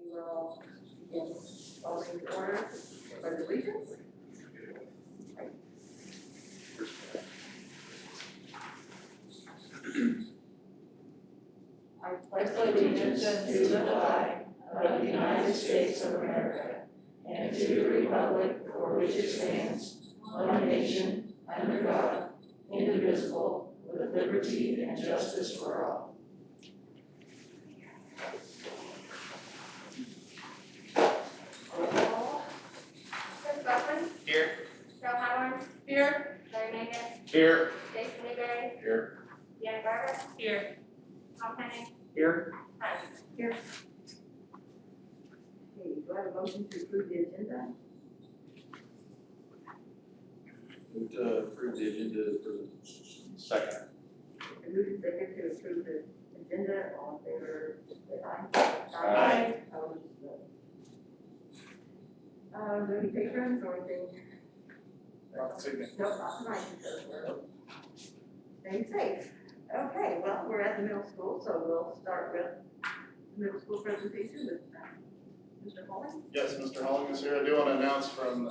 We will begin following the order of allegiance. I pledge allegiance to the flag of the United States of America and to the republic for which it stands, one nation, under God, indivisible, with liberty and justice for all. Chris Buckman, Here. Joe Howard, Here. Larry Megan, Here. Jason Newberry, Here. Deanna Garber, Here. Tom Henning, Here. Hi. Okay, do I have a motion to approve the agenda? Move to approve the agenda for the second. I move in second to approve the agenda, all in favor, say aye. Aye. Opposed, no. Any patrons or anything? Not this evening. No, not tonight, because we're staying safe. Okay, well, we're at the middle school, so we'll start with the middle school presentation with Mr. Holling. Yes, Mr. Holling is here. I do want to announce from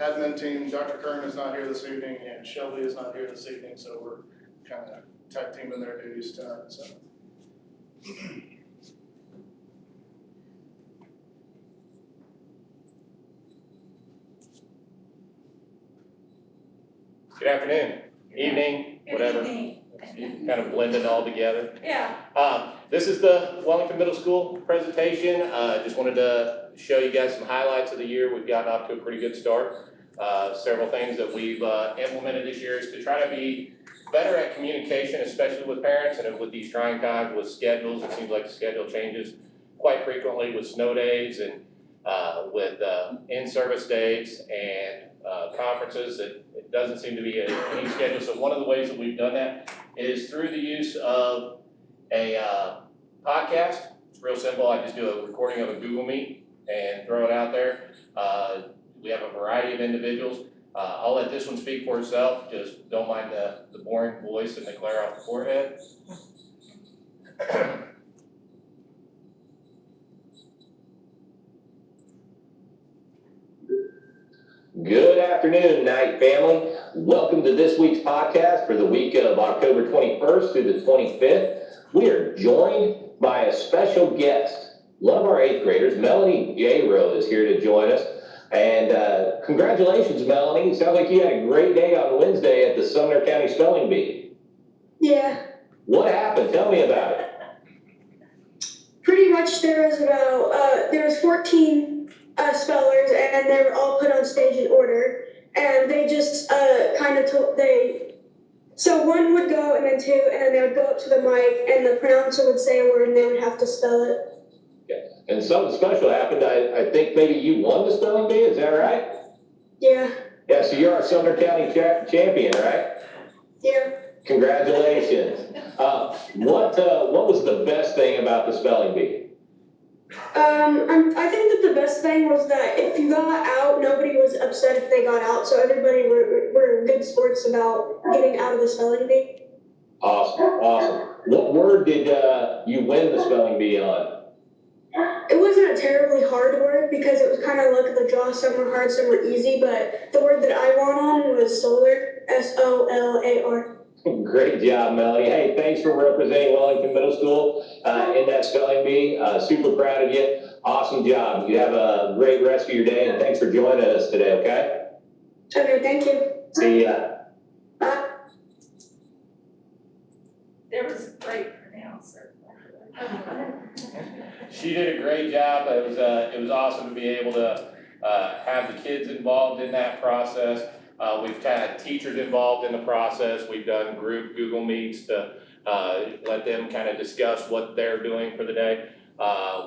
admin team, Dr. Kern is not here this evening and Shelby is not here this evening, so we're kind of tag teaming their duties tonight, so. Good afternoon, evening, whatever. Kind of blended all together. Yeah. This is the Wellington Middle School presentation. Just wanted to show you guys some highlights of the year. We've gotten off to a pretty good start. Several things that we've implemented this year is to try to be better at communication, especially with parents and with these trying times with schedules. It seems like the schedule changes quite frequently with snow days and with in-service dates and conferences. It doesn't seem to be a neat schedule. So one of the ways that we've done that is through the use of a podcast. It's real simple. I just do a recording of a Google Meet and throw it out there. We have a variety of individuals. I'll let this one speak for itself. Just don't mind the boring voice and the glare off the forehead. Good afternoon, Night family. Welcome to this week's podcast for the week of October 21st through the 25th. We are joined by a special guest. One of our 8th graders, Melanie J-Rowe, is here to join us. And congratulations, Melanie. It sounds like you had a great day on Wednesday at the Sumner County Spelling Bee. Yeah, What happened? Tell me about it. pretty much there was 14 spellers, and they were all put on stage in order, and they just so one would go and then two, and then they would go up to the mic, and the pronouncer would say a word, and they would have to spell it. And something special happened. I think maybe you won the spelling bee, is that right? Yeah, Yeah, so you're our Sumner County champion, right? yeah. Congratulations. What was the best thing about the spelling bee? I think that the best thing was that if you got out, nobody was upset if they got out, so everybody were good sports about getting out of the spelling bee. Awesome. What word did you win the spelling bee on? It wasn't a terribly hard word because it was kind of luck of the draw. Some were hard, some were easy, but the word that I won on was solar, S-O-L-A-R. Great job, Melanie. Hey, thanks for representing Wellington Middle School in that spelling bee. Super proud of you. Awesome job. You have a great rest of your day, and thanks for joining us today, okay? Okay, thank you. See ya. There was a great pronouncer. She did a great job. It was awesome to be able to have the kids involved in that process. We've had teachers involved in the process. We've done group Google Meets to let them kind of discuss what they're doing for the day.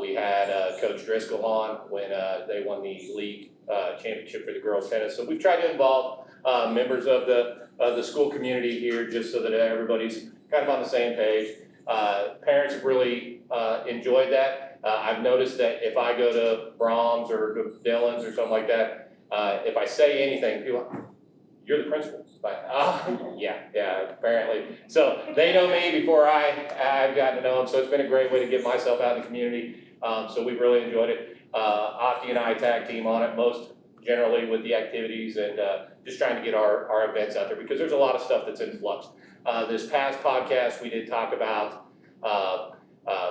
We had Coach Driscoll on when they won the league championship for the girls tennis. So we've tried to involve members of the school community here just so that everybody's kind of on the same page. Parents have really enjoyed that. I've noticed that if I go to Brahms or to Dillon's or something like that, if I say anything, people, you're the principal. Like, yeah, apparently. So they know me before I've gotten to know them. So it's been a great way to get myself out in the community. So we really enjoyed it. Opti and I tag team on it most generally with the activities and just trying to get our events out there because there's a lot of stuff that's in flux. This past podcast, we did talk about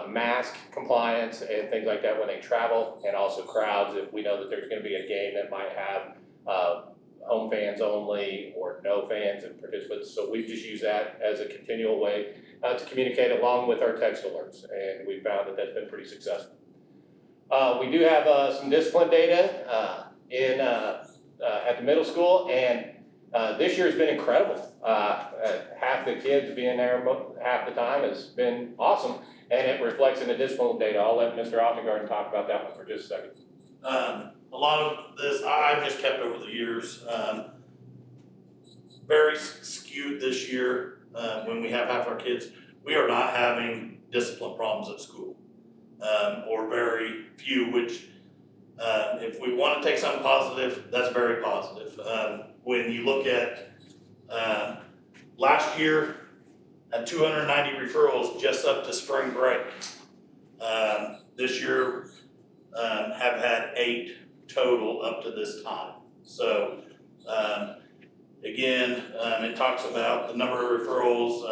mask compliance and things like that when they travel, and also crowds. If we know that there's going to be a game that might have home fans only or no fans and participants, so we just use that as a continual way to communicate along with our text alerts, and we found that that's been pretty successful. We do have some discipline data at the middle school, and this year has been incredible. Half the kids being there half the time has been awesome, and it reflects in the discipline data. I'll let Mr. Oppengarden talk about that one for just a second. A lot of this I've just kept over the years, very skewed this year. When we have half our kids, we are not having discipline problems at school, or very few, which if we want to take something positive, that's very positive. When you look at last year, had 290 referrals just up to spring break. This year, have had 8 total up to this time. So again, it talks about the number of referrals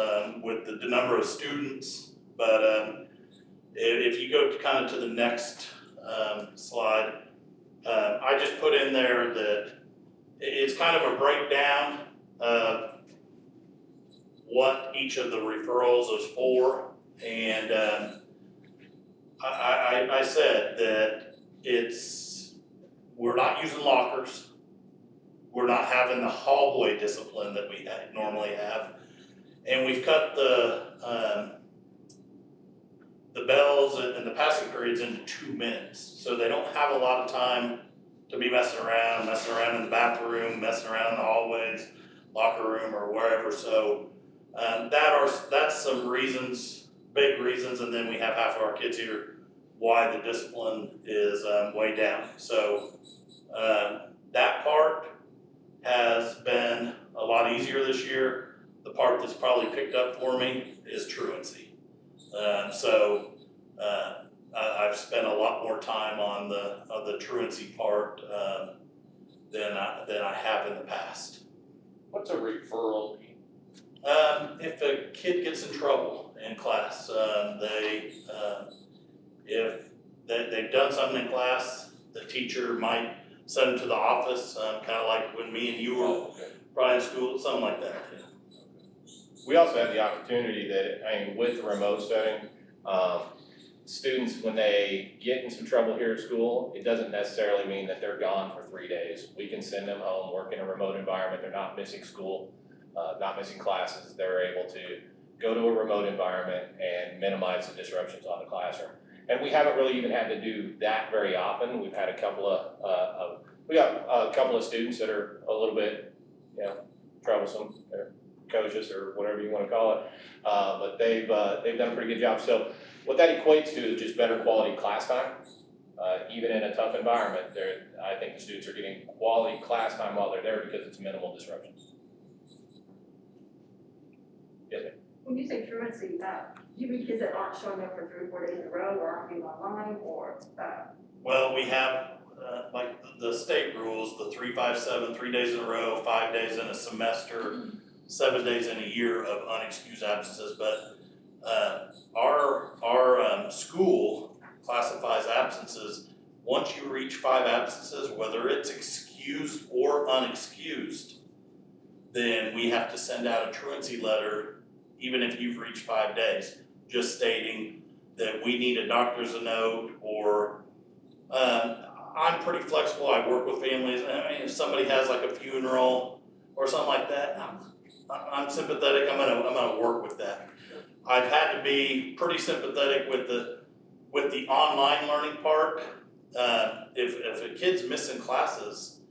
with the number of students, but if you go to kind of to the next slide, I just put in there that it's kind of a breakdown of what each of the referrals is for, and I said that we're not using lockers, we're not having the hallway discipline that we normally have, and we've cut the bells and the passing periods into 2 minutes, so they don't have a lot of time to be messing around in the bathroom, messing around in the hallways, locker room, or wherever. So that's some reasons, big reasons, and then we have half of our kids here why the discipline is way down. So that part has been a lot easier this year. The part that's probably picked up for me is truancy. I've spent a lot more time on the truancy part than I have in the past. What's a referral mean? If a kid gets in trouble in class, if they've done something in class, the teacher might send them to the office, kind of like when me and you were probably in school, something like that. Yeah. We also have the opportunity that, with the remote setting, students, when they get in some trouble here at school, it doesn't necessarily mean that they're gone for 3 days. We can send them home, work in a remote environment, they're not missing school, not missing classes, they're able to go to a remote environment and minimize the disruptions on the classroom. And we haven't really even had to do that very often. We've had a couple of students that are a little bit, troublesome, or precocious, or whatever you want to call it. But they've done a pretty good job. So what that equates to is just better quality class time. Even in a tough environment, I think the students are getting quality class time while they're there because it's minimal disruptions. Yes, ma'am. When you say truancy, do you mean kids that aren't showing up for 3 or 4 days in a row, or aren't being online, or? Well, we have like the state rules, the 3-5-7, 3 days in a row, 5 days in a semester, 7 days in a year of unexcused absences. But our school classifies absences. Once you reach 5 absences, whether it's excused or unexcused, then we have to send out a truancy letter, even if you've reached 5 days, just stating that we need a doctor's note, or I'm pretty flexible. I work with families. I mean, if somebody has like a funeral or something like that, I'm sympathetic. I'm gonna work with that. I've had to be pretty sympathetic with the online learning part. If a kid's missing classes,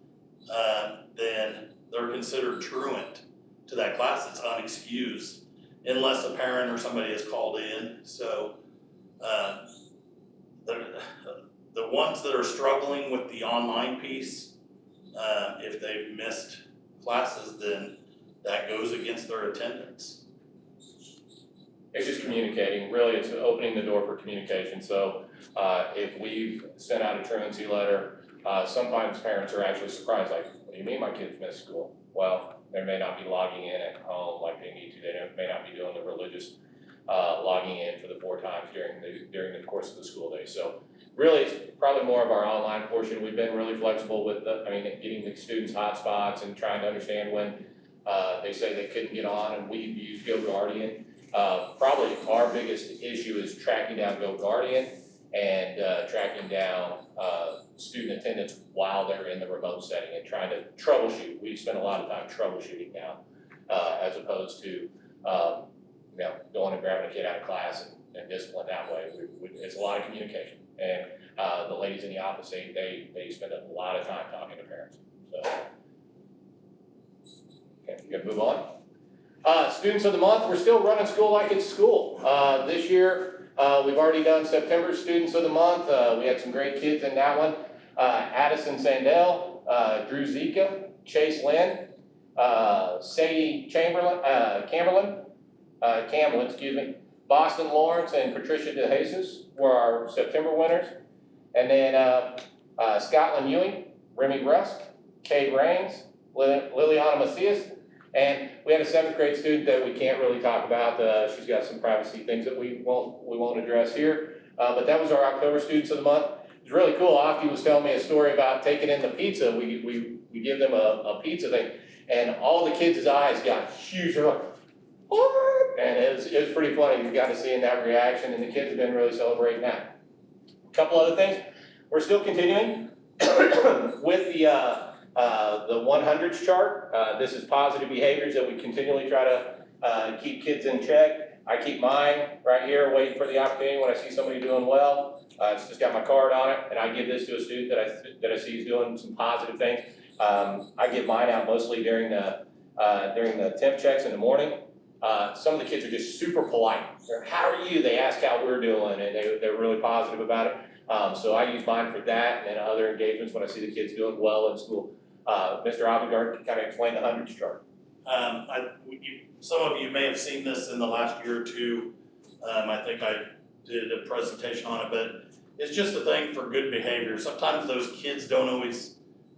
then they're considered truant to that class. It's unexcused unless a parent or somebody is called in. So the ones that are struggling with the online piece, if they've missed classes, then that goes against their attendance. it's just communicating, really, it's opening the door for communication. So if we've sent out a truancy letter, sometimes parents are actually surprised, like, what do you mean my kids missed school? Well, they may not be logging in at home like they need to, may not be doing the religious logging in for the 4 times during the course of the school day. So really, it's probably more of our online portion. We've been really flexible with getting the students hotspots and trying to understand when they say they couldn't get on, and we've used GoGuardian. Probably our biggest issue is tracking down GoGuardian and tracking down student attendance while they're in the remote setting and trying to troubleshoot. We spend a lot of time troubleshooting now, as opposed to going and grabbing a kid out of class and discipline that way. It's a lot of communication, and the ladies in the office, they spend a lot of time talking to parents. So, okay, we gonna move on. Students of the month, we're still running school like it's school. This year, we've already done September Students of the Month. We had some great kids in that one. Addison Sandell, Drew Zika, Chase Lynn, Sadie Camberlin, Boston Lawrence and Patricia DeJesus were our September winners. And then Scotland Ewing, Remy Rusk, Cade Rains, Liliana Macias, and we had a 7th grade student that we can't really talk about. She's got some privacy things that we won't address here. But that was our October Students of the Month. It was really cool. Aki was telling me a story about taking in the pizza. We give them a pizza thing, and all the kids' eyes got huge. They're like, what? And it was pretty funny. You got to see in that reaction, and the kids have been really celebrating that. A couple other things. We're still continuing with the 100s chart. This is positive behaviors that we continually try to keep kids in check. I keep mine right here waiting for the opportunity when I see somebody doing well. It's just got my card on it, and I give this to a student that I see is doing some positive things. I give mine out mostly during the temp checks in the morning. Some of the kids are just super polite. How are you? They ask how we're doing, and they're really positive about it. So I use mine for that, and then other engagements when I see the kids doing well in school. Mr. Avigard can kind of explain the 100s chart. Some of you may have seen this in the last year or two. I think I did a presentation on it, but it's just a thing for good behavior. Sometimes those kids don't always,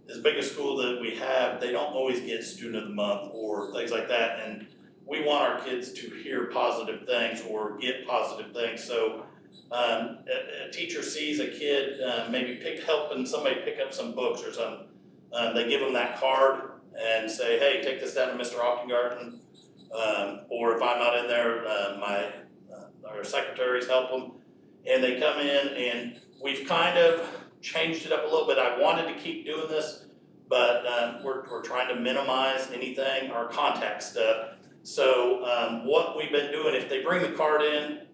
as big a school that we have, they don't always get Student of the Month or things like that. And we want our kids to hear positive things or get positive things. So a teacher sees a kid maybe helping somebody pick up some books or something. They give them that card and say, hey, take this down to Mr. Optengarten. Or if I'm not in there, our secretaries help them. And they come in, and we've kind of changed it up a little bit. I wanted to keep doing this, but we're trying to minimize anything, our contact stuff. So what we've been doing, if they bring the card in,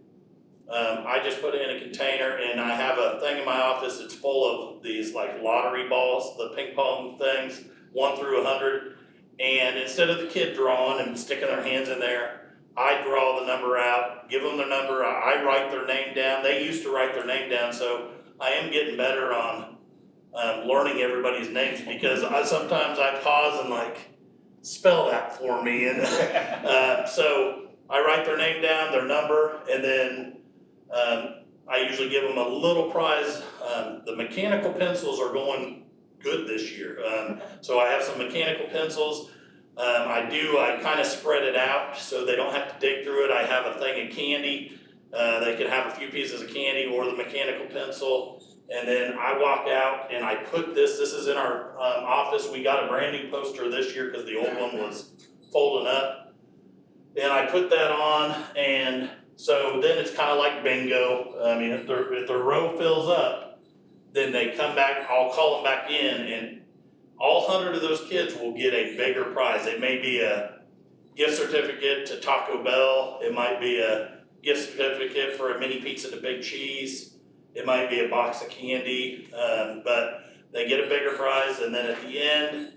I just put it in a container, and I have a thing in my office that's full of these like lottery balls, the ping pong things, 1 through 100. And instead of the kid drawing and sticking their hands in there, I draw the number out, give them their number, I write their name down. They used to write their name down, so I am getting better on learning everybody's names, because sometimes I pause and like, spell that for me. And so I write their name down, their number, and then I usually give them a little prize. The mechanical pencils are going good this year. So I have some mechanical pencils. I kind of spread it out so they don't have to dig through it. I have a thing of candy. They can have a few pieces of candy or the mechanical pencil. And then I walk out and I put this is in our office. We got a brand new poster this year because the old one was folding up. And I put that on, and so then it's kind of like bingo. I mean, if their row fills up, then they come back, I'll call them back in, and all 100 of those kids will get a bigger prize. It may be a gift certificate to Taco Bell. It might be a gift certificate for a mini pizza to Big Cheese. It might be a box of candy, but they get a bigger prize. And then at the end,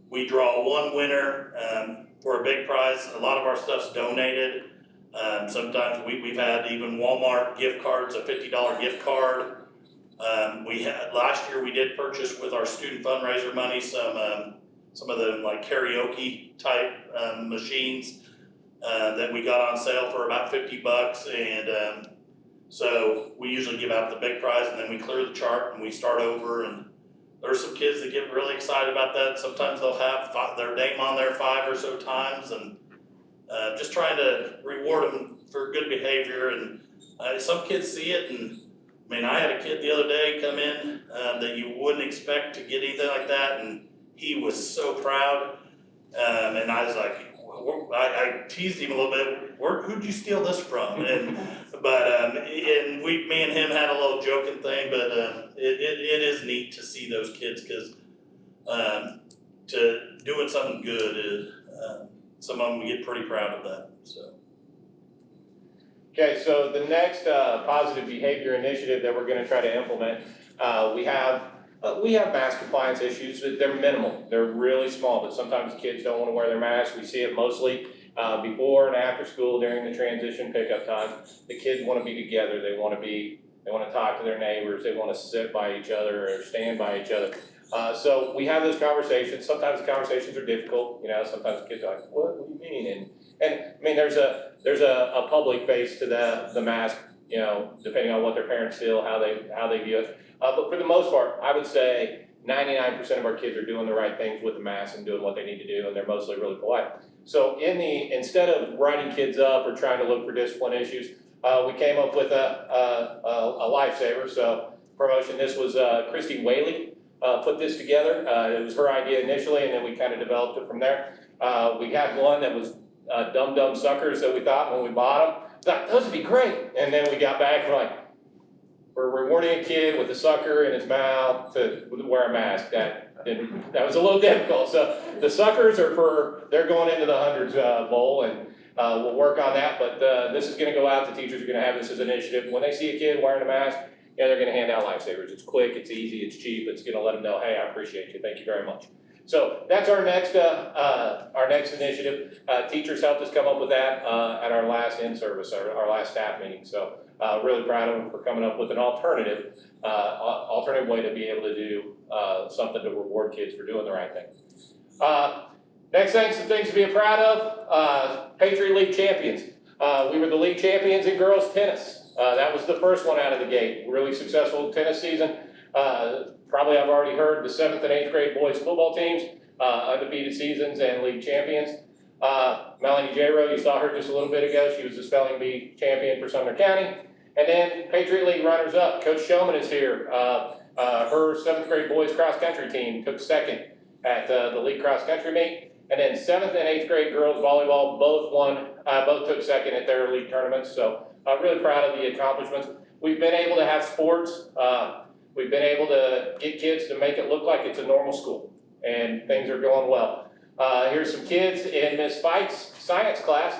we draw one winner for a big prize. A lot of our stuff's donated. Sometimes we've had even Walmart gift cards, a $50 gift card. Last year we did purchase with our student fundraiser money some of the like karaoke type machines. that we got on sale for about $50, and so we usually give out the big prize, and then we clear the chart and we start over. And there's some kids that get really excited about that. Sometimes they'll have their name on there 5 or so times, and just trying to reward them for good behavior. And some kids see it, and I mean, I had a kid the other day come in that you wouldn't expect to get anything like that, and he was so proud. And I was like, I teased him a little bit. Who'd you steal this from? And me and him had a little joking thing, but it is neat to see those kids, because to doing something good is some of them get pretty proud of that. So. Okay, so the next positive behavior initiative that we're going to try to implement, we have mask compliance issues. They're minimal. They're really small, but sometimes kids don't want to wear their mask. We see it mostly before and after school during the transition pickup time. The kids want to be together. They want to talk to their neighbors. They want to sit by each other or stand by each other. So we have those conversations. Sometimes the conversations are difficult. You know, sometimes the kids are like, what do you mean? And I mean, there's a public face to the mask, you know, depending on what their parents feel, how they view it. But for the most part, I would say 99% of our kids are doing the right things with the mask and doing what they need to do, and they're mostly really polite. So instead of writing kids up or trying to look for discipline issues, we came up with a lifesaver. So promotion, this was Christy Whaley put this together. It was her idea initially, and then we kind of developed it from there. We had one that was Dum Suckers that we thought when we bought them. Thought those would be great. And then we got back and we're like, we're rewarding a kid with a sucker in his mouth to wear a mask. That was a little difficult. So the suckers they're going into the hundreds bowl, and we'll work on that. But this is going to go out. The teachers are going to have this as an initiative. When they see a kid wearing a mask, yeah, they're going to hand out lifesavers. It's quick, it's easy, it's cheap. It's going to let them know, hey, I appreciate you. Thank you very much. So that's our next initiative. Teachers helped us come up with that at our last in-service, our last staff meeting. So really proud of them for coming up with an alternative way to be able to do something to reward kids for doing the right thing. Next thing, some things to be proud of, Patriot League champions. We were the league champions in girls tennis. That was the first one out of the gate. Really successful tennis season. Probably I've already heard the 7th and 8th grade boys football teams, undefeated seasons and league champions. Melanie J-Rowe, you saw her just a little bit ago. She was the spelling bee champion for Sumner County. And then Patriot League runners-up. Coach Showman is here. Her 7th grade boys cross-country team took second at the league cross-country meet. And then 7th and 8th grade girls volleyball both took second at their league tournaments. So I'm really proud of the accomplishments. We've been able to have sports. We've been able to get kids to make it look like it's a normal school, and things are going well. Here's some kids in Ms. Fike's science class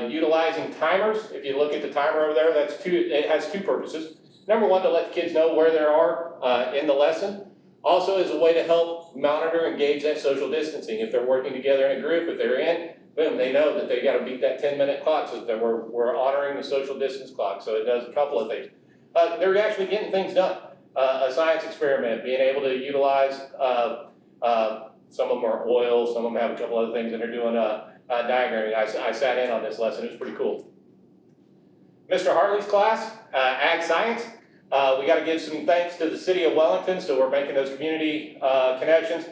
utilizing timers. If you look at the timer over there, it has two purposes. Number one, to let the kids know where they are in the lesson. Also is a way to help monitor and gauge that social distancing. If they're working together in a group, if they're in, boom, they know that they got to beat that 10-minute clock, so that we're honoring the social distance clock. So it does a couple of things. They're actually getting things done. A science experiment, being able to utilize, some of them are oil, some of them have a couple other things, and they're doing diagramming. I sat in on this lesson, it was pretty cool. Mr. Hartley's class, Ag Science, we got to give some thanks to the city of Wellington, so we're making those community connections.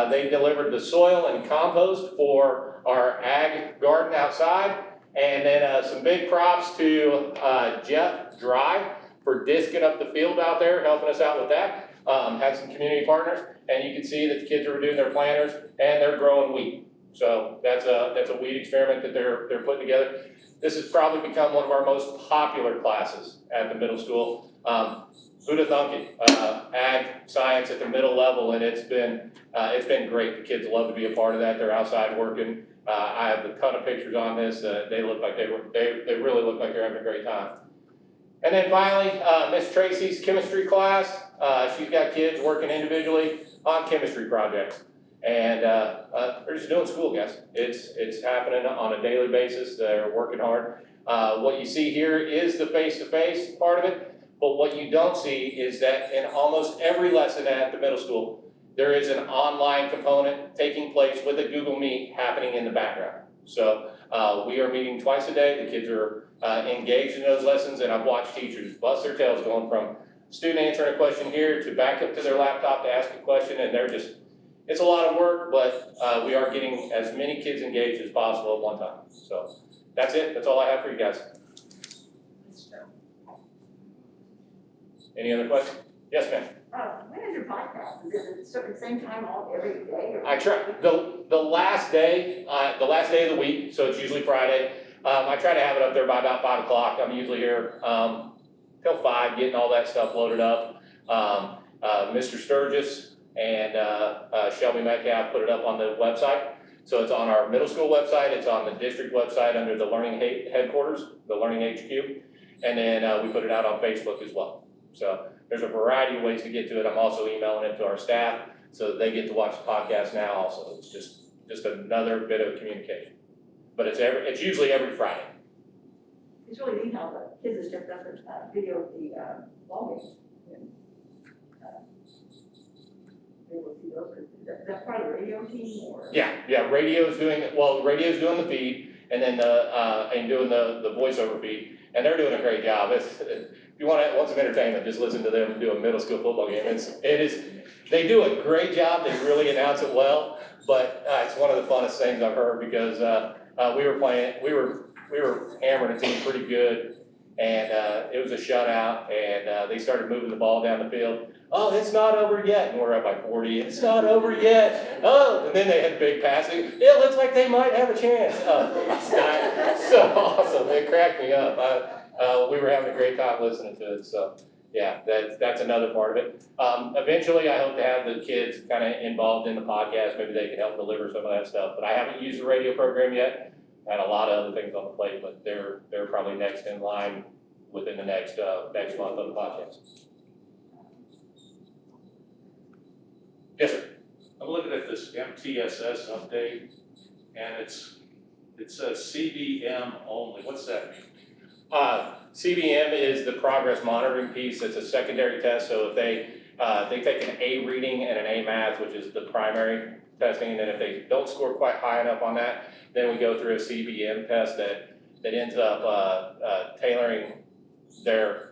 They delivered the soil and compost for our ag garden outside, and then some big props to Jeff Dry for disking up the field out there, helping us out with that. Had some community partners, and you can see that the kids are doing their planters and they're growing wheat. So that's a wheat experiment that they're putting together. This has probably become one of our most popular classes at the middle school. Who'd have thunk it? Ag science at the middle level, and it's been great. The kids love to be a part of that. They're outside working. I have a ton of pictures on this. They look like they really look like they're having a great time. And then finally, Miss Tracy's chemistry class. She's got kids working individually on chemistry projects. And they're just doing school, guys. It's happening on a daily basis. They're working hard. What you see here is the face-to-face part of it. But what you don't see is that in almost every lesson at the middle school, there is an online component taking place with a Google Meet happening in the background. So we are meeting twice a day. The kids are engaged in those lessons, and I've watched teachers bust their tails going from student answering a question here to back up to their laptop to ask a question, and they're just, it's a lot of work, but we are getting as many kids engaged as possible at one time. So that's it. That's all I have for you guys. Any other questions? Yes, ma'am. When is your podcast? Is it at the same time every day? Or? I try, the last day of the week, so it's usually Friday, I try to have it up there by about 5 o'clock. I'm usually here till 5, getting all that stuff loaded up. Mr. Sturgis and Shelby Metcalf put it up on the website. So it's on our middle school website, it's on the district website under the Learning Headquarters, the Learning HQ, and then we put it out on Facebook as well. So there's a variety of ways to get to it. I'm also emailing it to our staff so that they get to watch the podcast now also. It's just another bit of communication. But it's usually every Friday. It's really neat how the kids have stepped up and video of the ball games. And, they will see those. Is that part of the radio team or? Yeah, radio's doing the feed and then doing the voiceover feed, and they're doing a great job. If you want some entertainment, just listen to them do a middle school football game. They do a great job. They really announce it well, but it's one of the funnest things I've heard because we were hammering a team pretty good, and it was a shutout, and they started moving the ball down the field. Oh, it's not over yet, and we're up by 40. It's not over yet. Oh, and then they had big passing. It looks like they might have a chance. So awesome. It cracked me up. We were having a great time listening to it. So yeah, that's another part of it. Eventually, I hope to have the kids kind of involved in the podcast. Maybe they can help deliver some of that stuff. But I haven't used the radio program yet. I had a lot of other things on the plate, but they're probably next in line within the next month on the podcast. Yes, sir. I'm looking at this MTSS update, and it says CBM only. What's that mean? CBM is the progress monitoring piece. It's a secondary test. So if they take an A reading and an A math, which is the primary testing, and then if they don't score quite high enough on that, then we go through a CBM test that ends up tailoring their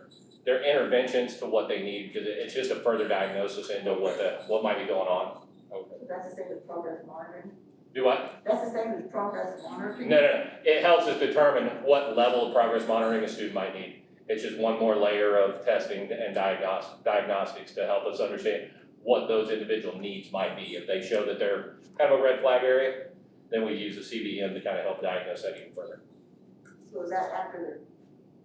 interventions to what they need, because it's just a further diagnosis into what might be going on. Okay. That's the same with progress monitoring? Do what? That's the same with progress monitoring? No. It helps us determine what level of progress monitoring a student might need. It's just one more layer of testing and diagnostics to help us understand what those individual needs might be. If they show that they're kind of a red flag area, then we use a CBM to kind of help diagnose that even further. So is that after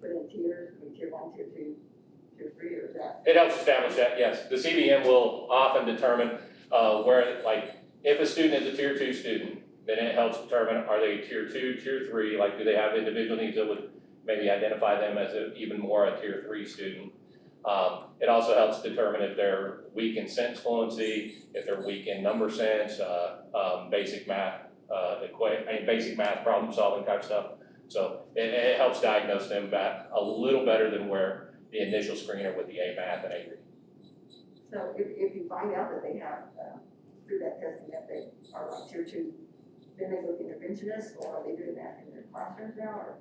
they're put in tiers, tier 1, tier 2, tier 3, or is that? It helps establish that, yes. The CBM will often determine where, like, if a student is a tier 2 student, then it helps determine, are they tier 2, tier 3, like, do they have individual needs that would maybe identify them as even more a tier 3 student. It also helps determine if they're weak in sense fluency, if they're weak in number sense, basic math, basic math problem solving type stuff. So it helps diagnose them back a little better than where the initial screener with the A math and A reading. So if you find out that they have, through that testing, that they are like tier 2, then they go to interventionists, or are they doing that in their classrooms now, or?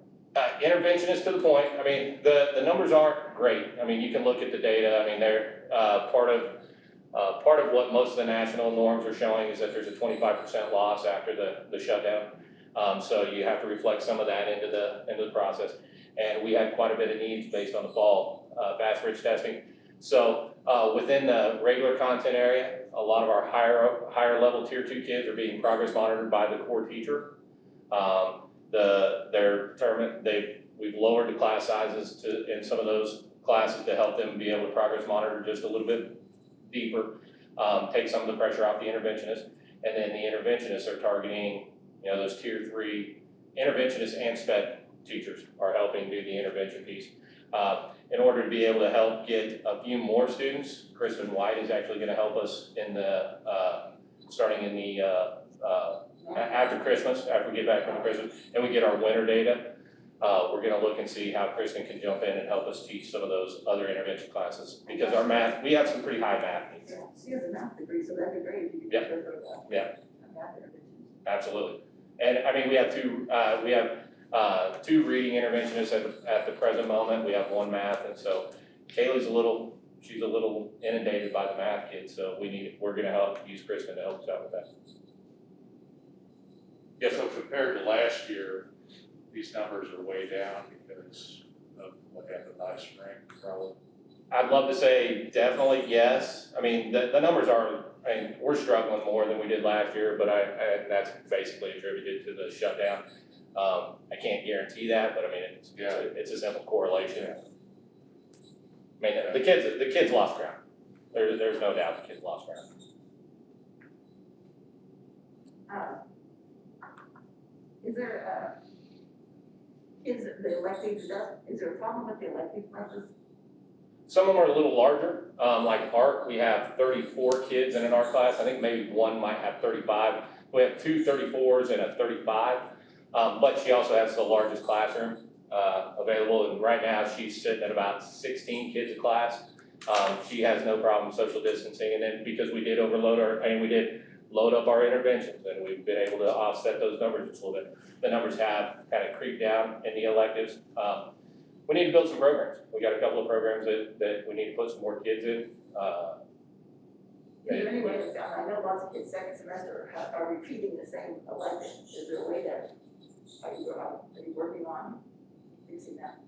Interventionist to the point. I mean, the numbers aren't great. I mean, you can look at the data. I mean, they're part of what most of the national norms are showing is that there's a 25% loss after the shutdown. So you have to reflect some of that into the process. And we had quite a bit of needs based on the fall fast-rich testing. So within the regular content area, a lot of our higher level tier 2 kids are being progress monitored by the core teacher. We've lowered the class sizes in some of those classes to help them be able to progress monitor just a little bit deeper, take some of the pressure off the interventionist, and then the interventionists are targeting, those tier 3 interventionists and SPED teachers are helping do the intervention piece. In order to be able to help get a few more students, Kristen White is actually going to help us starting in the after Christmas, after we get back from Christmas, and we get our winter data. We're going to look and see how Kristen can jump in and help us teach some of those other intervention classes, because our math, we have some pretty high math needs. Yeah, she has a math degree, so that'd be great if you could. Yeah. Go to Yeah. math interventions. Absolutely. And I mean, we have two reading interventionists at the present moment, we have one math, and so Kaylee's she's a little inundated by the math kids, so we're gonna use Kristen to help us out with that. Yeah, so compared to last year, these numbers are way down because of what happened last spring, probably. I'd love to say definitely yes. I mean, the numbers we're struggling more than we did last year, but that's basically attributed to the shutdown. I can't guarantee that, but I mean, it's a simple correlation. I mean, the kids lost ground. There's no doubt the kids lost ground. Is there, the electives, is there a problem with the elective classes? Some of them are a little larger, like art, we have 34 kids in an art class, I think maybe one might have 35. We have two 34s and a 35, but she also has the largest classroom available, and right now she's sitting at about 16 kids a class. She has no problem social distancing, and then because we did load up our interventions, and we've been able to offset those numbers just a little bit. The numbers have kind of creeped down in the electives. We need to build some programs. We got a couple of programs that we need to put some more kids in. Is there any way, I know lots of kids second semester are repeating the same elective, is there a way that, are you working on fixing that?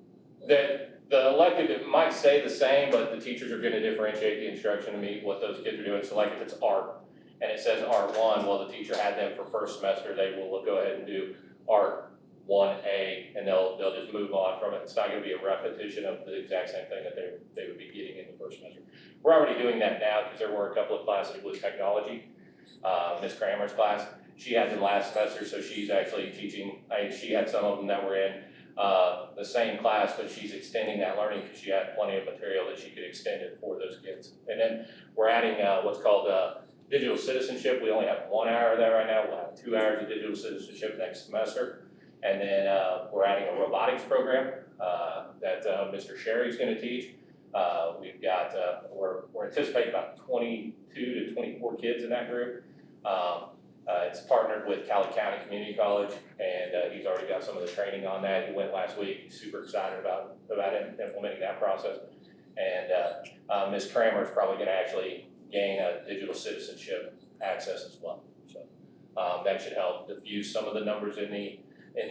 The elective, it might say the same, but the teachers are gonna differentiate the instruction to meet what those kids are doing. So like if it's art, and it says art 1, well, the teacher had them for first semester, they will go ahead and do art 1A, and they'll just move on from it. It's not gonna be a repetition of the exact same thing that they would be getting in the first semester. We're already doing that now, because there were a couple of classes with technology. Ms. Kramer's class, she had them last semester, so she's actually teaching, she had some of them that were in the same class, but she's extending that learning because she had plenty of material that she could extend it for those kids. And then we're adding what's called digital citizenship. We only have 1 hour of that right now. We'll have 2 hours of digital citizenship next semester. And then we're adding a robotics program that Mr. Sherry's gonna teach. We've got, we're anticipating about 22 to 24 kids in that group. It's partnered with Cali County Community College, and he's already got some of the training on that. He went last week. He's super excited about implementing that process. And Ms. Kramer is probably gonna actually gain a digital citizenship access as well. So that should help diffuse some of the numbers in the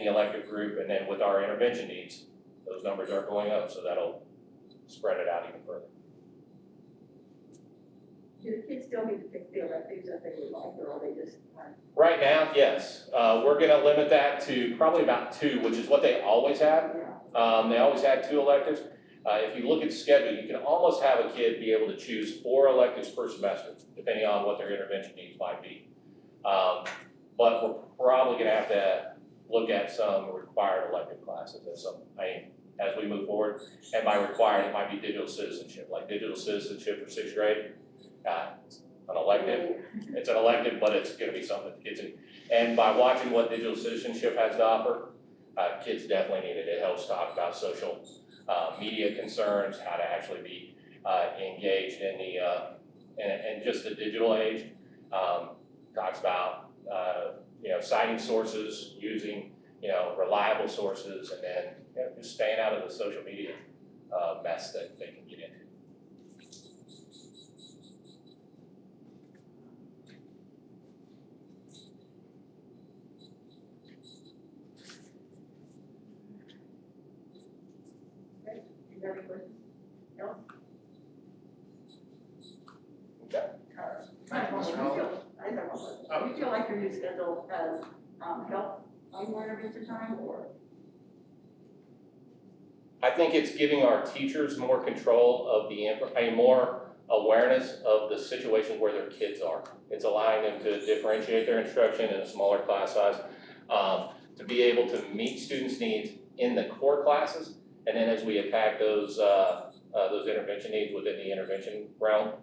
elective group, and then with our intervention needs, those numbers are going up, so that'll spread it out even further. Do the kids still need to pick the electives that they would like, or are they just? Right now, yes. We're gonna limit that to probably about 2, which is what they always had. They always had 2 electives. If you look at the schedule, you can almost have a kid be able to choose 4 electives per semester, depending on what their intervention needs might be. But we're probably gonna have to look at some required elective classes as we move forward. And by required, it might be digital citizenship, like digital citizenship for 6th grade. It's an elective. It's an elective, but it's gonna be something that the kids need. And by watching what digital citizenship has to offer, kids definitely need it. It helps talk about social media concerns, how to actually be engaged in in just the digital age. Talks about citing sources, using reliable sources, and then just staying out of the social media mess that they can get into. Any other questions? No? Okay. I have one question. Do you feel like your new schedule has helped on more intervention time, or? I think it's giving our teachers more control of more awareness of the situation where their kids are. It's allowing them to differentiate their instruction in a smaller class size, to be able to meet students' needs in the core classes, and then as we attack those intervention needs within the intervention realm,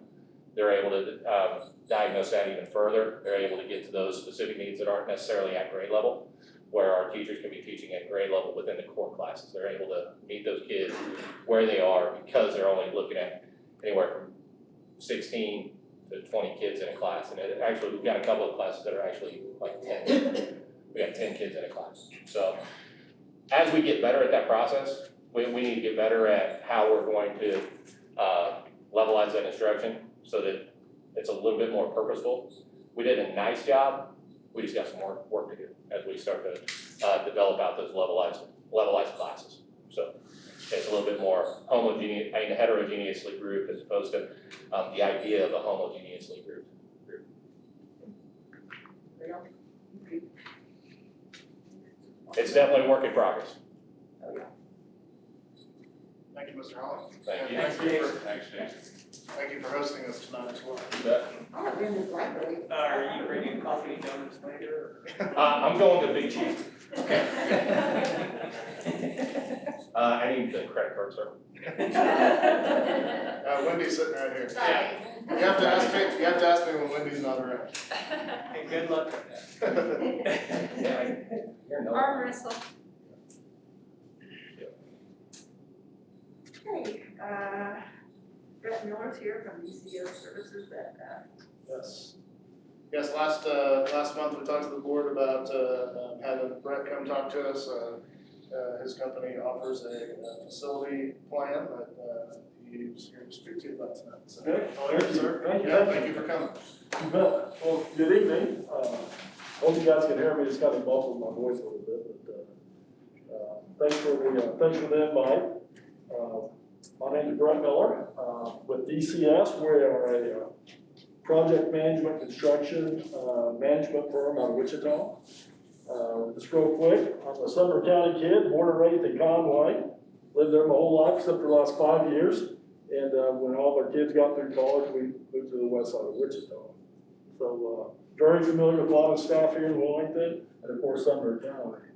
they're able to diagnose that even further. They're able to get to those specific needs that aren't necessarily at grade level, where our teachers can be teaching at grade level within the core classes. They're able to meet those kids where they are, because they're only looking at anywhere from 16 to 20 kids in a class. And we've got a couple of classes that are actually like 10. we got 10 kids in a class. So as we get better at that process, we need to get better at how we're going to levelize that instruction so that it's a little bit more purposeful. We did a nice job, we just got some more work to do as we start to develop out those levelized classes. So it's a little bit more homogeneous, heterogeneously grouped as opposed to the idea of a homogeneously grouped. It's definitely a work in progress. Thank you, Mr. Holland. Thank you. And Thanks, Dave. thank you for hosting us tonight as well. You bet. I have been in this library. Are you bringing coffee and donuts later? I'm going to Big Cheese. I need the credit card, sir. Wendy's sitting right here. Sorry. You have to ask me when Wendy's not around. Hey, good luck with that. Arm wrestle. Okay, Brett Miller's here from DCO Services that, Yes. Yes, last month we talked to the board about, having Brett come talk to us. His company offers a facility plan that he's here to speak to you about tonight. So, Okay, all yours, sir. thank you. Yeah, thank you for coming. You bet. Well, good evening. Hope you guys can hear me. It's kind of muffled my voice a little bit, but thanks for the invite. My name is Brett Miller with DCS. We are a project management construction management firm out of Wichita. Just real quick, I'm a Sumner County kid, born and raised in Conway. Lived there my whole life except for the last 5 years. And when all our kids got through college, we moved to the west side of Wichita. So very familiar with a lot of staff here in Wellington, and of course Sumner County.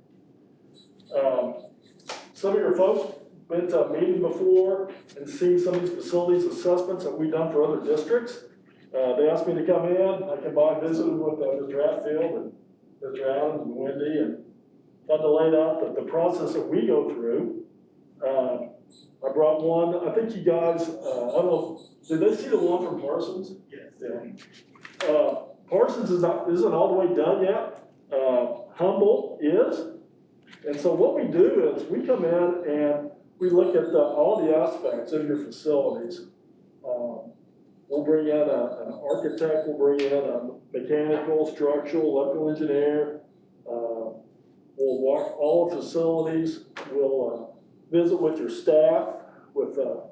Some of your folks been to a meeting before and seen some of these facilities assessments that we've done for other districts. They asked me to come in. I came by and visited with Mr. Hatfield and Mr. Adams and Wendy, and kind of laid out the process that we go through. I brought one. I think you guys, I don't know, did they see the one from Parsons? Yes. Yeah. Parsons isn't all the way done yet. Humboldt is. And so what we do is we come in and we look at all the aspects of your facilities. We'll bring in an architect, we'll bring in a mechanical, structural, electrical engineer. We'll walk all the facilities. We'll visit with your staff, with the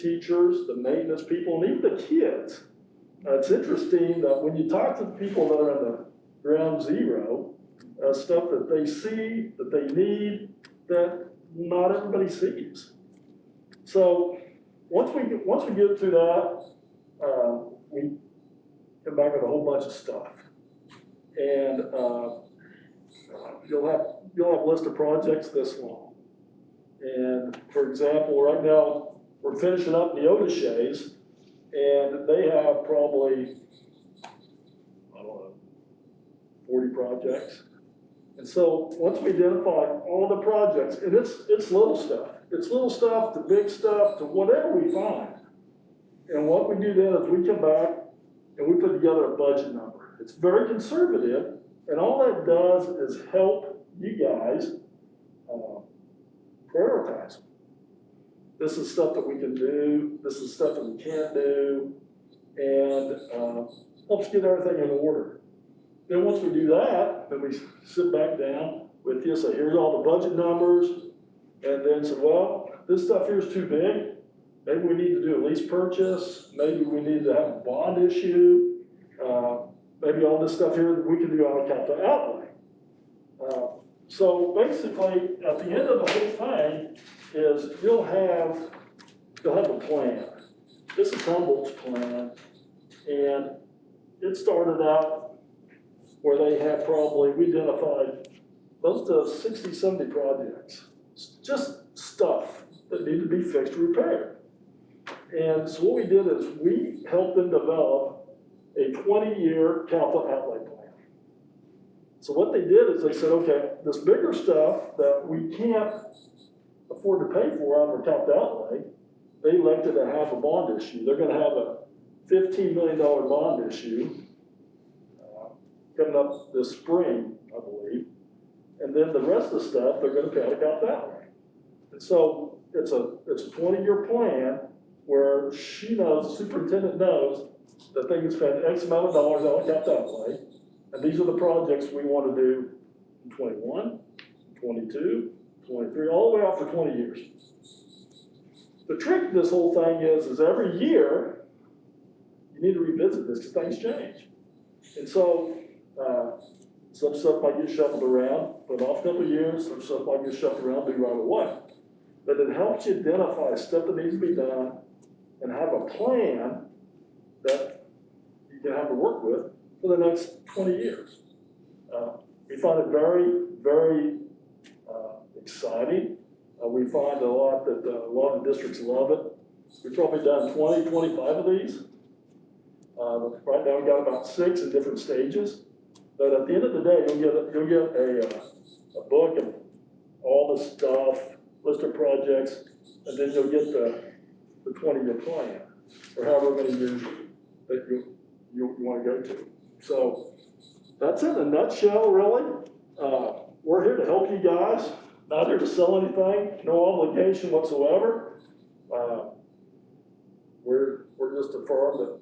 teachers, the maintenance people, and even the kids. It's interesting that when you talk to the people that are in the ground zero, stuff that they see, that they need, that not everybody sees. So once we get through that, we come back with a whole bunch of stuff. And you'll have a list of projects this long. And for example, right now, we're finishing up Neodeshays, and they have probably, I don't know, 40 projects. And so once we identify all the projects, and it's little stuff. It's little stuff to big stuff to whatever we find. And what we do then is we come back and we put together a budget number. It's very conservative, and all that does is help you guys prioritize. This is stuff that we can do, this is stuff that we can't do, and helps get everything in order. Then once we do that, then we sit back down with you, say, here's all the budget numbers, and then say, well, this stuff here is too big. Maybe we need to do a lease purchase, maybe we need to have a bond issue, maybe all this stuff here we can do on account of outlay. So basically, at the end of the whole thing is you'll have a plan. This is Humboldt's plan, and it started out where they had we identified close to 60, 70 projects. Just stuff that needed to be fixed or repaired. And so what we did is we helped them develop a 20-year capital outlay plan. So what they did is they said, okay, this bigger stuff that we can't afford to pay for out of our capital outlay, they elected to have a bond issue. They're gonna have a $15 million bond issue. coming up this spring, I believe. And then the rest of the stuff, they're gonna pay out of Cal Valley. And so it's a 20-year plan where she knows, the superintendent knows, that they can spend X amount of dollars out of Cal Valley. And these are the projects we want to do in 21, 22, 23, all the way out for 20 years. The trick to this whole thing is every year, you need to revisit this because things change. And so, some stuff might get shuffled around, but off a couple of years, some stuff might get shuffled around, do right away. But it helps you identify stuff that needs to be done and have a plan that you can have to work with for the next 20 years. We find it very, very exciting. We find a lot of districts love it. We've probably done 20, 25 of these. Right now, we've got about 6 in different stages. But at the end of the day, you'll get a book of all the stuff, list of projects, and then you'll get the 20-year plan, or however many years that you want to go to. So that's it in a nutshell, really. We're here to help you guys, not here to sell anything, no obligation whatsoever. We're just a firm that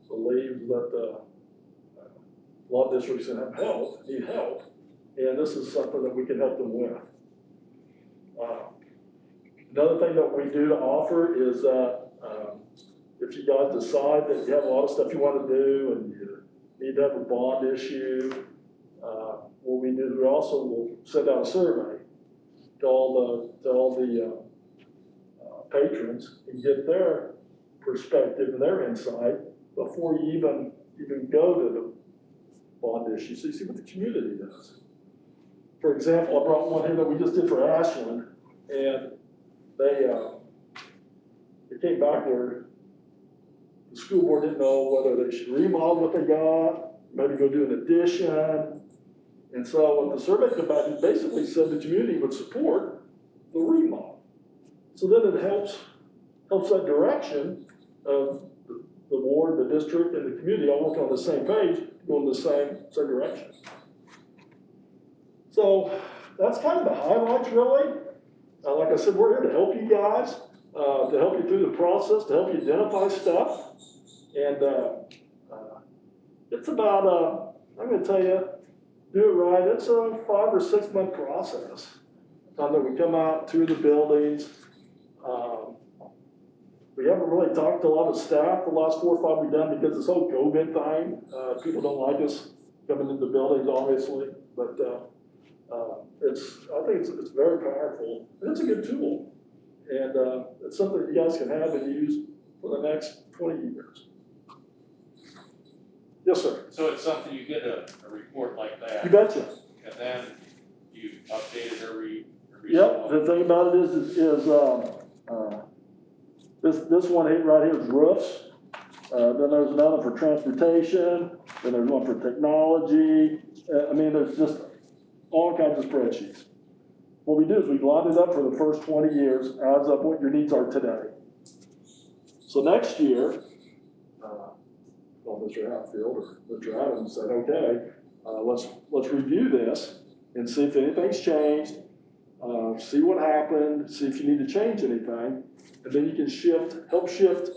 believes that a lot of districts that need help, and this is something that we can help them with. Another thing that we do to offer is if you guys decide that you have a lot of stuff you want to do and you need to have a bond issue, what we do, we also will send out a survey to all the patrons and get their perspective and their insight before you even go to the bond issue, so you see what the community does. For example, I brought one here that we just did for Ashland, and they came back where the school board didn't know whether they should remodel what they got, maybe go do an addition. And so what the survey came back and basically said the community would support the remodel. So then it helps that direction of the ward, the district, and the community all working on the same page, going the same direction. So that's kind of the highlights, really. Like I said, we're here to help you guys, to help you through the process, to help you identify stuff. And it's about, I'm going to tell you, do it right, it's a 5 or 6 month process. Time that we come out, tour the buildings. We haven't really talked to a lot of staff the last 4 or 5 we've done because this whole COVID thing. People don't like us coming into buildings, obviously, but I think it's very powerful. And it's a good tool, and it's something that you guys can have and use for the next 20 years. Yes, sir. So it's something you get a report like that. You betcha. And then you update it every Yep, so the thing about it is this one right here is roofs. Then there's another for transportation, then there's one for technology. I mean, there's just all kinds of spreadsheets. What we do is we line it up for the first 20 years as of what your needs are today. So next year, Mr. Hatfield or Mr. Adams said, okay, let's review this and see if anything's changed, see what happened, see if you need to change anything, and then you can help shift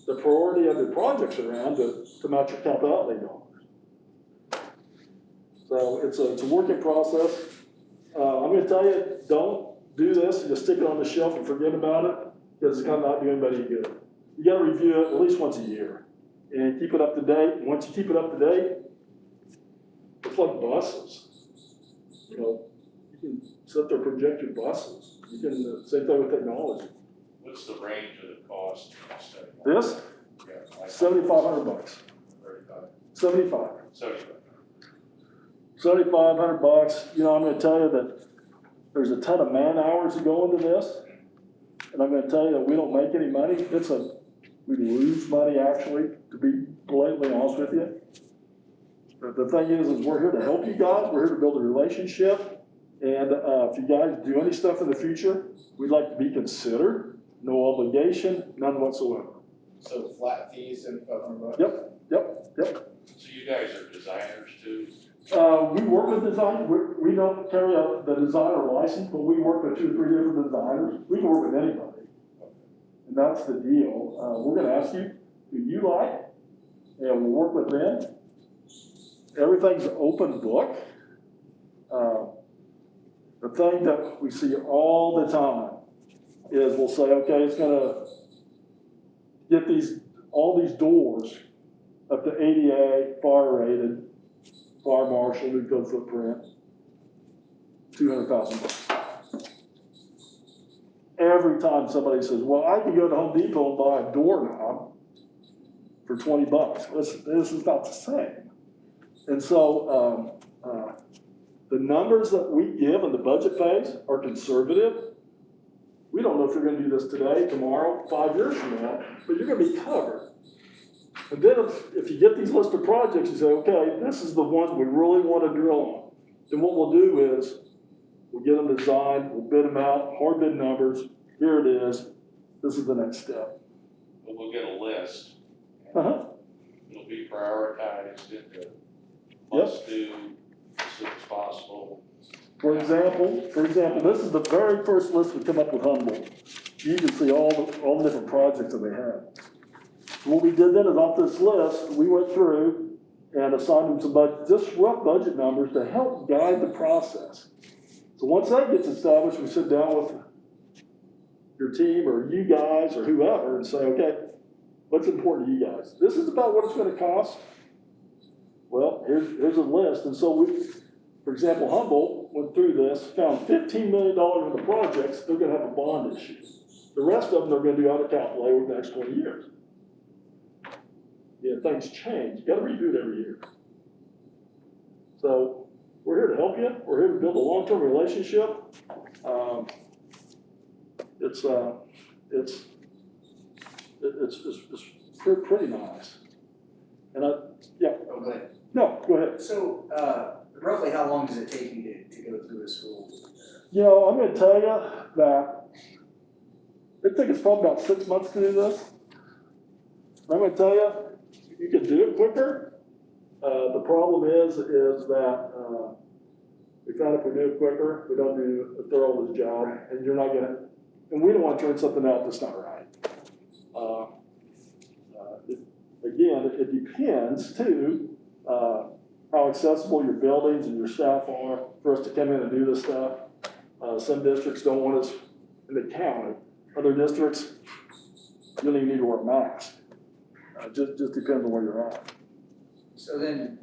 the priority of the projects around to match your capital outlay dollars. So it's a working process. I'm going to tell you, don't do this and just stick it on the shelf and forget about it, because it's going to not do anybody good. You got to review it at least once a year and keep it up to date. And once you keep it up to date, it's like buses. You can set their projected buses. You can same thing with technology. what's the range of the cost? This, Yeah, like $7,500. 35, 75. 75. $7,500. You know, I'm going to tell you that there's a ton of man hours that go into this, and I'm going to tell you that we don't make any money. We lose money actually, to be blatantly honest with you. But the thing is we're here to help you guys. We're here to build a relationship, and if you guys do any stuff in the future, we'd like to be considered. No obligation, none whatsoever. So flat fees and $500? Yep. So you guys are designers too? We work with design, we don't carry out the designer license, but we work with 2 or 3 different designers. We can work with anybody. And that's the deal. We're gonna ask you who you like, and we'll work with them. Everything's open book. The thing that we see all the time is we'll say, okay, it's gonna get all these doors up to ADA, fire rated, fire marshal, new code footprint, $200,000. Every time somebody says, well, I can go to Home Depot and buy a doorknob for $20. This is not the same. And so, the numbers that we give in the budget phase are conservative. We don't know if you're gonna do this today, tomorrow, 5 years from now, but you're gonna be covered. And then if you get these list of projects, you say, okay, this is the ones we really wanna drill on. Then what we'll do is, we'll get them designed, we'll bid them out, hard bid numbers, here it is, this is the next step. But we'll get a list. Uh-huh. It'll be prioritized into must do as soon as possible. For example, this is the very first list we come up with Humboldt. You can see all the different projects that they have. What we did then is off this list, we went through and assigned them some just rough budget numbers to help guide the process. So once that gets established, we sit down with your team or you guys or whoever and say, okay, what's important to you guys? This is about what it's gonna cost. Well, here's a list. And so we, for example, Humboldt went through this, found $15 million in the projects, they're gonna have a bond issue. The rest of them they're gonna do out of outlay over the next 20 years. Yeah, things change, you gotta redo it every year. So we're here to help you, we're here to build a long-term relationship. It's pretty nice. And yeah. Oh, go ahead. No, go ahead. So, roughly how long does it take you to go through a school? You know, I'm gonna tell you that it takes us probably about 6 months to do this. I'm gonna tell you, you can do it quicker. The problem is that, we found if we do it quicker, we don't do a thorough job, and you're not gonna, and we don't wanna turn something out that's not right. Again, it depends too, how accessible your buildings and your staff are for us to come in and do this stuff. Some districts don't want us in the county. Other districts, you don't even need to wear a mask. Just depends on where you're at. So then,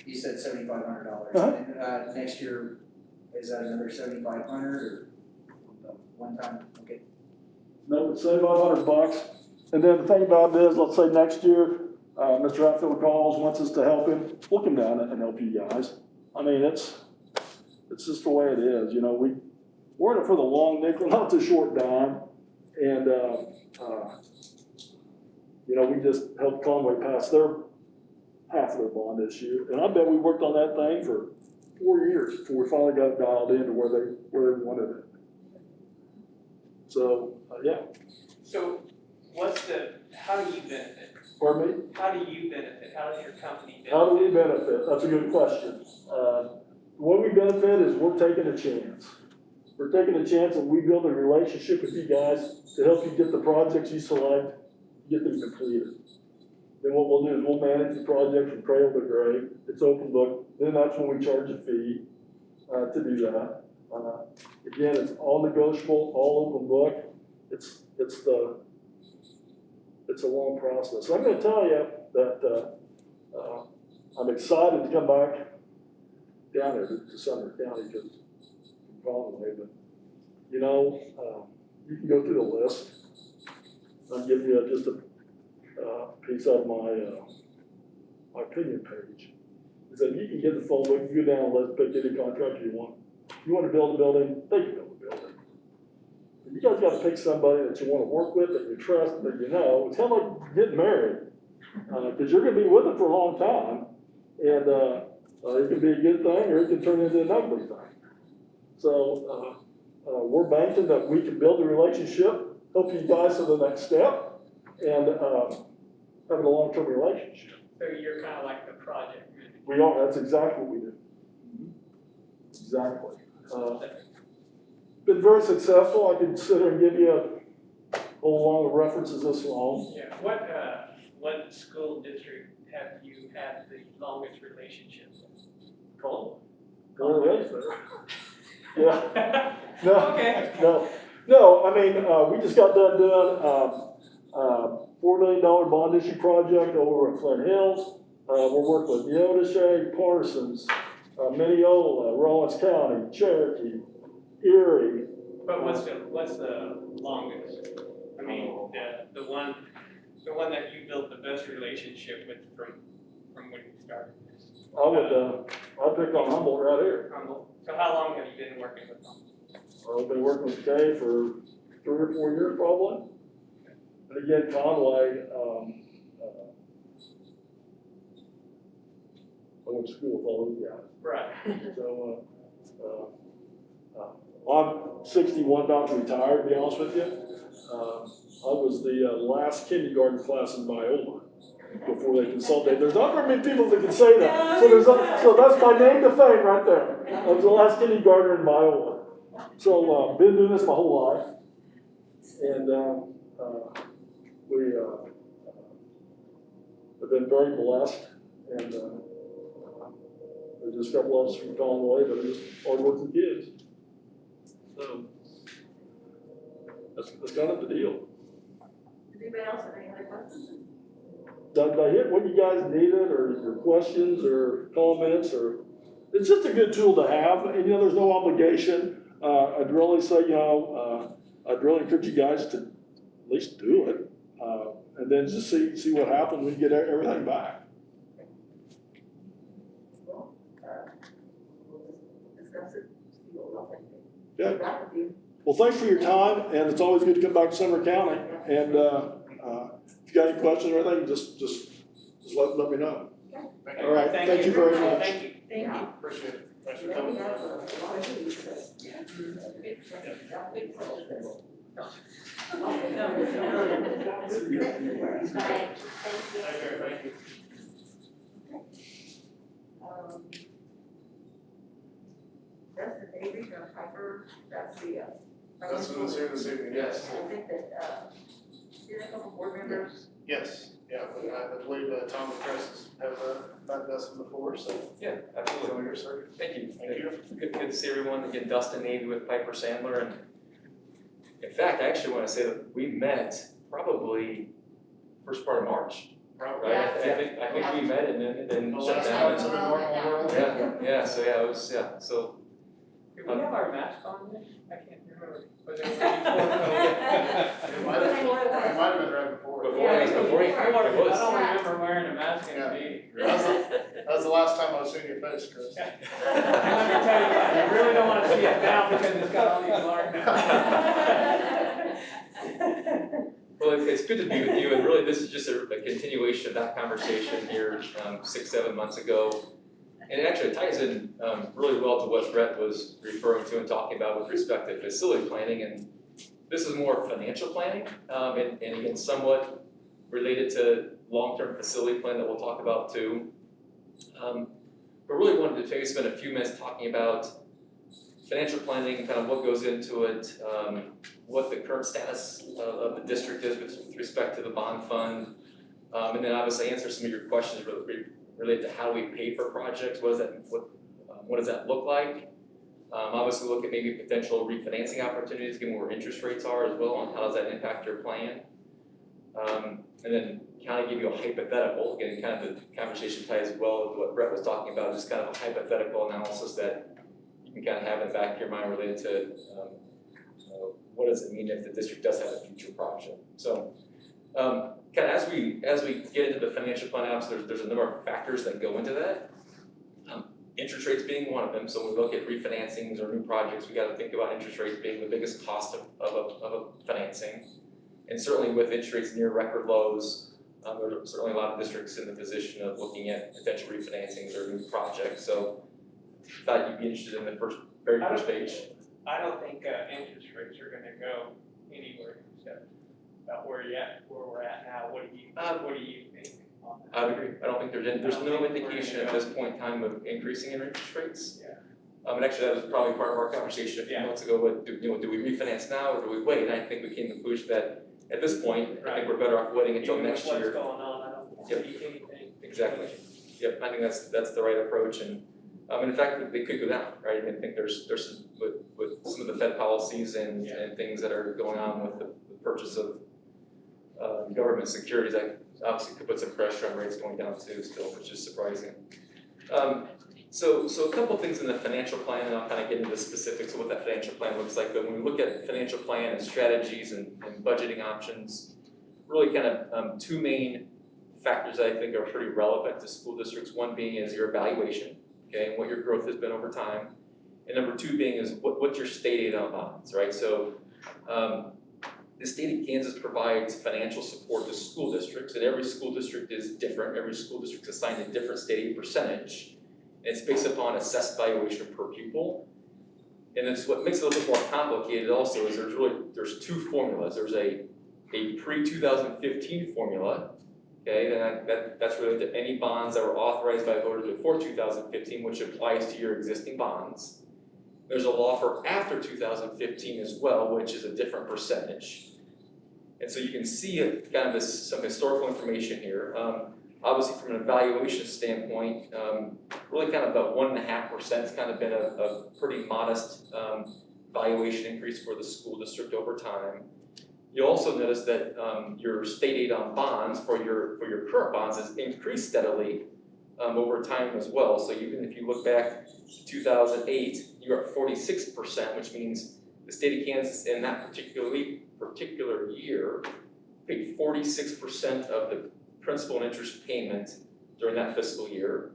you said $7,500, Uh-huh. and next year, is that another $7,500 or one time? Okay. No, it's $7,500. And then the thing about it is, let's say next year, Mr. Hatfield calls, wants us to help him, we'll come down and help you guys. I mean, it's just the way it is, you know, we're in it for the long nickel, not the short dime. And, you know, we just helped Conway pass their half of their bond issue. And I bet we worked on that thing for 4 years before we finally got it dialed into where they wanted it. So, yeah. So how do you benefit? Pardon me? How do you benefit? How does your company benefit? How do we benefit? That's a good question. The way we benefit is we're taking a chance. We're taking a chance and we build a relationship with you guys to help you get the projects you select, get them completed. Then what we'll do is we'll manage the project from cradle to grave. It's open book. Then that's when we charge a fee to do that. Again, it's all negotiable, all open book. It's a long process. So I'm going to tell you that I'm excited to come back down there to Sumner County because Conway, but you know, you can go through the list. I'll give you just a piece of my opinion page. Is that you can get the phone book, you go down and let's pick any contractor you want. You want to build a building, they can build a building. You guys got to pick somebody that you want to work with, that you trust, that you know. It's kind of like getting married, because you're going to be with it for a long time, and it can be a good thing or it can turn into an ugly thing. So we're banking that we can build a relationship, help you guys to the next step, and having a long-term relationship. So you're kind of like the project. We are. That's exactly what we do. Exactly. Been very successful. I could sit here and give you a whole lot of references this long. Yeah, what school district have you had the longest relationship with? Cole? Born and raised there. Yeah. No. Okay. No, I mean, we just got done doing, $4 million bond issue project over at Flint Hills. We're working with Neodesha, Parsons, Mineola, Rollins County, Cherokee, Erie. But what's the longest? I mean, the one that you built the best relationship with from when you started this? I'd pick on Humboldt right here. Humboldt. So how long have you been working with them? I've been working with Kay for 3 or 4 years probably. And again, Conway, I went to school with all those guys. Right. So, I'm 61, about to retire, to be honest with you. I was the last kindergarten class in Viola before they consolidated. There's not very many people that can say that. So that's my name to fame right there. I was the last kindergartner in Viola. So, been doing this my whole life. And we have been very blessed. And there's just a couple of us from Conway, but they're just hardworking kids. So that's kind of the deal. Does anybody else have any other questions? Did I hit what you guys needed, or your questions, or comments, or it's just a good tool to have, and there's no obligation. I'd really say, I'd really encourage you guys to at least do it, and then just see what happens when you get everything back. Well, we'll discuss it, see what we'll think. Yeah. Back with you. Well, thanks for your time, and it's always good to come back to Sumner County. And if you got any questions or anything, just let me know. Thank you. All right, thank you very much. Thank you. Thank you. Appreciate it. Thanks for Yeah, we coming. have a lot of these, but, yeah. Big project. Thank you. Justin Avery from Piper, that's the, That's what is here this evening, yes. I think that, did a couple board members, Yes, yeah, I believe Tom and Chris have met Dustin before, so. Yeah, absolutely. So here, sir. Thank you. Thank you. Good to see everyone. Again, Dustin Navy with Piper Sandler. And in fact, I actually want to say that we met probably first part of March. Right? I think we met and then The shut last down. month's in the normal world. Yeah, so yeah, it was, yeah, so. Did we have our mask on then? I can't remember. Was it before It might have been right before. Before, it was before, it I was. don't remember wearing a mask in a meeting. That was the last time I've seen your face, Chris. Let me tell you what, I really don't want to see it now because it's got all these marks. Well, it's good to be with you, and really this is just a continuation of that conversation here 6-7 months ago. And it actually ties in really well to what Brett was referring to and talking about with respect to facility planning. And this is more financial planning, and again, somewhat related to long-term facility plan that we'll talk about too. But really wanted to spend a few minutes talking about financial planning, kind of what goes into it, what the current status of the district is with respect to the bond fund, and then obviously answer some of your questions related to how we pay for projects. What does that look like? Obviously look at maybe potential refinancing opportunities given where interest rates are as well, and how does that impact your plan? And then kind of give you a hypothetical, again, kind of the conversation ties well with what Brett was talking about, just kind of a hypothetical analysis that you can kind of have in the back of your mind related to what does it mean if the district does have a future project. So kind of as we get into the financial plan, obviously there's a number of factors that go into that. Interest rates being one of them. So when we look at refinancings or new projects, we got to think about interest rates being the biggest cost of a financing. And certainly with interest rates near record lows, there are certainly a lot of districts in the position of looking at potential refinancings or new projects. So I thought you'd be interested in the very first page. I don't think interest rates are gonna go anywhere except about where we're at now. What do you think on that? I would agree. I don't think there's no indication at this point in time of increasing in interest rates. Yeah. And actually, that was probably part of our conversation a few months ago, but do we refinance now or do we wait? And I think we came to the conclusion that at this point, I think we're better off waiting until next year. Even with what's going on, I don't see anything. Exactly. Yep, I think that's the right approach, and in fact, they could go down, right? I think there's some, with some of the Fed policies and things that are going on with the purchase of government securities, that obviously could put some pressure on rates going down too still, which is surprising. So a couple things in the financial plan, and I'll kind of get into the specifics of what that financial plan looks like, but when we look at financial plan and strategies and budgeting options, really kind of two main factors that I think are pretty relevant to school districts. One being is your evaluation, okay, and what your growth has been over time. And number two being is what's your state aid on bonds, right? So the state of Kansas provides financial support to school districts, and every school district is different. Every school district is assigned a different state aid percentage. And it's based upon assessed valuation per pupil. And it's what makes it a little bit more complicated also is there's two formulas. There's a pre-2015 formula, okay, and that's related to any bonds that were authorized by voters before 2015, which applies to your existing bonds. There's a law for after 2015 as well, which is a different percentage. And so you can see kind of some historical information here. Obviously, from an evaluation standpoint, really kind of about 1.5% has kind of been a pretty modest valuation increase for the school district over time. You'll also notice that your state aid on bonds for your current bonds has increased steadily over time as well. So even if you look back to 2008, you're at 46%, which means the state of Kansas in that particular year paid 46% of the principal and interest payment during that fiscal year.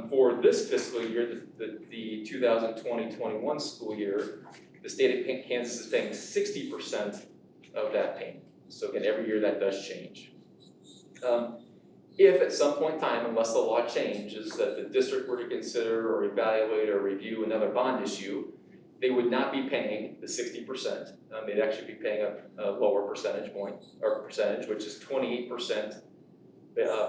For this fiscal year, the 2020-21 school year, the state of Kansas is paying 60% of that payment. So again, every year that does change. If at some point in time, unless the law changes, that the district were to consider or evaluate or review another bond issue, they would not be paying the 60%. They'd actually be paying a lower percentage, which is 28%.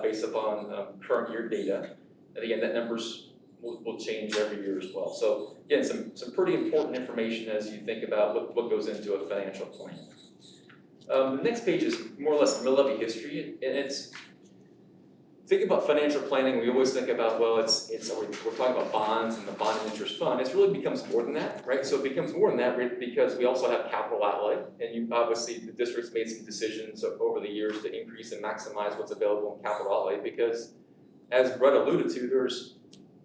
Based upon current year data. And again, that numbers will change every year as well. So again, some pretty important information as you think about what goes into a financial plan. The next page is more or less mill levy history, and it's, think about financial planning, we always think about, well, we're talking about bonds and the bond and interest fund. It really becomes more than that, right? So it becomes more than that because we also have capital outlay, and obviously the district's made some decisions over the years to increase and maximize what's available in capital outlay because, as Brett alluded to,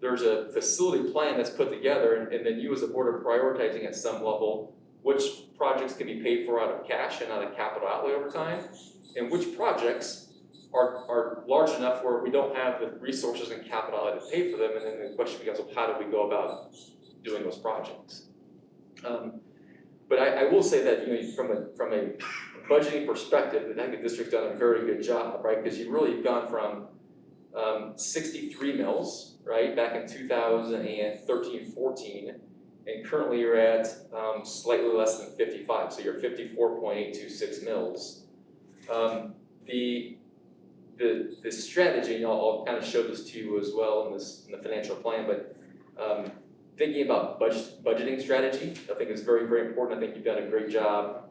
there's a facility plan that's put together, and then you as a board are prioritizing at some level which projects can be paid for out of cash and out of capital outlay over time, and which projects are large enough where we don't have the resources and capital outlay to pay for them, and then the question becomes, well, how do we go about doing those projects? But I will say that, from a budgeting perspective, I think the district's done a very good job, right? Because you've really gone from 63 mills, right, back in 2013-14, and currently you're at slightly less than 55, so you're 54.826 mills. The strategy, and I'll kind of show this to you as well in the financial plan, but thinking about budgeting strategy, I think is very, very important. I think you've done a great job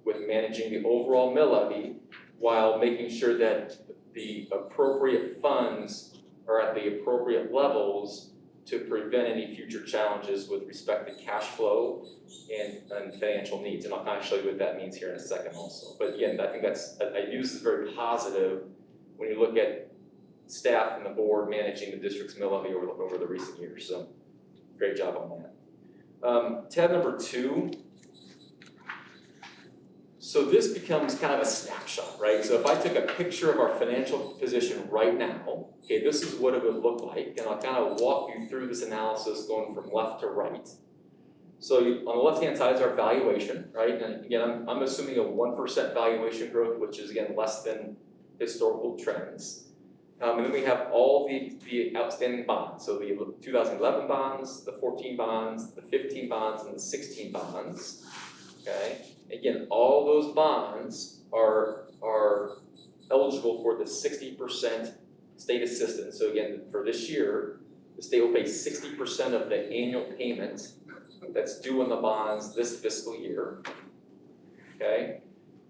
with managing the overall mill levy while making sure that the appropriate funds are at the appropriate levels to prevent any future challenges with respect to cash flow and financial needs. And I'll kind of show you what that means here in a second also. But again, I think I view this as very positive when you look at staff and the board managing the district's mill levy over the recent years. So great job on that. Tab number 2. So this becomes kind of a snapshot, right? So if I took a picture of our financial position right now, okay, this is what it would look like, and I'll kind of walk you through this analysis going from left to right. So on the left-hand side is our valuation, right? And again, I'm assuming a 1% valuation growth, which is again less than historical trends. And then we have all the outstanding bonds. So the 2011 bonds, the 14 bonds, the 15 bonds, and the 16 bonds, okay? Again, all those bonds are eligible for the 60% state assistance. So again, for this year, the state will pay 60% of the annual payment that's due on the bonds this fiscal year. Okay?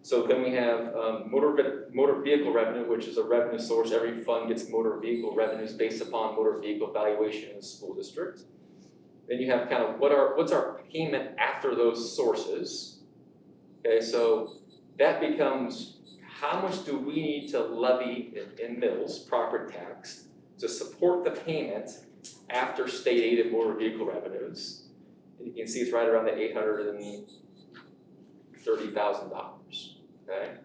So then we have motor vehicle revenue, which is a revenue source. Every fund gets motor vehicle revenues based upon motor vehicle valuation in the school district. Then you have kind of what's our payment after those sources. Okay, so that becomes how much do we need to levy in mills, property tax, to support the payment after state aid and motor vehicle revenues. And you can see it's right around the $830,000, okay?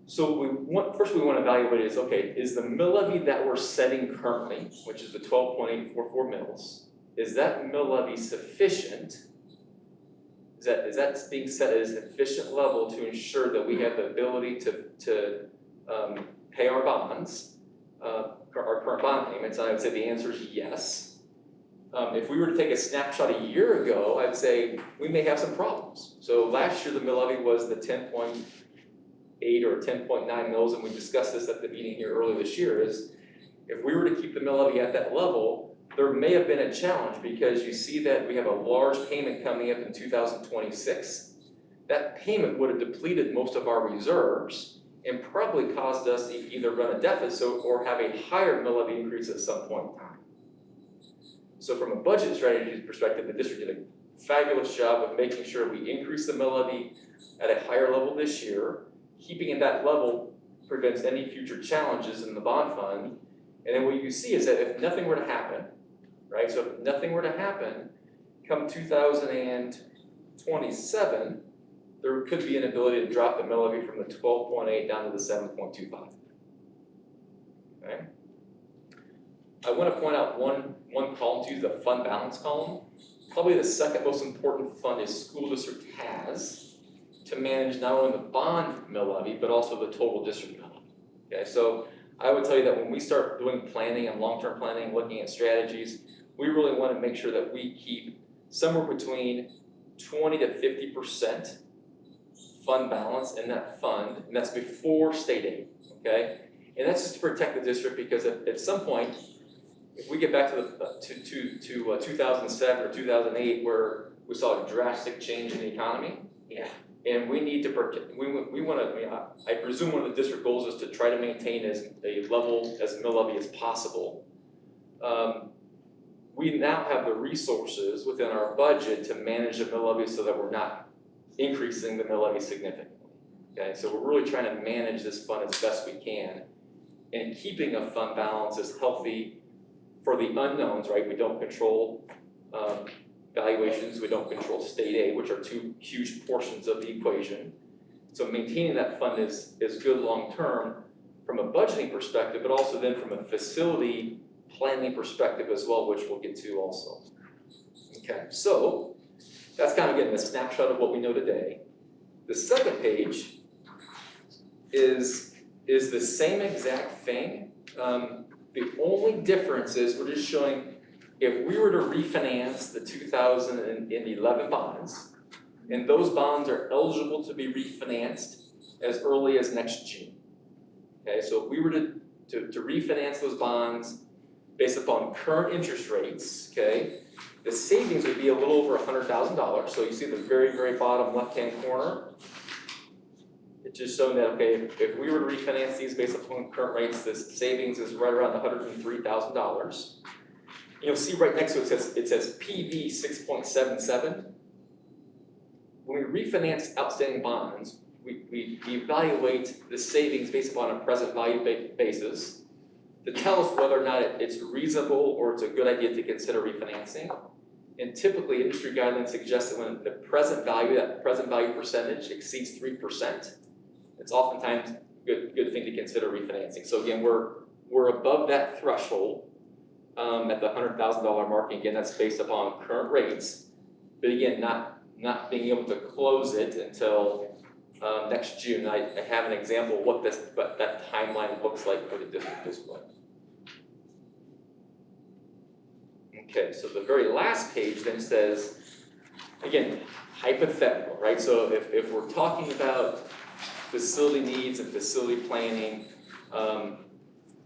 So first we want to evaluate is, okay, is the mill levy that we're setting currently, which is the 12.844 mills, is that mill levy sufficient? Is that being set at a sufficient level to ensure that we have the ability to pay our bonds, our current bond payments? And I would say the answer is yes. If we were to take a snapshot a year ago, I'd say we may have some problems. So last year the mill levy was the 10.8 or 10.9 mills, and we discussed this at the meeting here earlier this year, is if we were to keep the mill levy at that level, there may have been a challenge because you see that we have a large payment coming up in 2026. That payment would have depleted most of our reserves and probably caused us to either run a deficit or have a higher mill levy increase at some point in time. So from a budget strategy perspective, the district did a fabulous job of making sure we increase the mill levy at a higher level this year. Keeping it at that level prevents any future challenges in the bond fund. And then what you see is that if nothing were to happen, right? So if nothing were to happen, come 2027, there could be an ability to drop the mill levy from the 12.8 down to the 7.25. Okay? I want to point out one column to you, the fund balance column. Probably the second most important fund a school district has to manage not only the bond mill levy, but also the total district mill levy. Okay, so I would tell you that when we start doing planning and long-term planning, looking at strategies, we really want to make sure that we keep somewhere between 20 to 50% fund balance in that fund, and that's before state aid, okay? And that's just to protect the district because at some point, if we get back to 2007 or 2008 where we saw a drastic change in the economy, and we need to protect, we want to, I presume one of the district goals is to try to maintain as a level as mill levy as possible. We now have the resources within our budget to manage the mill levy so that we're not increasing the mill levy significantly. Okay, so we're really trying to manage this fund as best we can, and keeping a fund balance is healthy for the unknowns, right? We don't control valuations, we don't control state aid, which are two huge portions of the equation. So maintaining that fund is good long-term from a budgeting perspective, but also then from a facility planning perspective as well, which we'll get to also. Okay, so that's kind of getting a snapshot of what we know today. The second page is the same exact thing. The only difference is we're just showing if we were to refinance the 2011 bonds, and those bonds are eligible to be refinanced as early as next June. Okay, so if we were to refinance those bonds based upon current interest rates, okay, the savings would be a little over $100,000. So you see the very, very bottom left-hand corner. It's just showing that, okay, if we were to refinance these based upon current rates, this savings is right around $103,000. You'll see right next to it says PV 6.77. When we refinance outstanding bonds, we evaluate the savings based upon a present value basis to tell us whether or not it's reasonable or it's a good idea to consider refinancing. And typically, industry guidelines suggest that when the present value percentage exceeds 3%, it's oftentimes a good thing to consider refinancing. So again, we're above that threshold at the $100,000 mark. Again, that's based upon current rates. But again, not being able to close it until next June. I have an example of what that timeline looks like for the district as well. Okay, so the very last page then says, again, hypothetical, right? So if we're talking about facility needs and facility planning,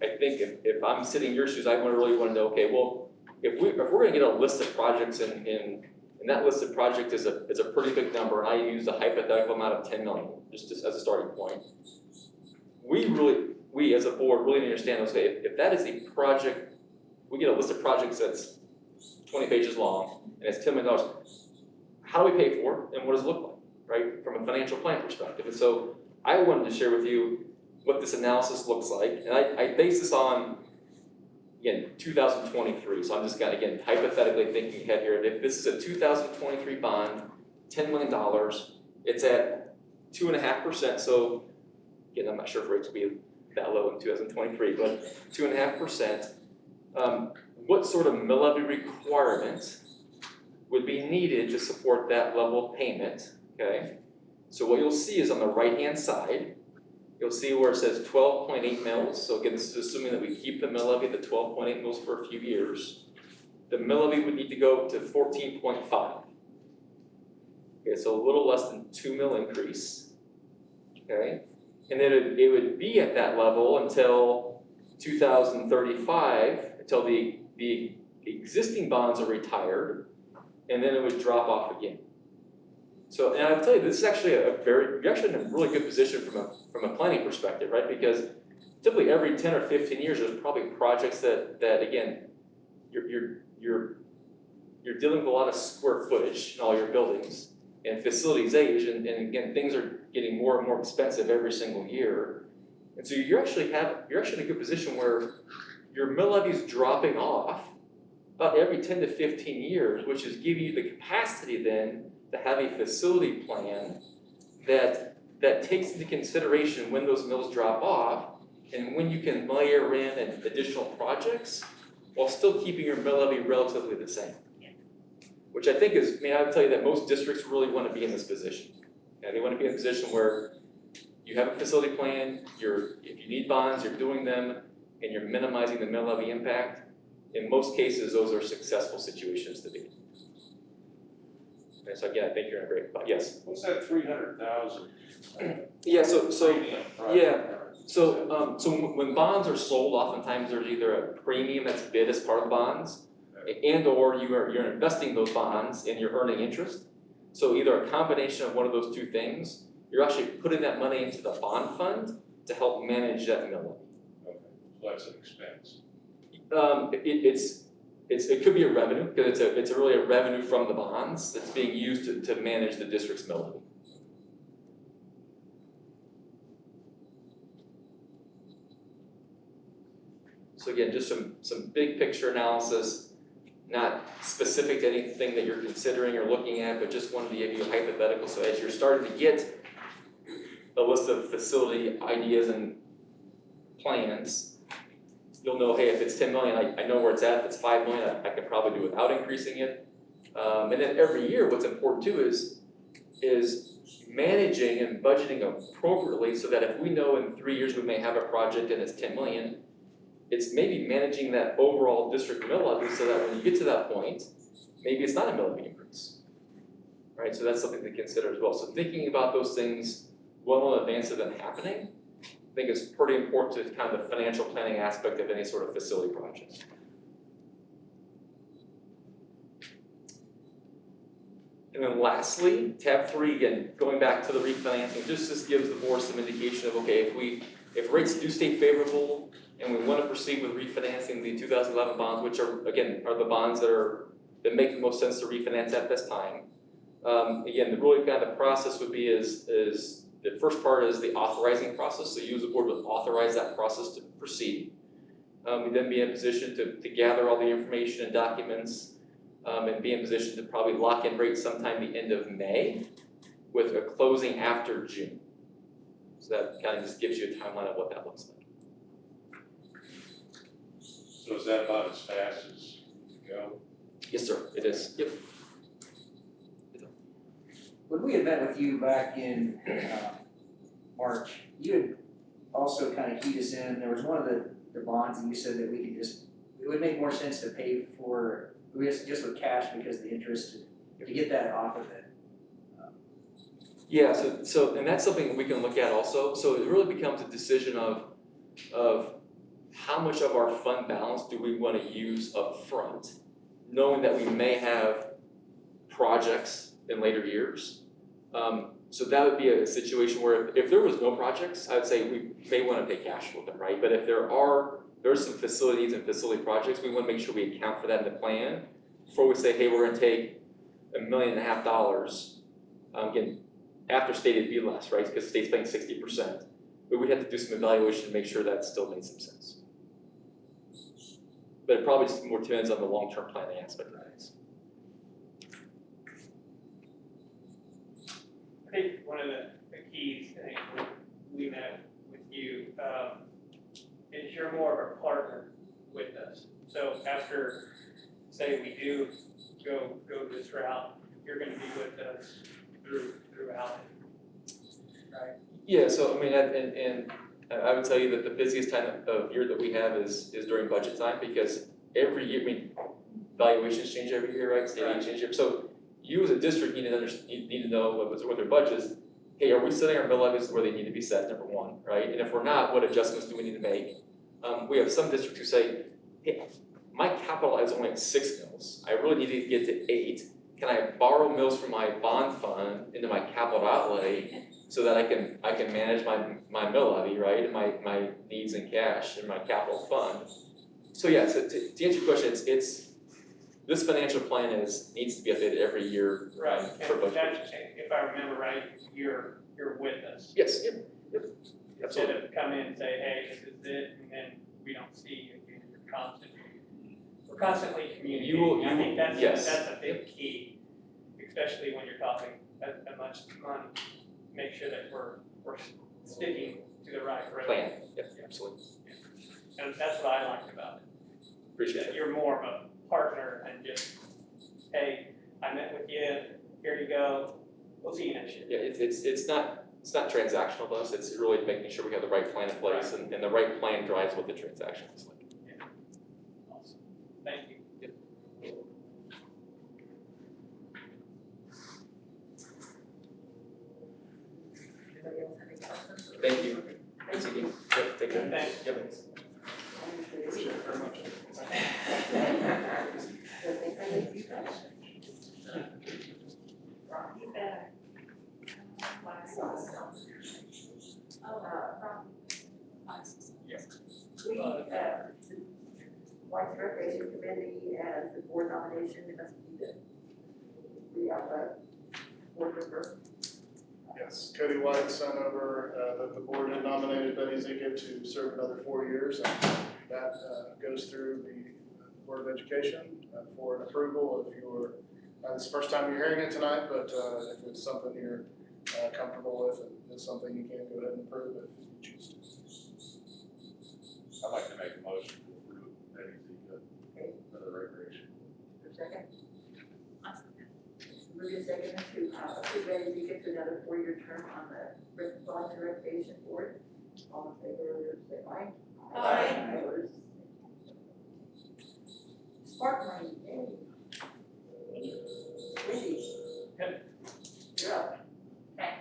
I think if I'm sitting in your shoes, I really wanna know, okay, well, if we're gonna get a list of projects and that list of projects is a pretty big number, and I use a hypothetical amount of 10 million, just as a starting point. We as a board really understand, okay, if that is a project, we get a list of projects that's 20 pages long, and it's $10 million, how do we pay for it, and what does it look like, right, from a financial plan perspective? And so I wanted to share with you what this analysis looks like, and I base this on, again, 2023, so I'm just kind of, again, hypothetically thinking ahead here. If this is a 2023 bond, $10 million, it's at 2.5%, so again, I'm not sure if rates will be that low in 2023, but 2.5%. What sort of mill levy requirement would be needed to support that level of payment, okay? So what you'll see is on the right-hand side, you'll see where it says 12.8 mils. So again, this is assuming that we keep the mill levy at the 12.8 mils for a few years. The mill levy would need to go to 14.5. Okay, so a little less than 2 mil increase, okay? And then it would be at that level until 2035, until the existing bonds are retired, and then it would drop off again. So, and I'll tell you, this is actually you're actually in a really good position from a planning perspective, right? Because typically every 10 or 15 years, there's probably projects that again, you're dealing with a lot of square footage in all your buildings, and facilities age, and again, things are getting more and more expensive every single year. And so you're actually in a good position where your mill levy is dropping off about every 10 to 15 years, which is giving you the capacity then to have a facility plan that takes into consideration when those mills drop off and when you can layer in additional projects while still keeping your mill levy relatively the same. Which I think is, I would tell you that most districts really want to be in this position. Okay? They want to be in a position where you have a facility plan, if you need bonds, you're doing them, and you're minimizing the mill levy impact. In most cases, those are successful situations to be. Okay, so again, I think you're in a great spot. Yes? What's that 300,000? Yeah, so Yeah. So when bonds are sold, oftentimes there's either a premium that's bid as part of the bonds, and or you're investing those bonds and you're earning interest. So either a combination of one of those two things, you're actually putting that money into the bond fund to help manage that mill levy. Okay, so that's an expense. It could be a revenue, because it's really a revenue from the bonds that's being used to manage the district's mill levy. So again, just some big picture analysis, not specific to anything that you're considering or looking at, but just wanted to give you a hypothetical. So as you're starting to get a list of facility ideas and plans, you'll know, hey, if it's 10 million, I know where it's at. If it's 5 million, I can probably do without increasing it. And then every year, what's important too is managing and budgeting appropriately so that if we know in 3 years we may have a project and it's 10 million, it's maybe managing that overall district mill levy so that when you get to that point, maybe it's not a mill levy increase, right? So that's something to consider as well. So thinking about those things well in advance of them happening, I think is pretty important to kind of the financial planning aspect of any sort of facility project. And then lastly, tab 3, again, going back to the refinancing, just gives the board some indication of, okay, if rates do stay favorable and we want to proceed with refinancing the 2011 bonds, which are the bonds that make the most sense to refinance at this time. Again, the really kind of process would be is the first part is the authorizing process. So you as a board would authorize that process to proceed. We'd then be in a position to gather all the information and documents and be in position to probably lock in rates sometime the end of May with a closing after June. So that kind of just gives you a timeline of what that looks like. So is that about as fast as you can go? Yes, sir, it is. Yep. When we had met with you back in March, you had also kind of keyed us in, there was one of the bonds and you said that we could it would make more sense to pay for, just with cash because of the interest, to get that off of it. Yeah, so and that's something we can look at also. So it really becomes a decision of how much of our fund balance do we wanna use up front, knowing that we may have projects in later years. So that would be a situation where if there was no projects, I would say we may wanna pay cash for them, right? But if there's some facilities and facility projects, we wanna make sure we account for that in the plan before we say, hey, we're gonna take $1.5 million. Again, after state it'd be less, right? Because the state's paying 60%. But we'd have to do some evaluation to make sure that still made some sense. But it probably just more depends on the long-term planning aspect of things. I think one of the keys, I think, we met with you, is you're more of a partner with us. So after, say we do go this route, you're gonna be with us throughout it, right? Yeah, so I mean, and I would tell you that the busiest time of year that we have is during budget time, because every year, I mean, valuations change every year, right? State aid change every, so you as a district need to know what their budget is. Hey, are we setting our mill levies where they need to be set, number one, right? And if we're not, what adjustments do we need to make? We have some districts who say, hey, my capital is only at 6 mills. I really need to get to 8. Can I borrow mills from my bond fund into my capital outlay so that I can manage my mill levy, right, and my needs in cash in my capital fund? So yeah, so to answer your question, it's this financial plan needs to be updated every year for budget. That's, if I remember right, you're with us. Yes, yep, Instead absolutely. of come in and say, hey, this is it, and then we don't see you, we're constantly communicating. I think that's a big key, especially when you're talking that much money. Make sure that we're sticking to the right Plan, yep, absolutely. And that's what I liked about it. Appreciate That it. you're more of a partner and just, hey, I met with you, here you go, we'll see you next year. Yeah, it's not transactional though, so it's really making sure we have the right plan in place, and the right plan drives what the transaction is like. Awesome. Thank you. Anybody else have any questions? Thank you. Thanks again. Yep, take care. Thanks. Yep. Appreciate it very much. Rocky back. We, White's Recreation Committee as the board nomination, it must be that we have a board member. Yes, Cody White sent over that the board had nominated Betty Ziegert to serve another 4 years, and that goes through the Board of Education for an approval. If you're, it's the first time you're hearing it tonight, but if it's something you're comfortable with, and it's something you can go ahead and approve if you choose to. I'd like to make a motion to approve Betty Ziegert for the recreation. For a second. Move your second to approve Betty Ziegert to another 4-year term on the White's Recreation Board. All in favor, say aye. Aye. Opposed? Spark money, yay. Wendy. You're up. Okay.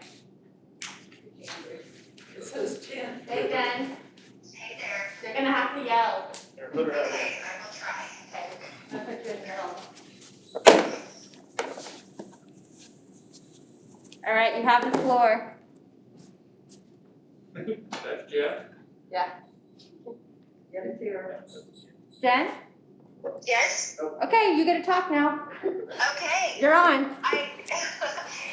It says 10. Hey, Jen. Hey there. You're gonna have to yell. Here, let her have it. Okay, I will try. Okay. I'm gonna put you in the middle. All right, you have the floor. That's Jeff? Get it here. Jen? Yes, Okay, you get to talk now. okay. You're on.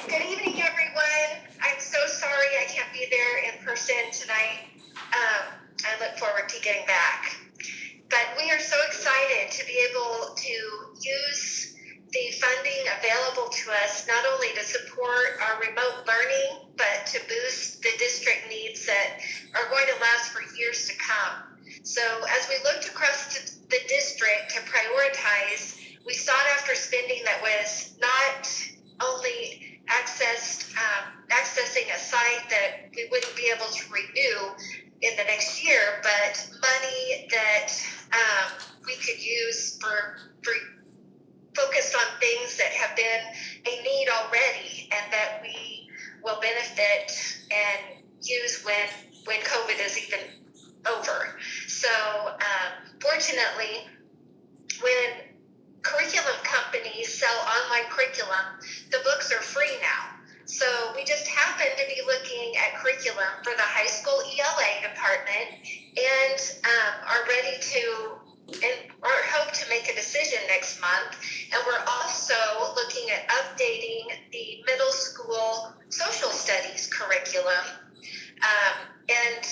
Good evening, everyone. I'm so sorry I can't be there in person tonight. I look forward to getting back. But we are so excited to be able to use the funding available to us, not only to support our remote learning, but to boost the district needs that are going to last for years to come. So as we looked across the district to prioritize, we sought after spending that was not only accessing a site that we wouldn't be able to renew in the next year, but money that we could use for focused on things that have been a need already and that we will benefit and use when COVID is even over. So fortunately, when curriculum companies sell online curriculum, the books are free now. So we just happen to be looking at curriculum for the high school ELA department and are ready to or hope to make a decision next month. And we're also looking at updating the middle school social studies curriculum. And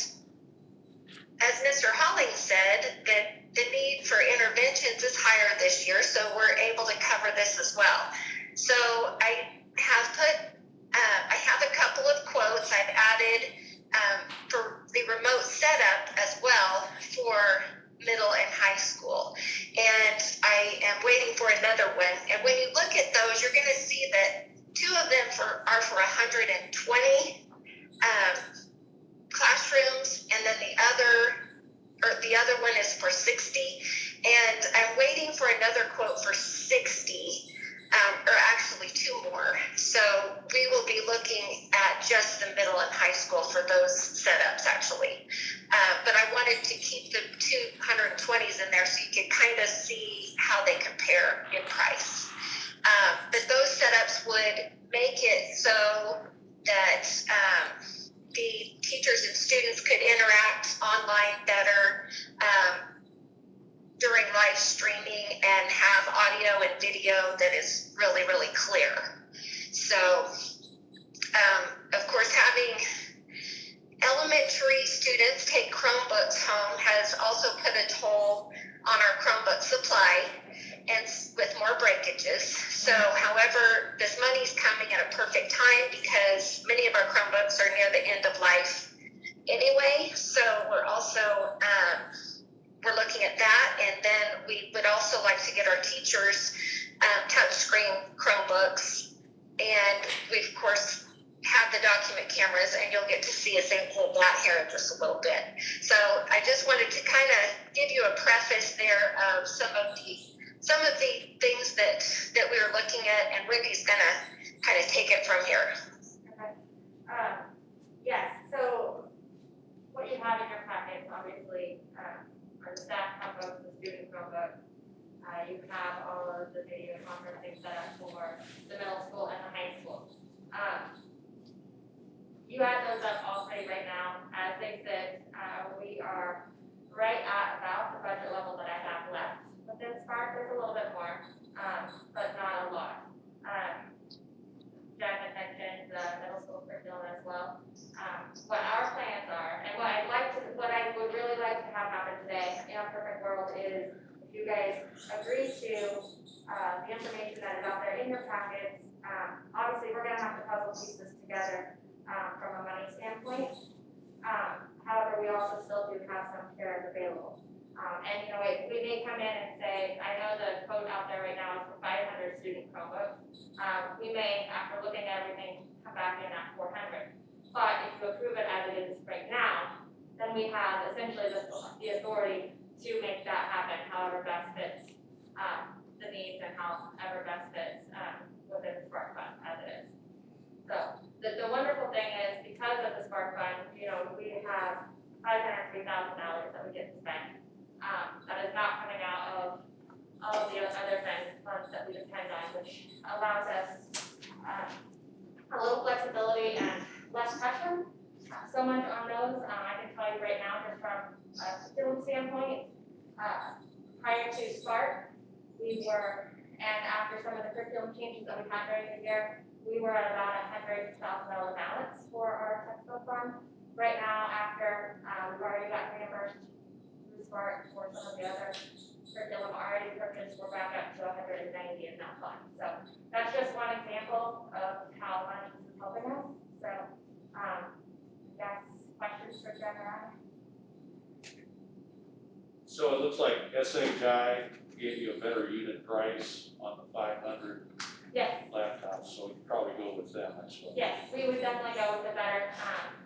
as Mr. Holling said, that the need for interventions is higher this year, so we're able to cover this as well. So I have a couple of quotes I've added for the remote setup as well for middle and high school. And I am waiting for another one. And when you look at those, you're going to see that two of them are for 120 classrooms, and then the other one is for 60. And I'm waiting for another quote for 60. Or actually two more. So we will be looking at just the middle and high school for those setups actually. But I wanted to keep the 220s in there so you can kind of see how they compare in price. But those setups would make it so that the teachers and students could interact online better, during live streaming and have audio and video that is really, really clear. So, of course, having elementary students take Chromebooks home has also put a toll on our Chromebook supply and with more breakages. So, however, this money's coming at a perfect time because many of our Chromebooks are near the end of life anyway. So we're also we're looking at that, and then we would also like to get our teachers touchscreen Chromebooks, and we of course have the document cameras, and you'll get to see us hold that here in just a little bit. So I just wanted to kind of give you a preface there of some of the things that we were looking at, and Wendy's gonna kind of take it from here. Okay. Yes. So what you have in your packets, obviously. Are the staff Chromebooks, the student Chromebooks. You have all of the video conferencing set up for the middle school and the high school. You add those up all three right now. As they sit, we are right at about the budget level that I have left within Spark. There's a little bit more, but not a lot. Jen had mentioned the middle school curriculum as well. What our plans are, and what I would really like to have happen today in a perfect world is if you guys agree to the information that is out there in your packets. Obviously, we're gonna have to puzzle pieces together from a money standpoint. However, we also still do have some cares available. And you know, we may come in and say, I know the quote out there right now is for 500 student Chromebooks. We may, after looking at everything, come back in at 400. But if you approve it as it is right now, then we have essentially the authority to make that happen however best fits the needs and however best fits within the Spark Fund as it is. So the wonderful thing is because of the Spark Fund, you know, we have $503,000 that we get to spend. That is not coming out of all of the other funds that we depend on, which allows us a little flexibility and less pressure. So much on those. I can tell you right now, just from a curriculum standpoint, prior to Spark, we were, and after some of the curriculum changes that we had during the year, we were at about $100,000 balance for our textbook fund. Right now, after we've already got reimbursed through Spark for some of the other curriculum already purchased, we're back up to 190 in that fund. So that's just one example of how money is helping us. So that's questions for Jen or I. So it looks like SHI gave you a better unit price on the 500 Yes. laptops, so you'd probably go with them, I suppose. Yes, we would definitely go with a better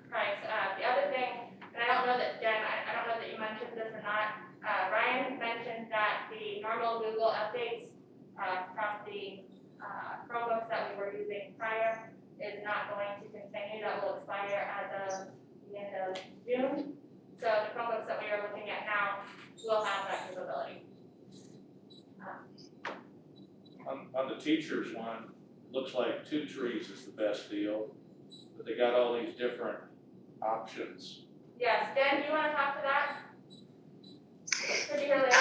price. The other thing, and I don't know that Jen, I don't know that you mentioned this or not. Ryan mentioned that the normal Google updates from the Chromebooks that we were using prior is not going to continue. That will expire as of the end of June. So the Chromebooks that we are looking at now will have that capability. On the teachers one, looks like 2 trees is the best deal, but they got all these different options. Yes, Jen, do you wanna talk to that? Particularly.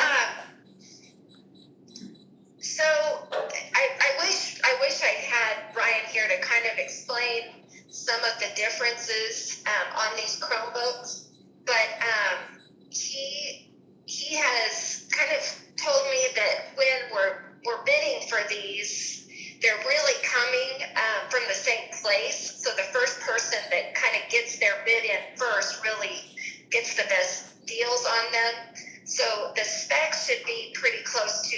So I wish I had Ryan here to kind of explain some of the differences on these Chromebooks, but he has kind of told me that when we're bidding for these, they're really coming from the same place. So the first person that kind of gets their bid in first really gets the best deals on them. So the specs should be pretty close to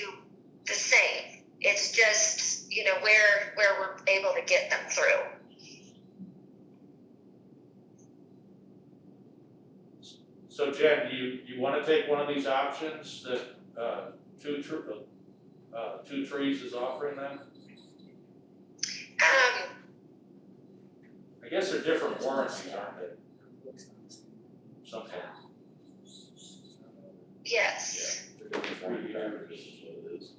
the same. It's just, you know, where we're able to get them through. So Jen, you wanna take one of these options that, Two Trees is offering them? I guess they're different warranties, aren't they? Something. Yes. Yeah, they're different 3 years.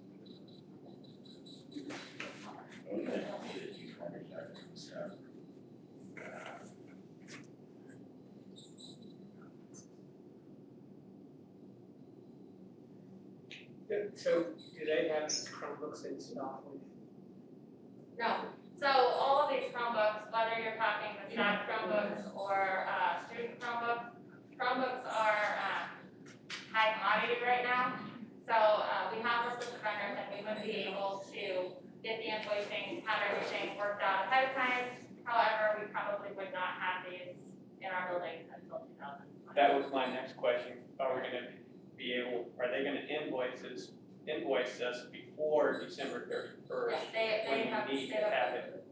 So do they have these Chromebooks in stock? No, so all of these Chromebooks, whether you're talking the staff Chromebooks or student Chromebooks are high commodity right now. So we have listed the vendors and we would be able to get the invoicing, have everything worked out ahead of time. However, we probably would not have these in our buildings until 2020. That was my next question. Are they gonna invoice us before December 31st? Yes, they have. When you need to have it.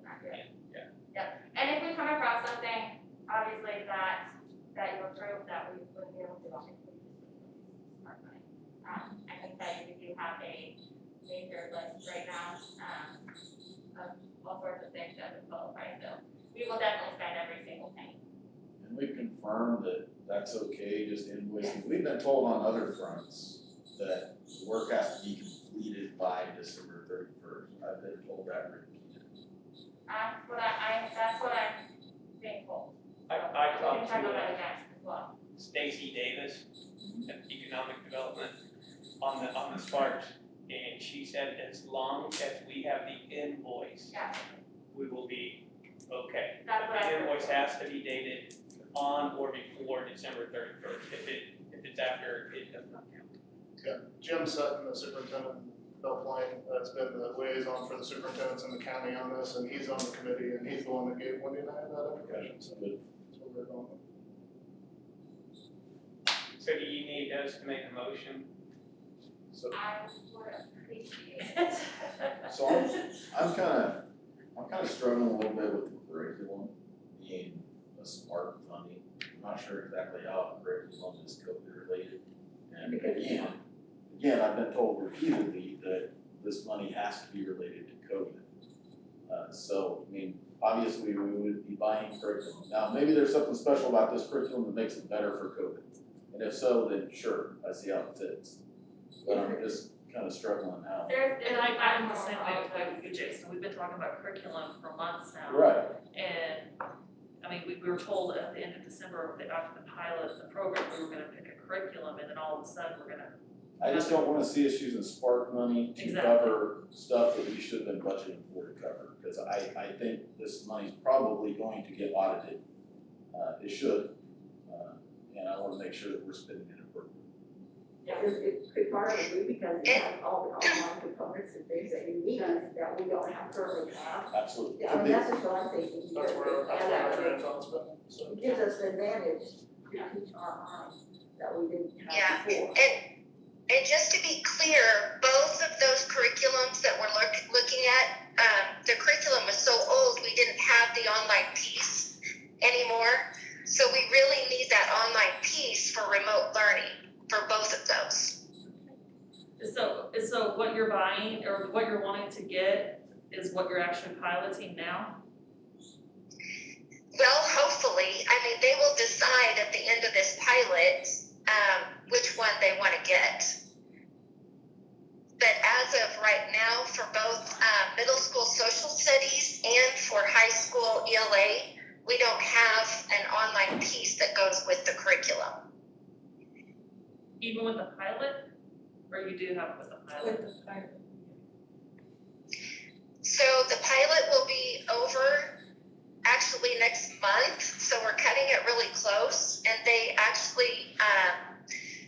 Yeah. Yep, and if we come across something, obviously that you approve, that we would be able to obviously smart money. I can tell you, we do have a major list right now, of all sorts of things that would qualify, so we will definitely spend every single penny. And we've confirmed that that's okay, just invoicing. We've been told on other fronts that the work has to be completed by December 31st. I've been told that repeatedly. That's what I'm being told. I We can talked talk to about that again as well. Stacy Davis at Economic Development on the Sparks, and she said as long as we have the invoice, Yeah, we will be okay. that's what I The heard. invoice has to be dated on or before December 31st. If it's after, it does not count. Yeah, Jim Sutton, the superintendent of Belle Plaine, has been the liaison for the superintendents in the county on this, and he's on the committee, and he's the one that gave Wendy and I that information, so that's what we're going with. So do you need us to make a motion? I would appreciate it. So I'm kind of struggling a little bit with the curriculum being a smart funding. I'm not sure exactly how the curriculum is COVID related. And again, I've been told repeatedly that this money has to be related to COVID. So, I mean, obviously we would be buying curriculum. Now, maybe there's something special about this curriculum that makes it better for COVID. And if so, then sure, I see how it fits. But I'm just kind of struggling now. And I'm the same way with you, Jason, we've been talking about curriculum for months now. Right. And, I mean, we were told at the end of December, that after the pilot of the program, we were gonna pick a curriculum, and then all of a sudden, we're gonna. I just don't wanna see us using Spark money to Exactly. cover stuff that we should have been budgeting for to cover. Because I think this money's probably going to get audited. It should. And I wanna make sure that we're spending it appropriately. It could partly be because you have all the online components and things that you need that we don't have currently have. Absolutely. Yeah, I mean, that's just what I'm thinking. That's where our grant's on spending, so. It gives us the advantage to teach online that we didn't Yeah, have before. and just to be clear, both of those curriculums that we're looking at, the curriculum was so old, we didn't have the online piece anymore. So we really need that online piece for remote learning for both of those. So what you're buying, or what you're wanting to get, is what you're actually piloting now? Well, hopefully, I mean, they will decide at the end of this pilot, which one they want to get. But as of right now, for both middle school social studies and for high school ELA, we don't have an online piece that goes with the curriculum. Even with the pilot, or you do have it with the pilot? With the pilot. So the pilot will be over actually next month, so we're cutting it really close. And they actually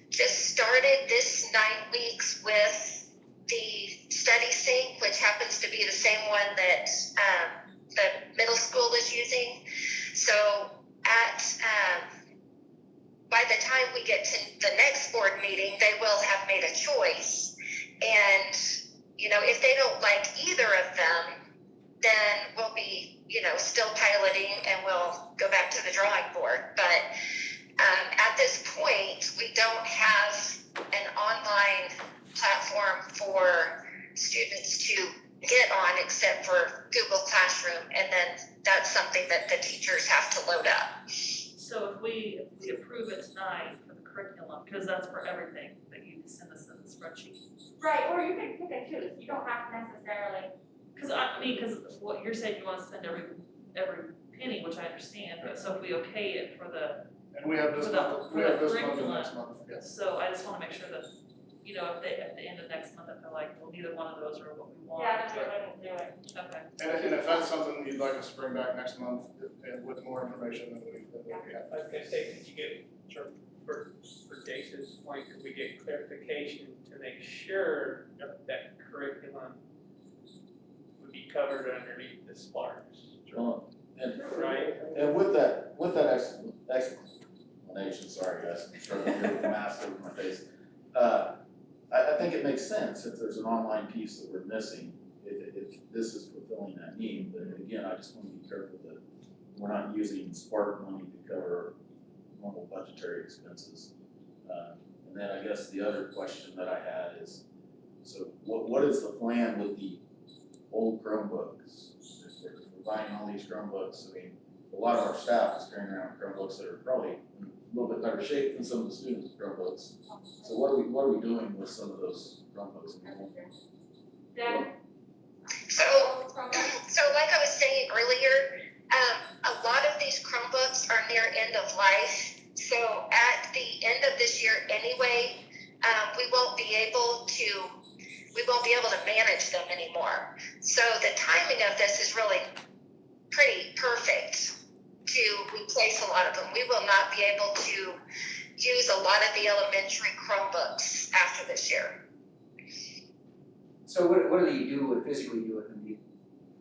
just started this 9 weeks with the study sync, which happens to be the same one that the middle school is using. So by the time we get to the next board meeting, they will have made a choice. And, you know, if they don't like either of them, then we'll be, you know, still piloting and we'll go back to the drawing board. But at this point, we don't have an online platform for students to get on except for Google Classroom, and then that's something that the teachers have to load up. So if we approve it tonight for the curriculum, because that's for everything that you send us in the spreadsheet. Right, or you can pick and choose, you don't have to necessarily. Because what you're saying, you want to spend every penny, which I understand, but so if we okay it for the, And we have this For the- month, for we the have this month and curriculum. next month, yes. so I just want to make sure that, you know, if they, at the end of next month, if they're like, well, neither one of those are what we want. Yeah, then we wouldn't do it. Okay. And if that's something you'd like us to bring back next month, and with more information, then we have. I was gonna say, could you get, for Jason's point, could we get clarification to make sure that curriculum would be covered underneath the Sparks, And, right? and with that explanation, sorry guys, I'm struggling here with the mask over my face. I think it makes sense if there's an online piece that we're missing, if this is fulfilling that need, but again, I just want to be careful that we're not using Spark money to cover normal budgetary expenses. And then I guess the other question that I had is, so what is the plan with the old Chromebooks? If we're buying all these Chromebooks, I mean, a lot of our staff is carrying around Chromebooks that are probably in a little bit better shape than some of the students' Chromebooks. So what are we doing with some of those Chromebooks? Then, So like I was saying earlier, a lot of these Chromebooks are near end of life. So at the end of this year anyway, we won't be able to manage them anymore. So the timing of this is really pretty perfect to replace a lot of them. We will not be able to use a lot of the elementary Chromebooks after this year. So what do you do with, physically do with them? Do you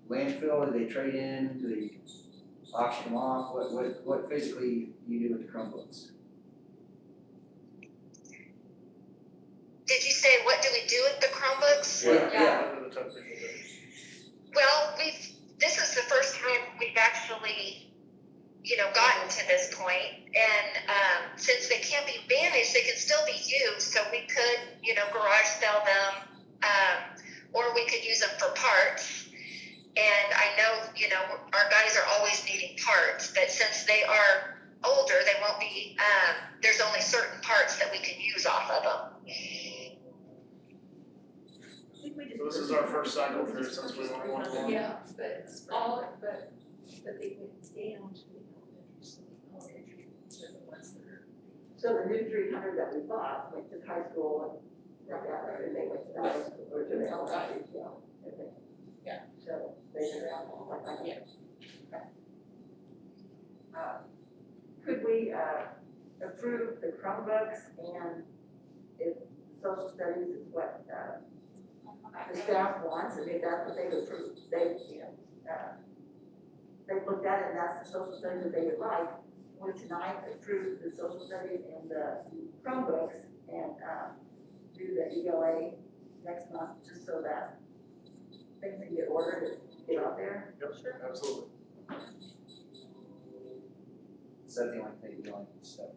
landfill, do they trade in, do they auction them off? What physically do you do with the Chromebooks? Did you say, what do we do with the Chromebooks? Yeah. Well, this is the first time we've actually, gotten to this point. And since they can't be managed, they can still be used. So we could, garage sell them, or we could use them for parts. And I know, our guys are always needing parts, but since they are older, they won't be, there's only certain parts that we can use off of them. So this is our first cycle through since we went one. Yeah, but they went down to the elementary, so the ones that are. So the new 300 that we bought went to high school and right after they went to the high school or to the elementary, yeah. So they're out all like that, yeah. Could we approve the Chromebooks, and if social studies is what the staff wants, and if that's what they approve, they looked at it and that's the social studies that they would like, would tonight approve the social studies and the Chromebooks and do the ELA next month, just so that things can get ordered and get out there? Yep, sure, absolutely. Is that the only thing, the only stuff?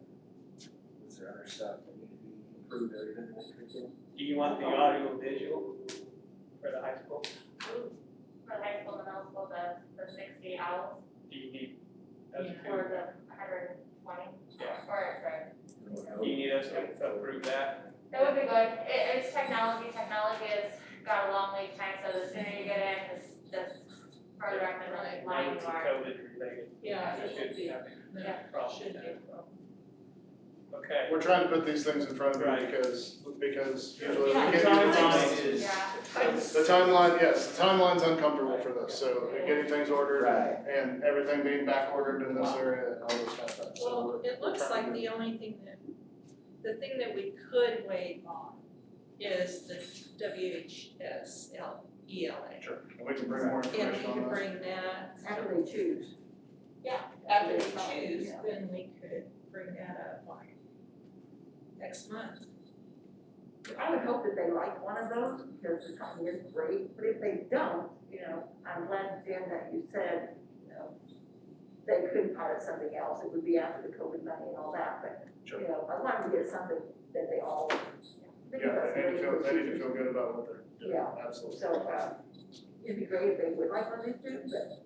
Is there other stuff that need to be improved other than that curriculum? Do you want the audio visual for the high school? for the high school and middle school, the 60 owls. Do you need That's for two. the 120, Yeah. or sorry. You need us to approve that? That would be good. It's technology. Technology has got a long lead time, so the sooner you get in, the further up in the line It's you are. COVID related. Yeah, It it should should be be. having Yeah. a problem. Shouldn't be a problem. Okay. We're trying to put these things in front of you Right. because usually we Yeah, get timeline things. is. Yeah. The timeline, yes, the timeline's uncomfortable for this, so getting things ordered Right. and everything being back ordered in this area and all those kind of things. So Well, we're- it looks we're trying like to the only thing the thing that we could wait on is the WHSL ELA. Sure, and we can bring more And we information could on that. bring that, After they choose. after we choose, then we could bring that up like next month. I would hope that they like one of those, because the company is great, but if they don't, I'm glad, Jen, that you said, they could pilot something else, it would be after the COVID money and all that, but, Sure. I'd like to get something that they all. Yeah, they need to feel good about what they're doing, Yeah. absolutely. So, it'd be great if they would like one of these two, but.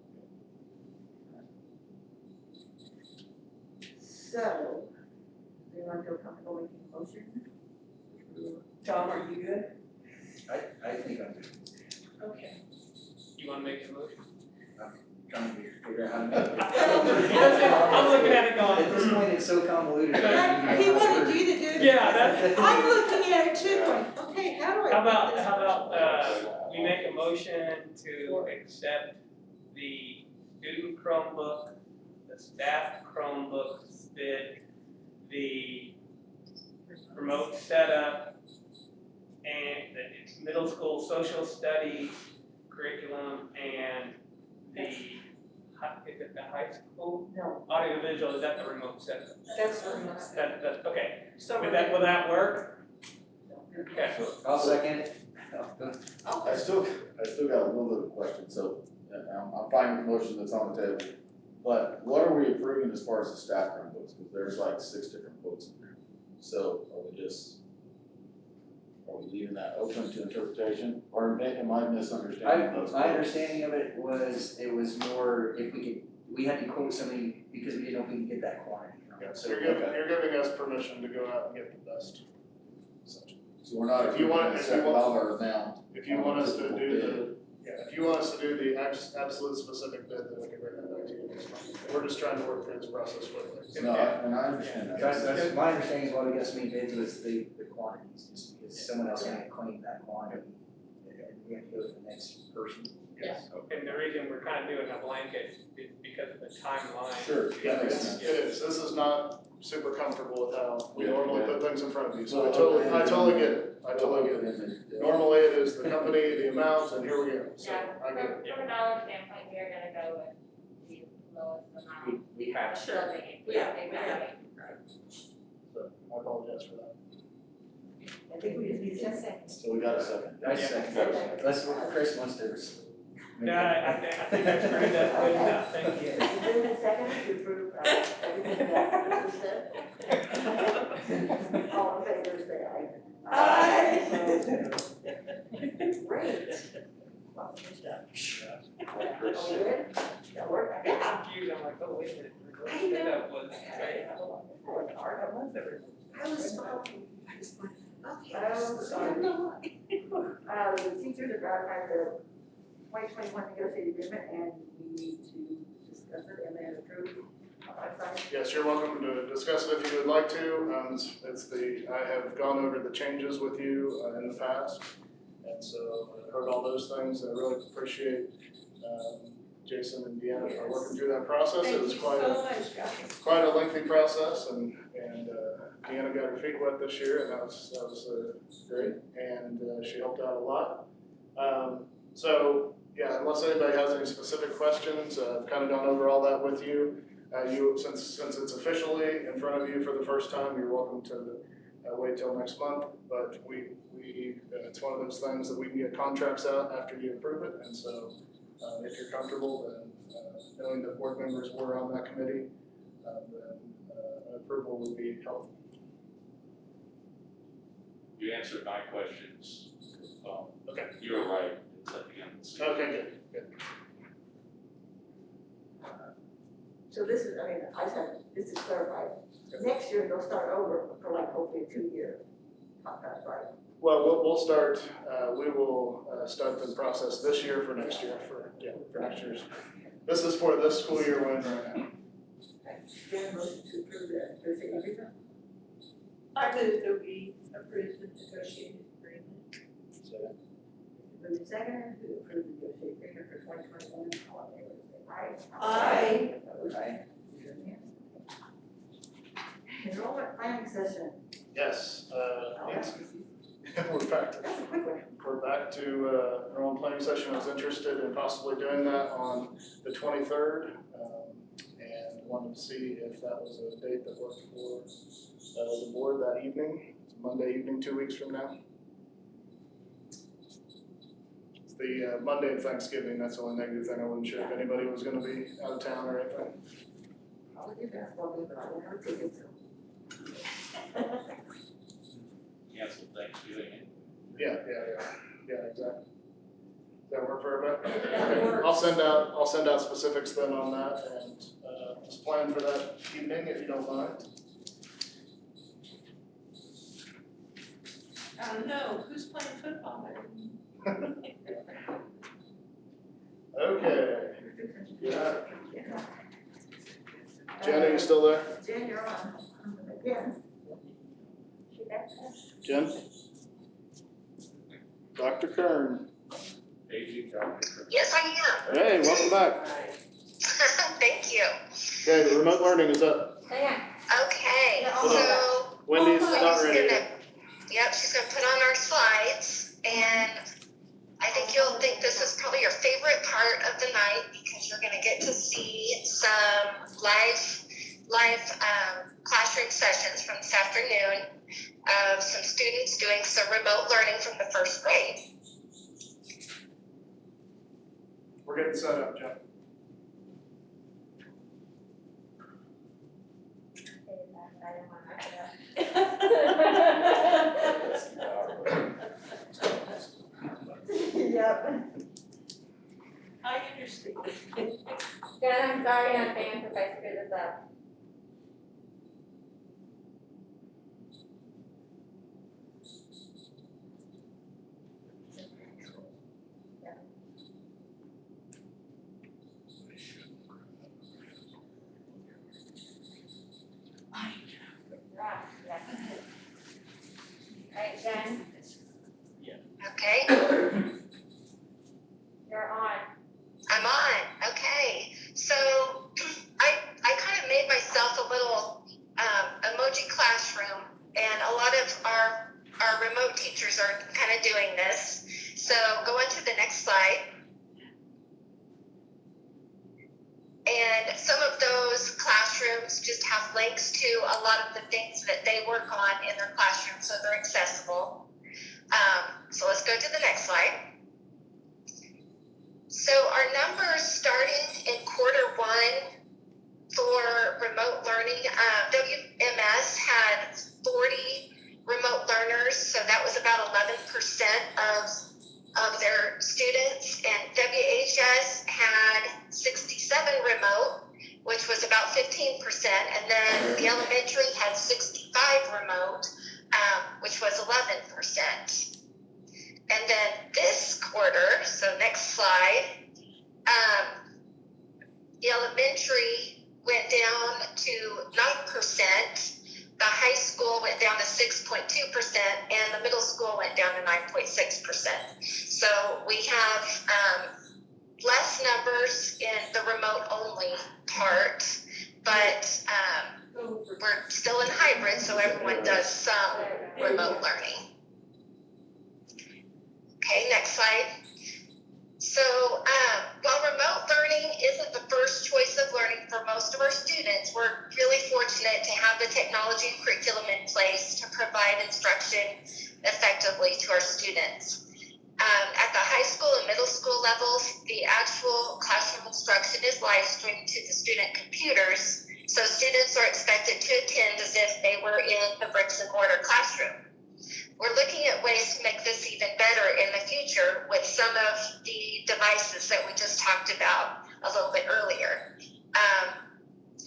So, do you want to feel comfortable making a motion? Tom, are you good? I think I'm Okay. You wanna make a motion? trying to figure out how to make it. I'm looking at it going. At this point, it's so convoluted. He wanted you to do it. Yeah, that's. I'm looking at it too, going, okay, how do I? How put this about, we make a motion to accept the student Chromebook, the staff Chromebook bid, the remote setup, and the middle school social studies curriculum, and the, is it the high school? No. Audiovisual, is that the remote setup? That's the remote. That, okay, So will that work? No. Okay. I'll second it. I still got a little bit of a question, so I'm fine with the motion that's on the table. But what are we approving as far as the staff Chromebooks? Because there's like 6 different quotes in there. So are we leaving that open to interpretation? Or am I misunderstanding those? My understanding of it was more if we had to quote somebody because we didn't know if we could get that quantity from Yeah, them. so you're giving us permission to go out and get the best. essentially. So we're not If you want- approving a if you set want- dollar amount. If you want us to do if you want us to do the absolute specific bid, then we can bring that back to you next month. We're just trying to work through this process quickly. No, and I understand that. That's my understanding is why we got so many bids was the quantities, just because someone else might claim that quantity. And we have to go to the next person. Yes, and the reason we're kind of doing a blanket is because of the timeline. Sure, that makes sense. It is, this is not super comfortable with how we Yeah, normally yeah. put things in front of you, so Well, I totally get it, I We'll totally put get it. it in there. Normally it is the company, the amount, and here we go, so Yeah, I get it. from a dollar standpoint, we are gonna go with the lowest amount. We have. Sure. Building. Yeah, Exactly. So I apologize for that. I think we just need a second. So we got a second. I second that. Let's, Chris wants to. Yeah, I think that's great, that's good enough, thank you. Is there a second to approve, everything that Chris said? All in favor, say aye. Great. Well, good job. All good? That work? I got confused, I'm like, oh, wait a minute. I know. That was, right. I worked hard, I was there. I was following, okay. Oh, sorry. The teachers have ratified the 2021 negotiated agreement, and we need to discuss it and then approve. Yes, you're welcome to discuss it if you would like to. I have gone over the changes with you in the past. And so I heard all those things. I really appreciate Jason and Deanna for working through that process. It was quite a lengthy process, and Deanna got her feet wet this year, and that was great. And she helped out a lot. So yeah, unless anybody has any specific questions, I've kind of gone over all that with you. Since it's officially in front of you for the first time, you're welcome to wait till next month. But it's one of those things that we can get contracts out after you approve it. And so if you're comfortable, then knowing that board members were on that committee, then approval would be helpful. You answered my questions. Okay. You were right, it's at the end. Okay, good. So this is, I mean, I just have, this is clarified. Next year, they'll start over for like hopefully 2 years. That's right. Well, we'll start, we will start the process this year for next year, for next year's. This is for this school year we're in right now. Then motion to approve the negotiated agreement. I move that we approve the negotiated agreement. Move to second, to approve the negotiated agreement for 2021. All in favor, say aye. Aye. Opposed? Enrollment planning session. Yes, Oh, yes, that's we're back to a quick one. We're back to our own planning session. I was interested in possibly doing that on the 23rd. And wanted to see if that was a date that worked for the board that evening. It's Monday evening, 2 weeks from now. It's the Monday of Thanksgiving. That's the only negative thing. I wasn't sure if anybody was gonna be out of town or anything. I'll do basketball game, but I don't have tickets. Cancel Thanksgiving. Yeah, exactly. Does that work for everybody? That Okay. works. I'll send out specifics then on that and just plan for that evening if you don't mind. No, who's playing football? Okay. Yeah. Jen, are you still there? Jen, you're on. Again. Jen? Dr. Kern. Aging doctor. Yes, I Hey, welcome back. am. Thank you. Okay, the remote learning is up. Okay, Hold so Wendy's not Wendy's ready gonna, yet. yep, she's gonna put on our slides, and I think you'll think this is probably your favorite part of the night, because you're gonna get to see some live classroom sessions from this afternoon of some students doing some remote learning from the first grade. We're getting set up, Jen. Yep. I understand. Jen, I'm sorry in advance if I screw this up. Right, Jen, Okay, you're on. I'm on. Okay, so I kind of made myself a little emoji classroom, and a lot of our remote teachers are kind of doing this. So go on to the next slide. And some of those classrooms just have links to a lot of the things that they work on in their classroom, so they're accessible. So let's go to the next slide. So our numbers starting in quarter 1 for remote learning, WMS had 40 remote learners, so that was about 11% of their students, and WHS had 67 remote, which was about 15%, and then the elementary had 65 remote, which was 11%. And then this quarter, so next slide, the elementary went down to 9%, the high school went down to 6.2%, and the middle school went down to 9.6%. So we have less numbers in the remote only part, but we're still in hybrid, so everyone does some remote learning. Okay, next slide. So while remote learning isn't the first choice of learning for most of our students, we're really fortunate to have the technology and curriculum in place to provide instruction effectively to our students. At the high school and middle school levels, the actual classroom instruction is live streamed to the student computers, so students are expected to attend as if they were in the bricks and mortar classroom. We're looking at ways to make this even better in the future with some of the devices that we just talked about a little bit earlier.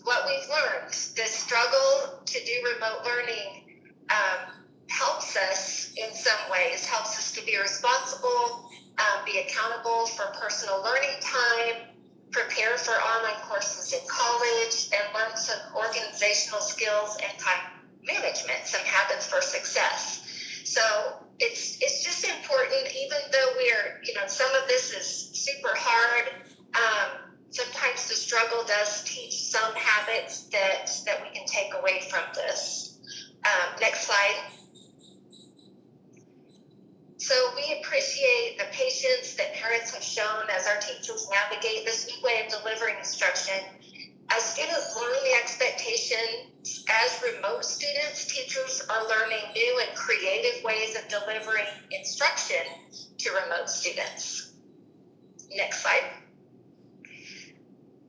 what we've learned, the struggle to do remote learning helps us in some ways, helps us to be responsible, be accountable for personal learning time, prepare for online courses in college, and learn some organizational skills and time management, some habits for success. So it's just important, even though some of this is super hard, sometimes the struggle does teach some habits that we can take away from this. Next slide. So we appreciate the patience that parents have shown as our teachers navigate this new way of delivering instruction. As students learn the expectations, as remote students, teachers are learning new and creative ways of delivering instruction to remote students. Next slide.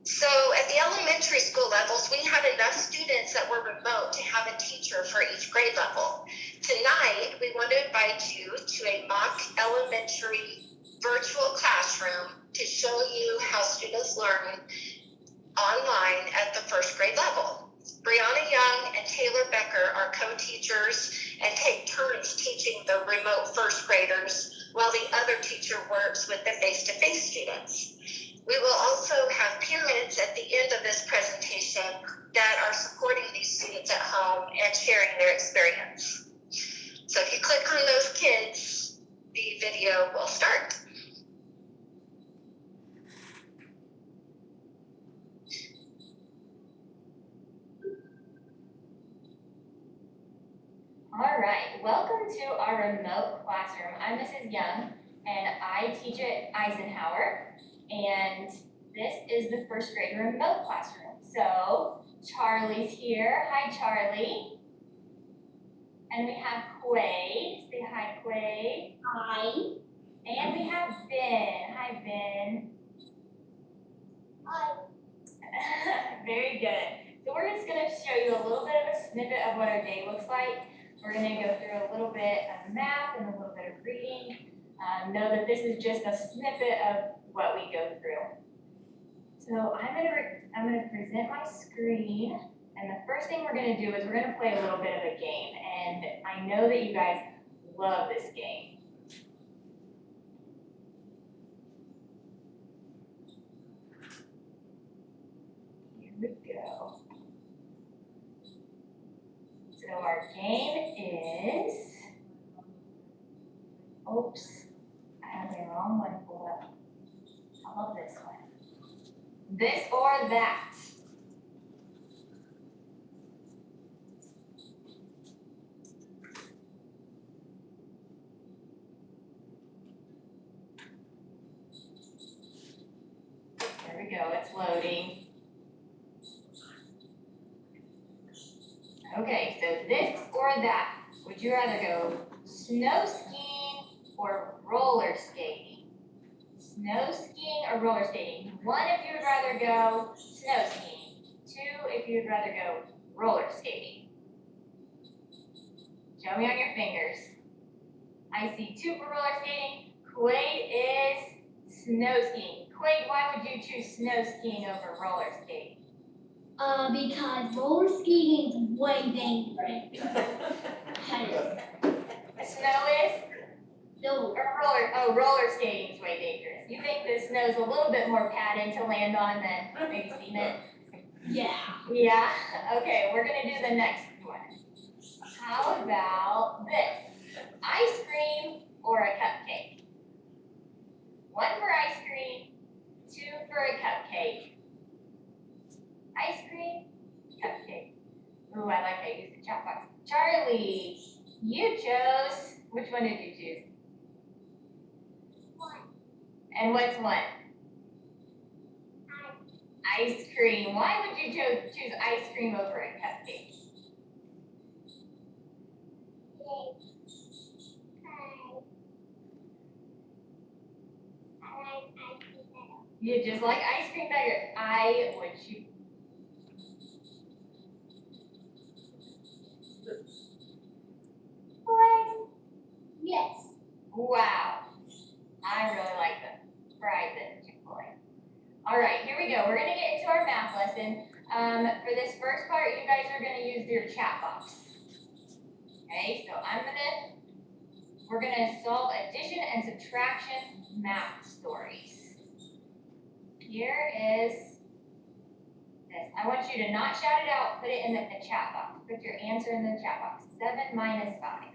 So at the elementary school levels, we had enough students that were remote to have a teacher for each grade level. Tonight, we want to invite you to a mock elementary virtual classroom to show you how students learn online at the first grade level. Brianna Young and Taylor Becker are co-teachers and take turns teaching the remote first graders while the other teacher works with the face-to-face students. We will also have parents at the end of this presentation that are supporting these students at home and sharing their experience. So if you click on those kids, the video will start. All right, welcome to our remote classroom. I'm Mrs. Young, and I teach at Eisenhower, and this is the first grade remote classroom. So Charlie's here. Hi, Charlie. And we have Quade. Say hi, Quade. Hi. And we have Ben. Hi, Ben. Hi. Very good. So we're just going to show you a little bit of a snippet of what our day looks like. We're going to go through a little bit of math and a little bit of reading. Know that this is just a snippet of what we go through. So I'm gonna present my screen, and the first thing we're gonna do is we're gonna play a little bit of a game, and I know that you guys love this game. Here we go. So our game is, oops, I have the wrong one pulled up. I love this one. This or that. There we go, it's loading. Okay, so this or that. Would you rather go snow skiing or roller skating? Snow skiing or roller skating? 1 if you would rather go snow skiing. 2 if you would rather go roller skating. Show me on your fingers. I see 2 for roller skating. Quade is snow skiing. Quade, why would you choose snow skiing over roller skating? Because roller skating is way dangerous. Snow is? Roller skating is way dangerous. You think the snow's a little bit more padded to land on than maybe cement? Yeah. Yeah? Okay, we're gonna do the next one. How about this? Ice cream or a cupcake? 1 for ice cream, 2 for a cupcake. Ice cream, cupcake. Ooh, I like how you use the chat box. Charlie, you chose, which one did you choose? 1. And what's 1? Ice cream. Why would you choose ice cream over a cupcake? You just like ice cream better. I would choose. Boys? Yes. Wow. I really like the fries at Chick-fil-A. All right, here we go. We're gonna get into our math lesson. For this first part, you guys are gonna use your chat box. Okay, so we're gonna solve addition and subtraction math stories. Here is this. I want you to not shout it out, put it in the chat box. Put your answer in the chat box. 7 minus 5.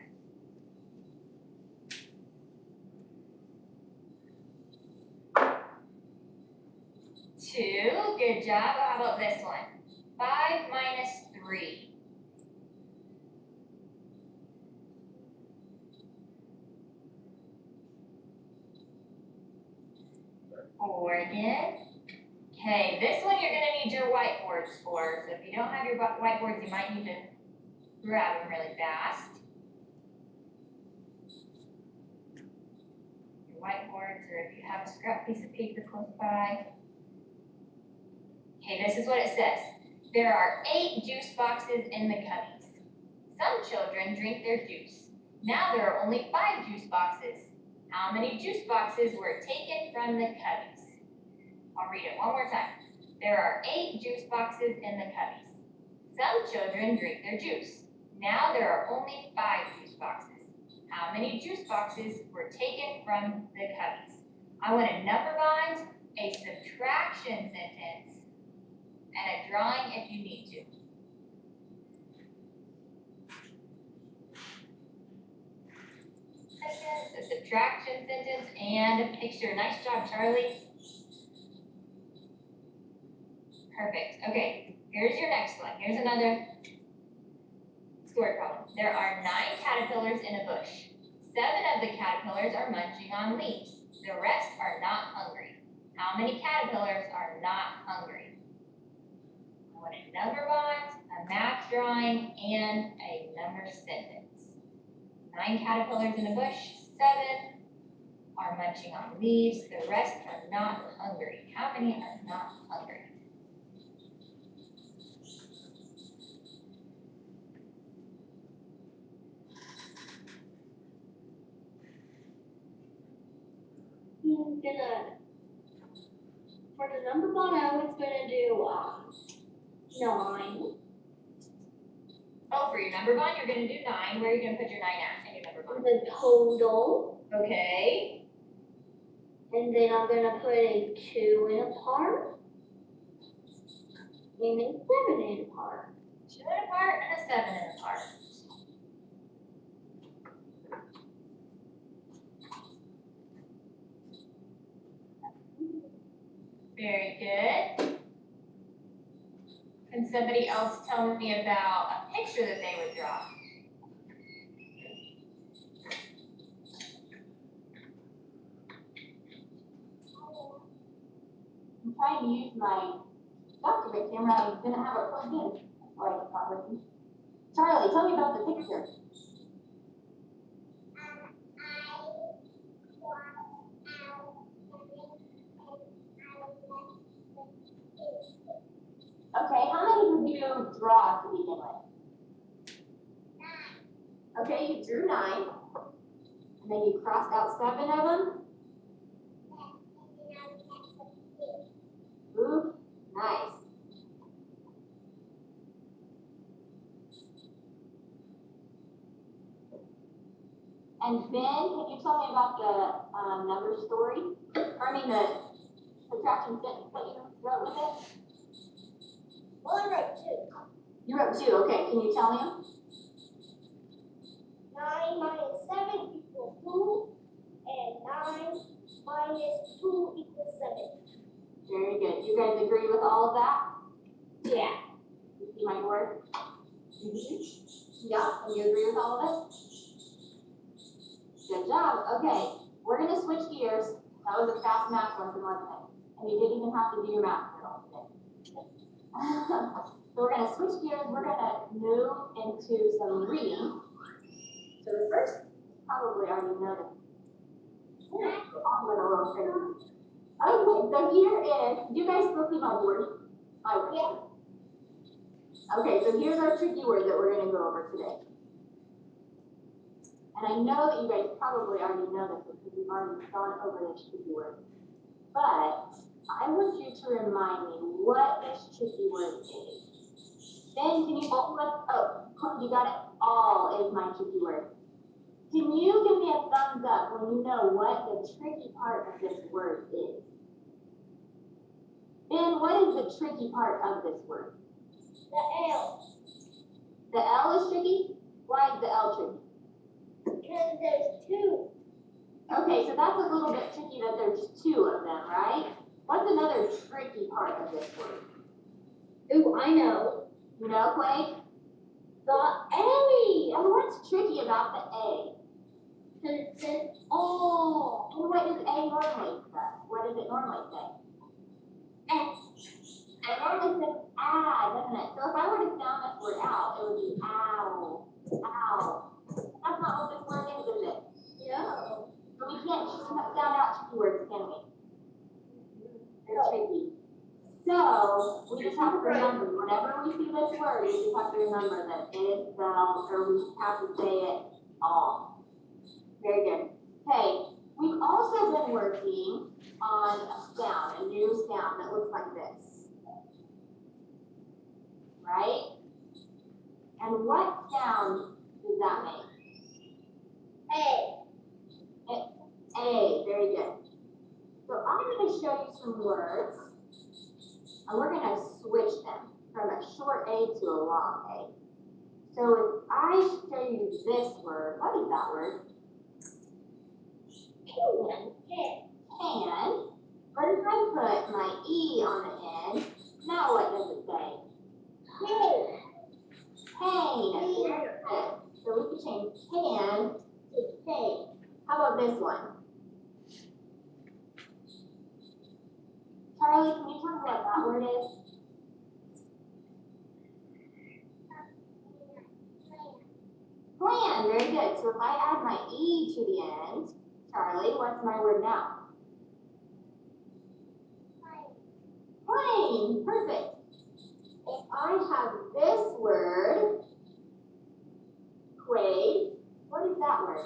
Two, good job. How about this one? 5 minus 3. Four again. Okay, this one you're gonna need your whiteboards for. So if you don't have your whiteboards, you might need to grab them really fast. Your whiteboards, or if you have a scrap piece of paper close by. Okay, this is what it says. There are 8 juice boxes in the cubbies. Some children drink their juice. Now there are only 5 juice boxes. How many juice boxes were taken from the cubbies? I'll read it one more time. There are 8 juice boxes in the cubbies. Some children drink their juice. Now there are only 5 juice boxes. How many juice boxes were taken from the cubbies? I want a number bind, a subtraction sentence, and a drawing if you need to. Sentence, a subtraction sentence, and a picture. Nice job, Charlie. Perfect. Okay, here's your next one. Here's another story problem. There are 9 caterpillars in a bush. 7 of the caterpillars are munching on leaves. The rest are not hungry. How many caterpillars are not hungry? I want a number bond, a math drawing, and a number sentence. 9 caterpillars in a bush. 7 are munching on leaves. The rest are not hungry. How many are not hungry? I'm gonna, for the number bond, I was gonna do 9. Oh, for your number bond, you're gonna do 9. Where are you gonna put your 9 at in your number bond? The total, Okay. and then I'm gonna put a 2 in a part, and a 7 in a part. 2 in a part and a 7 in a part. Very good. Can somebody else tell me about a picture that they would draw? I'm trying to use my document camera. I didn't have it plugged in. That's why it's not working. Charlie, tell me about the picture. Okay, how many did you draw to begin with? 9. Okay, you drew 9. And then you crossed out 7 of them? Ooh, nice. And Ben, can you tell me about the number story? Or I mean the subtraction sentence that you wrote with it? Well, I wrote 2. You wrote 2, okay, can you tell me them? 9 minus 7 equals 2, and 9 minus 2 equals 7. Very good. You guys agree with all of that? Yeah. You see my board? Yeah, and you agree with all of it? Good job. Okay, we're gonna switch gears. That was a fast math lesson, wasn't it? And you didn't even have to do your math drill today. So we're gonna switch gears. We're gonna move into some reading. So the first, probably already know this. I'm going a little crazy. Okay, so here is, do you guys still see my board? My board. Yeah. Okay, so here's our tricky word that we're gonna go over today. And I know that you guys probably already know this because we've already gone over this tricky word. But I I want you to remind me what this tricky word is. Ben, can you help us? Oh, you got it. All is my tricky word. Can you give me a thumbs up when you know what the tricky part of this word is? Ben, what is the tricky part of this word? The L. The L is tricky? Why is the L tricky? Because there's two. Okay, so that's a little bit tricky that there's two of them, right? What's another tricky part of this word? Ooh, I know. You know, Quade? The A. And what's tricky about the A? Because it says all. And what does A normally say? What does it normally say? It normally says ah, doesn't it? So if I were to sound this word out, it would be ow, ow. That's not what this word is it? No. So we can't just sound out tricky words, can we? They're tricky. So we just have to remember, whenever we see this word, we just have to remember that it is spelled, or we have to say it all. Very good. Okay, we've also been working on a sound, a new sound that looks like this. Right? And what sound does that make? A. A, very good. So I'm going to show you some words, and we're going to switch them from a short A to a long A. So if I show you this word, what is that word? Can. Can. But if I put my E on the end, now what does it say? Pain. Pain. Very good. So we could change can to pain. How about this one? Charlie, can you tell me what that word is? Plan. Very good. So if I add my E to the end, Charlie, what's my word now? Plain. Perfect. If I have this word, Quade, what is that word?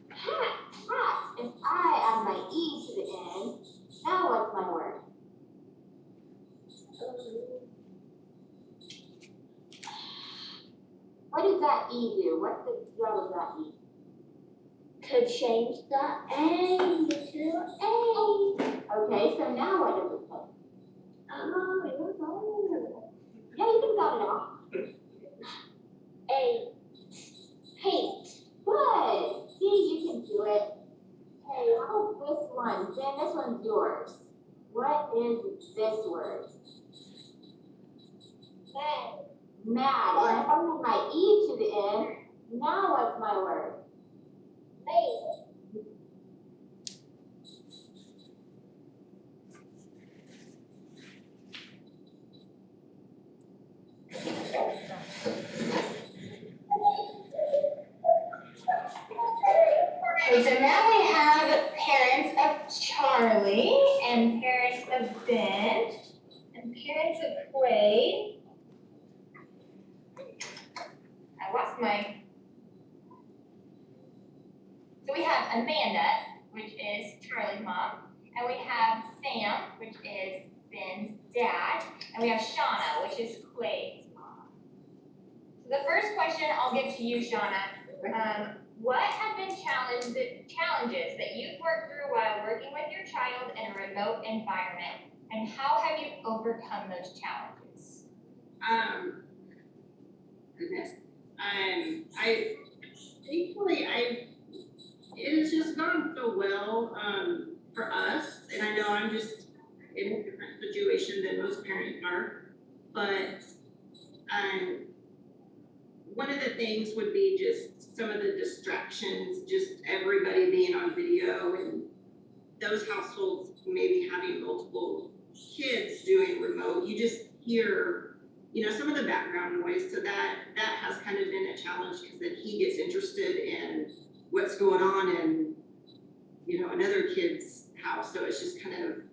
Hat. Hat. If I add my E to the end, now what's my word? What does that E do? What's the job of that E? To change the A to A. Okay, so now what does it say? Oh, it was all. Yeah, you can sound it out. A. Paint. Good. See, you can do it. Hey, how about this one? Ben, this one's yours. What is this word? Mad. Mad. And if I put my E to the end, now what's my word? Made. Okay, so now we have parents of Charlie and parents of Ben and parents of Quade. I lost my. So we have Amanda, which is Charlie's mom, and we have Sam, which is Ben's dad, and we have Shauna, which is Quade's mom. So the first question I'll give to you, Shauna. What have been challenges that you've worked through while working with your child in a remote environment, and how have you overcome those challenges? Goodness. It has just gone so well, for us, and I know I'm just in a different situation than most parents are, but, one of the things would be just some of the distractions, just everybody being on video and those households maybe having multiple kids doing remote, you just hear, some of the background noise, so that has kind of been a challenge because then he gets interested in what's going on in, another kid's house, so it's just kind of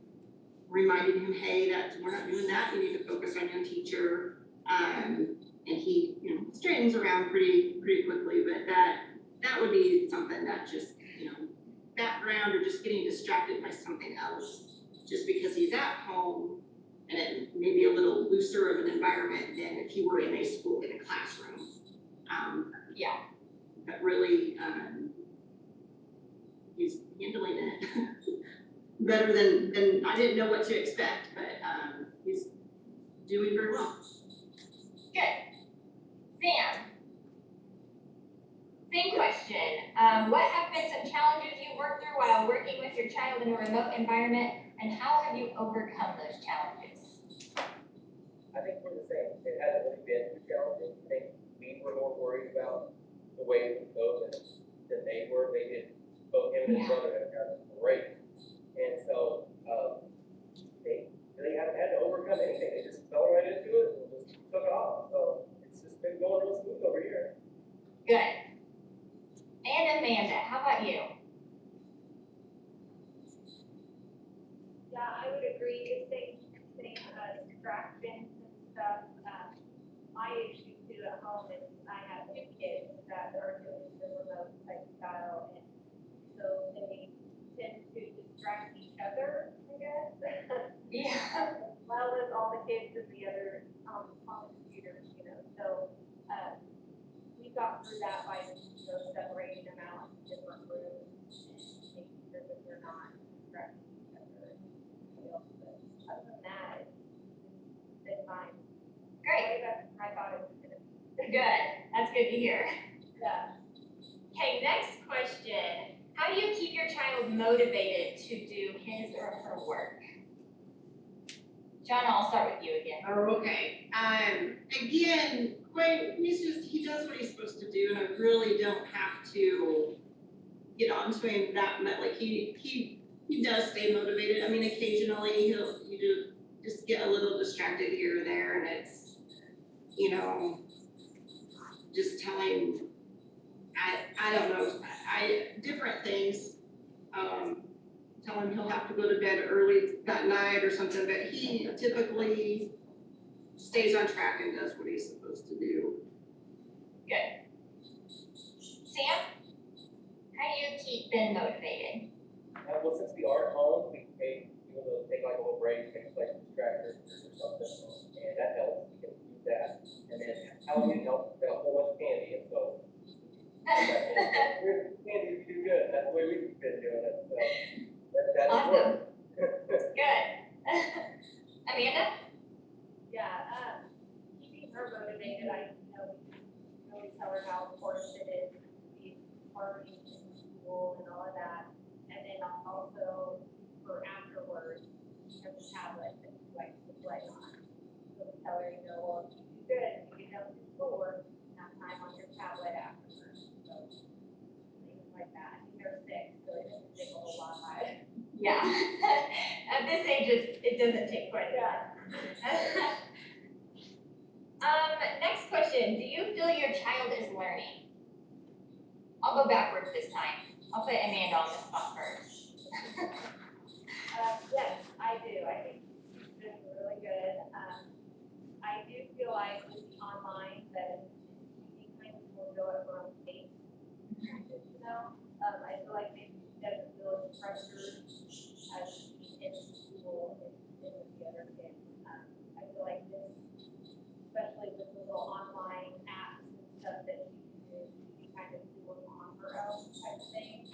reminding him, hey, we're not doing that, you need to focus on your teacher, and he, straightens around pretty quickly, but that would be something that just, background or just getting distracted by something else just because he's at home and it may be a little looser of an environment than if he were in a school, in a classroom. Yeah. But really, he's handling it better than I didn't know what to expect, but he's doing very well. Good. Sam. Same question. What have been some challenges you worked through while working with your child in a remote environment, and how have you overcome those challenges? I think we're the same. It hasn't really been too challenging. I think we were more worried about the way it would go than they were. They did, both him and his brother have gotten great. And so they haven't had to overcome anything. They just fell right into it and just took it off. So it's just been going real smooth over here. Good. And Amanda, how about you? Yeah, I would agree, it's same distractions and stuff. My issue too at home is I have 2 kids that are doing the remote type style, and so they tend to distract each other, I guess. Yeah. Well, with all the kids and the other, on the computers, you know, so, we got through that by, you know, separating them out in different rooms and making sure that they're not distracting each other. But other than that, it's been fine. Great. Way better than I thought it was gonna be. Good. That's good to hear. Yeah. Okay, next question. How do you keep your child motivated to do his or her work? John, I'll start with you again. Oh, okay. Again, Quinn, he does what he's supposed to do, and I really don't have to get onto him that much. Like he does stay motivated. I mean, occasionally you do just get a little distracted here or there, and it's, you know, just telling, I don't know, different things. Tell him he'll have to go to bed early that night or something, but he typically stays on track and does what he's supposed to do. Good. Sam, how do you keep Ben motivated? Well, since we are at home, we take like a little break, take like distractors or something, and that helps. We can use that. And then Halloween helps. We got a whole bunch of candy, and so candy, if you do good. That's the way we've been doing it. So that's Awesome. Good. Amanda? Yeah, keeping her motivated, we really tell her how important it is to be partying in school and all of that. And then also for afterwards, she has a tablet that she likes to play on. So we tell her, you know, well, if you do good, you get done with schoolwork, have time on your tablet afterwards. So things like that. They're 6, so it doesn't take a whole lot of time. Yeah. At this age, it doesn't take quite a lot. Next question. Do you feel your child is learning? I'll go backwards this time. I'll put Amanda on the spot first. Yes, I do. I think she's been really good. I do feel like with the online that she kind of will go at her own pace. You know, I feel like maybe she doesn't feel as pressured as she in school and with the other kids. I feel like this, especially with the little online apps and stuff that she can do, she kind of do it on her own type of thing.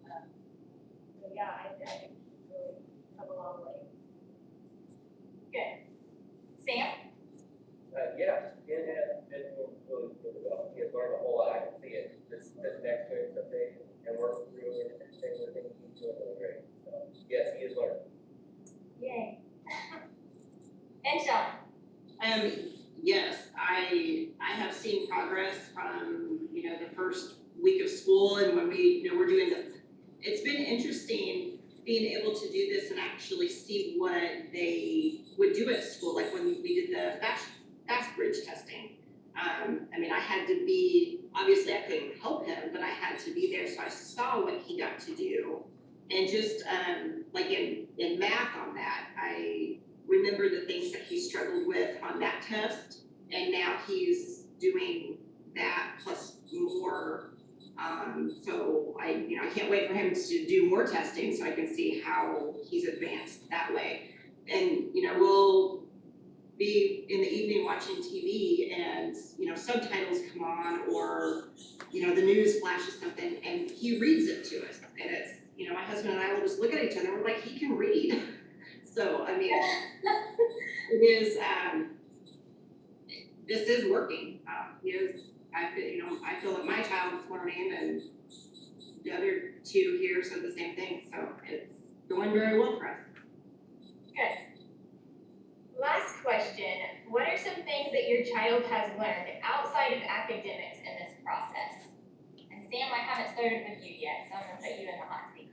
So yeah, I think she's really come a long way. Good. Sam? Yeah, Ben has been doing really well. He has learned a whole lot. I can see it. Just next to him someday and work through it and everything. I think he's doing really great. So yes, he is learning. Yay. And Sean? Yes, I have seen progress from, you know, the first week of school, and when we're doing it's been interesting being able to do this and actually see what they would do at school, like when we did the fast bridge testing. I mean, I had to be, obviously I couldn't help him, but I had to be there, so I saw what he got to do. And just like in math on that, I remember the things that he struggled with on that test, and now he's doing that plus more So I can't wait for him to do more testing so I can see how he's advanced that way. And, we'll be in the evening watching TV and, subtitles come on or, the news flashes something and he reads it to us. And it's, my husband and I will just look at each other and we're like, he can read. So, it is, this is working. I feel that my child is learning and the other two here said the same thing. So it's going very well for us. Good. Last question, what are some things that your child has learned outside of academics in this process? And Sam, I haven't started with you yet, so I'm gonna put you in the hot seat.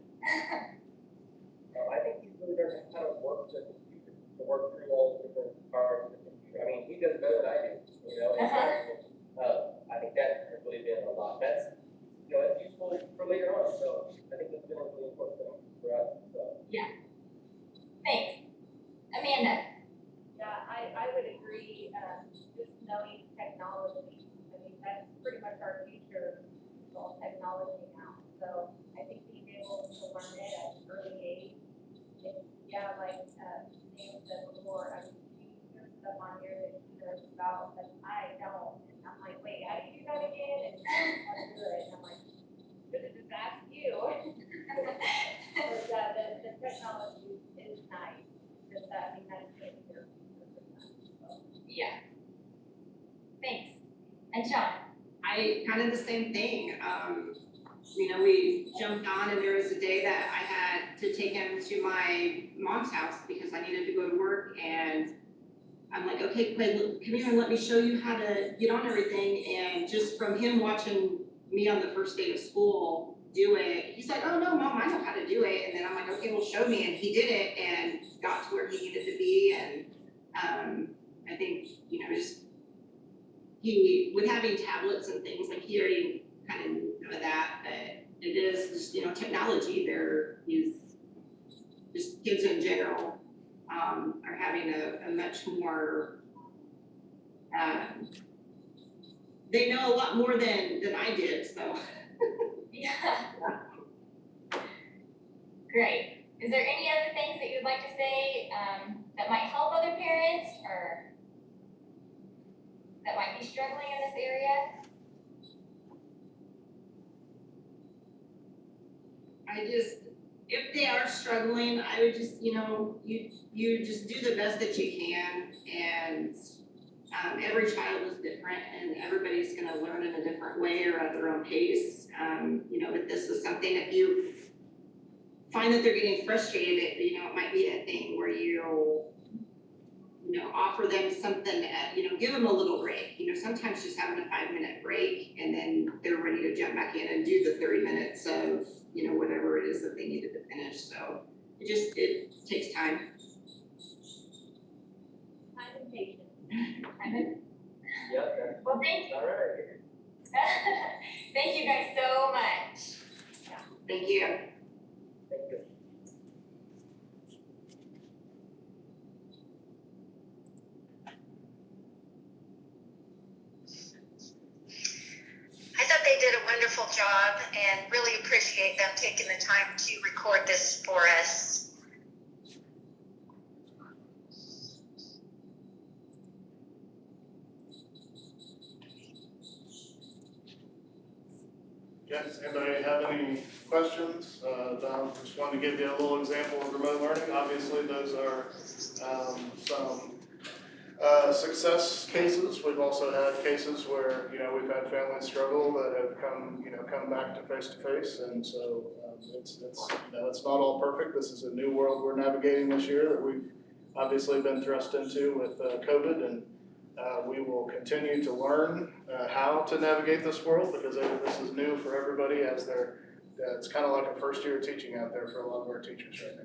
I think he's really learning how to work the computer, to work through all the different parts of the computer. He does better than I do, and so, I think that has really been a lot. That's, it's useful for later on, so I think that's been a really important thing for us, so. Yeah. Thanks. Amanda? Yeah, I would agree, just knowing technology, that's pretty much our future, it's all technology now. So I think being able to learn it at an early age, and yeah, like, Sam said before, there's stuff on here that he knows about that I don't. And I'm like, wait, how do you do that again? And how to do it, and I'm like, should have just asked you. But, the technology is nice, just that, that's good here. Yeah. Thanks. And Sean? I kind of the same thing. We jumped on and there was a day that I had to take him to my mom's house because I needed to go to work and I'm like, okay, Quaid, come here and let me show you how to get on everything. And just from him watching me on the first day of school do it, he's like, oh no, Mom, I know how to do it. And then I'm like, okay, well show me. And he did it and got to where he needed to be. And I think, just with having tablets and things, like he already kind of knew that, but it is just, technology there is just kids in general are having a much more, they know a lot more than I did, so. Yeah. Great. Is there any other things that you'd like to say that might help other parents or that might be struggling in this area? If they are struggling, I would just, you just do the best that you can and every child is different and everybody's gonna learn in a different way or at their own pace. But this is something if you find that they're getting frustrated, it might be a thing where you offer them something, give them a little break. Sometimes just having a 5-minute break and then they're ready to jump back in and do the 30 minutes of, whatever it is that they needed to finish. So it takes time. Time and patience. Yep, Well, thank all right. you guys so much. Thank you. Thank you. I thought they did a wonderful job and really appreciate them taking the time to record this for us. Yes, anybody have any questions? Don, just wanted to give you a little example of remote learning. Obviously, those are some success cases. We've also had cases where, we've had families struggle that have come back to face, and so it's not all perfect. This is a new world we're navigating this year that we've obviously been thrust into with COVID, and we will continue to learn how to navigate this world because this is new for everybody it's kind of like a first year of teaching out there for a lot of our teachers right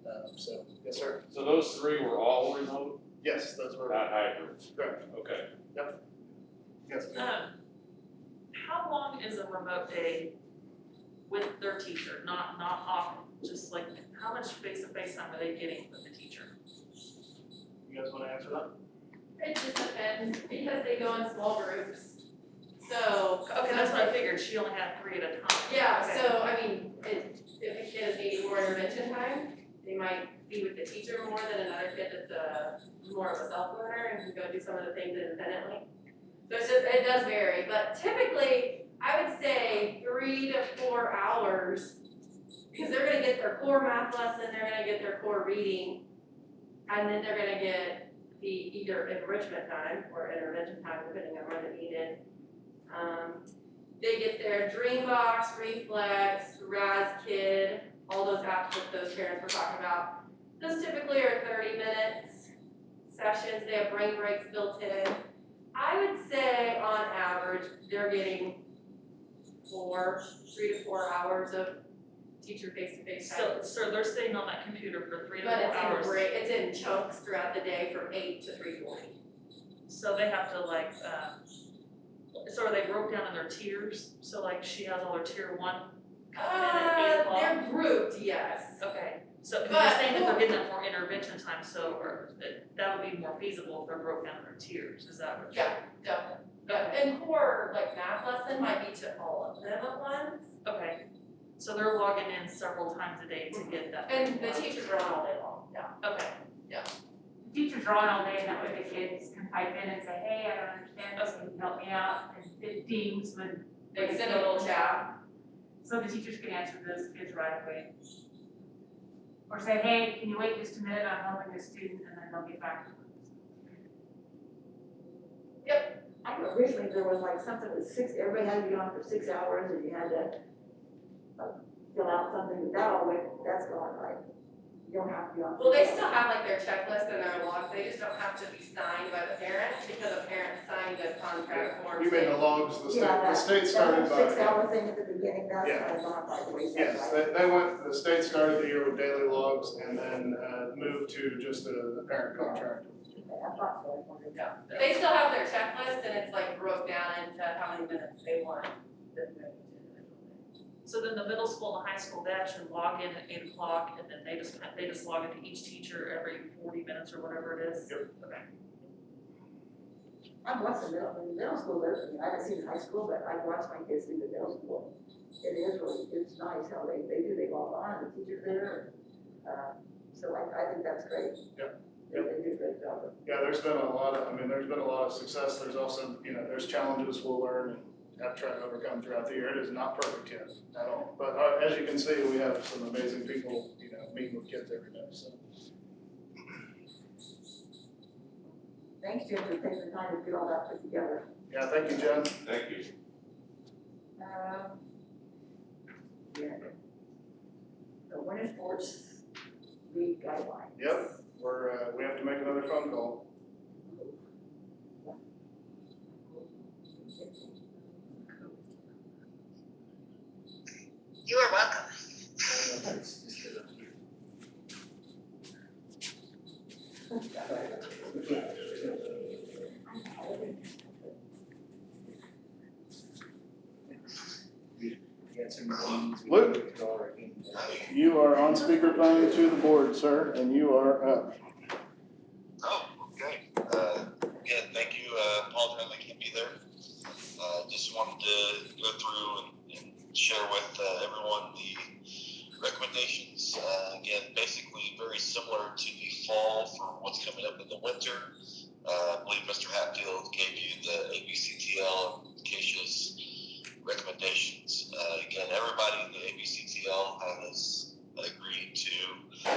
now. So, yes, sir. So those three were all remote? Yes, those were. Not hybrid? Correct. Okay. Yep. Yes, ma'am. How long is a remote day with their teacher? Not often, just like how much face-to-face time are they getting with the teacher? You guys want to answer that? It just depends, because they go in small groups. So. Okay, that's what I figured, she only had 3 at a time. Yeah, Okay. so I mean, if a kid is needing more intervention time, they might be with the teacher more than another kid that's more of a self-learner and can go do some of the things independently. So it's just, it does vary, but typically, I would say 3 to 4 hours, because they're gonna get their core math lesson, they're gonna get their core reading, and then they're gonna get the either enrichment time or intervention time, depending on where the need is. They get their Dreambox, Reflex, RazKid, all those apps that those parents were talking about. Those typically are 30 minutes sessions, they have brain breaks built in. I would say on average, they're getting 3 to 4 hours of teacher face-to-face time. So they're sitting on that computer for 3 to 4 But hours. it's in chunks throughout the day from 8 to 3:40. So they have to like, so are they broke down in their tiers? So like she has all her tier 1 coming in at 8 o'clock? They're grouped, yes. Okay, so you're But- saying that they're getting that more intervention time, so or that would be more feasible if they're broke down in their tiers, is that what you're? Yeah, definitely. Yeah, and core, like math lesson might be to all of them at once. Okay, so they're logging in several times a day to get that. And the teachers are on all day long, yeah. Okay, The teachers are on all day, and that way the kids can pipe in and say, hey, I don't understand this, can you help me out? And the teams would. They send a little chat. So the teachers can answer those kids right away. Or say, hey, can you wait just a minute, I'm helping a student, and then they'll get back to them. I know originally there was like something with everybody had to be on for 6 hours and you had to fill out something, but that all went, that's gone, right? You don't have to be on. Well, they still have like their checklist and their logs, they just don't have to be signed by the parent, because the parent signed the contract form. You mean the logs, the Yeah, state started by. that 6 hour thing at the beginning, that's Yeah. kind of gone by the wayside. Yes, the state started the year with daily logs and then moved to just the parent contract. I thought so, I wondered. Yeah, but they still have their checklist and it's like broke down into how many minutes they want. so then the middle school and the high school, they actually log in at 8 o'clock and then they just log into each teacher every 40 minutes or whatever it is? Yep. Okay. I've watched the middle school, I haven't seen the high school, but I've watched my kids do the middle school. It is really, it's nice how they log on, and the teacher's there, so I think that's great. Yep. They do a great job. Yeah, there's been a lot of success, there's also, there's challenges we'll learn and have tried to overcome throughout the year. It is not perfect yet at all, but as you can see, we have some amazing people, meeting with kids every day, so. Thanks, Jim, for taking the time to get all that put together. Yeah, thank you, Jen. Thank you. Yeah. The winter sports league guidelines. Yep, we have to make another phone call. You are welcome. Luke, you are on speakerphone to the board, sir, and you are up. Oh, okay. Again, thank you, apologize I can't be there. Just wanted to go through and share with everyone the recommendations. Again, basically very similar to the fall for what's coming up in the winter. I believe Mr. Hatfield gave you the ABCTL and Keisha's recommendations. Again, everybody in the ABCTL has agreed to 25%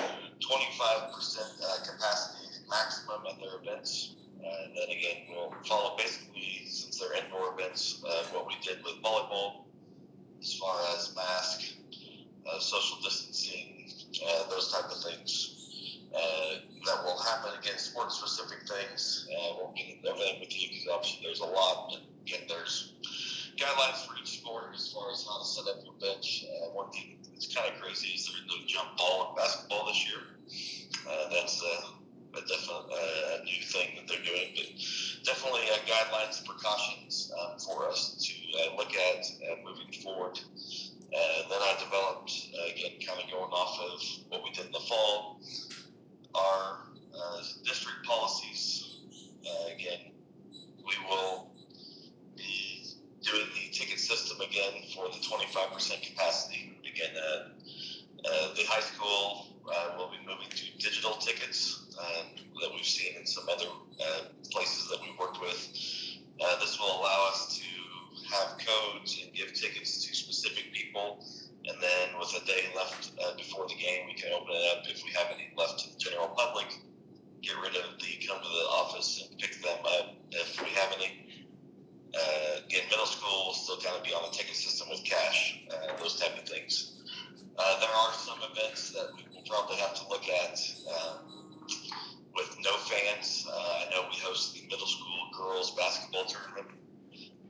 capacity maximum at their events. And then again, we'll follow basically, since they're indoor events, what we did with volleyball as far as mask, social distancing, and those type of things. That will happen, again, sport-specific things, and we'll get everything with you because obviously there's a lot. And again, there's guidelines for each sport as far as how to set up your bench. One thing that's kind of crazy is there's no jump ball in basketball this year. That's a definite new thing that they're doing, but definitely guidelines and precautions for us to look at moving forward. And then I developed, again, kind of going off of what we did in the fall, our district policies. Again, we will be digital tickets that we've seen in some other places that we've worked with. This will allow us to have codes and give tickets to specific people, and then with a day left before the game, we can open it up. If we have any left to the general public, get rid of come to the office and pick them up. If we have any, again, middle school will still kind of be on the ticket system with cash, those type of things. There are some events that we will probably have to look at with no fans. I know we host the middle school girls basketball tournament,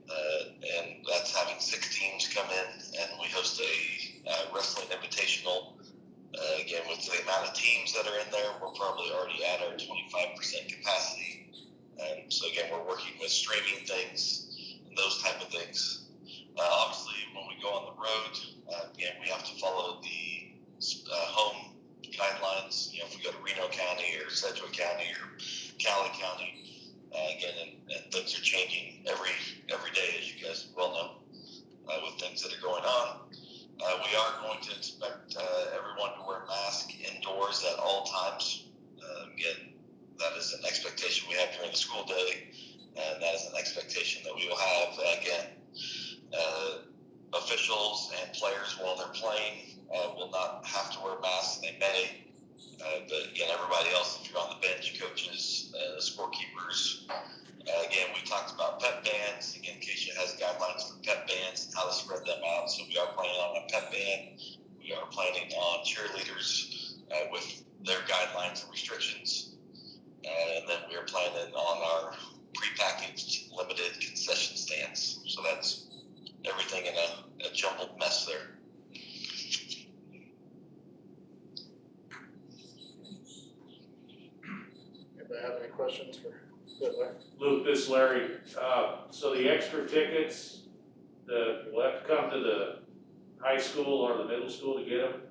and that's having 6 teams come in, and we host a wrestling invitational. Again, with the amount of teams that are in there, we're probably already at our 25% capacity. So again, we're working with streaming things and those type of things. Obviously, when we go on the road, again, we have to follow the home guidelines. You know, if we go to Reno County or Sedgwick County or Cali County, again, and things are changing every day, as you guys well know, with things that are going on. We are going to expect everyone to wear masks indoors at all times. Again, that is an expectation we have during the school day, and that is an expectation that we will have. Again, officials and players, while they're playing, will not have to wear masks. They may, but again, everybody else, if you're on the bench, coaches, scorekeepers. Again, we talked about pep bans. Again, Keisha has guidelines for pep bans and how to spread them out. So we are planning on a pep ban. We are planning on cheerleaders with their guidelines and restrictions. And then we are planning on our prepackaged limited concession stands. So that's everything in a jumbled mess there. Anybody have any questions for Larry? Luke, this is Larry. So the extra tickets, we'll have to come to the high school or the middle school to get them?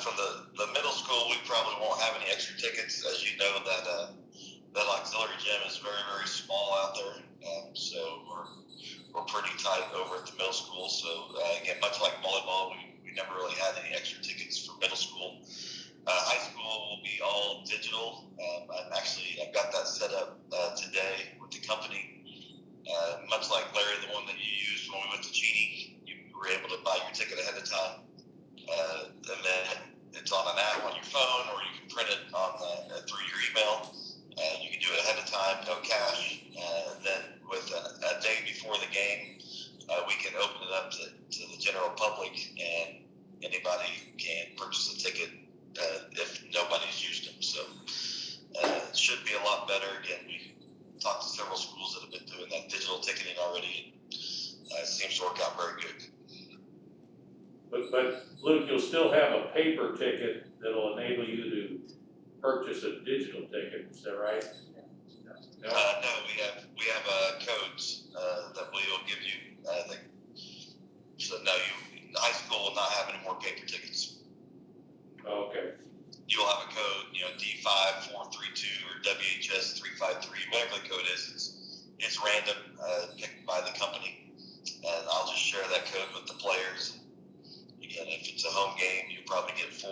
From the middle school, we probably won't have any extra tickets. As you know, that auxiliary gym is very, very small out there. So we're pretty tight over at the middle school. So again, much like volleyball, we never really had any extra tickets for middle school. High school will be all digital. I've got that set up today with the company. Much like Larry, the one that you used when we went to Cheney, you were able to buy your ticket ahead of time. And then it's on an app on your phone, or you can print it on through your email. You can do it ahead of time, no cash. And then with a day before the game, we can open it up to the general public, and anybody can purchase a ticket if nobody's used them. So it should be a lot better. Again, we talked to several schools that have been doing that digital ticketing already, and it seems to work out very good. But Luke, you'll still have a paper ticket that'll enable you to purchase a digital ticket, is that right? No, we have codes that we will give you. I think so. No, high school will not have any more paper tickets. Okay. You will have a code, D5432 or WHS 353, whatever the code is. It's random, picked by the company, and I'll just share that code with the players. Again, if it's a home game, you probably get 4.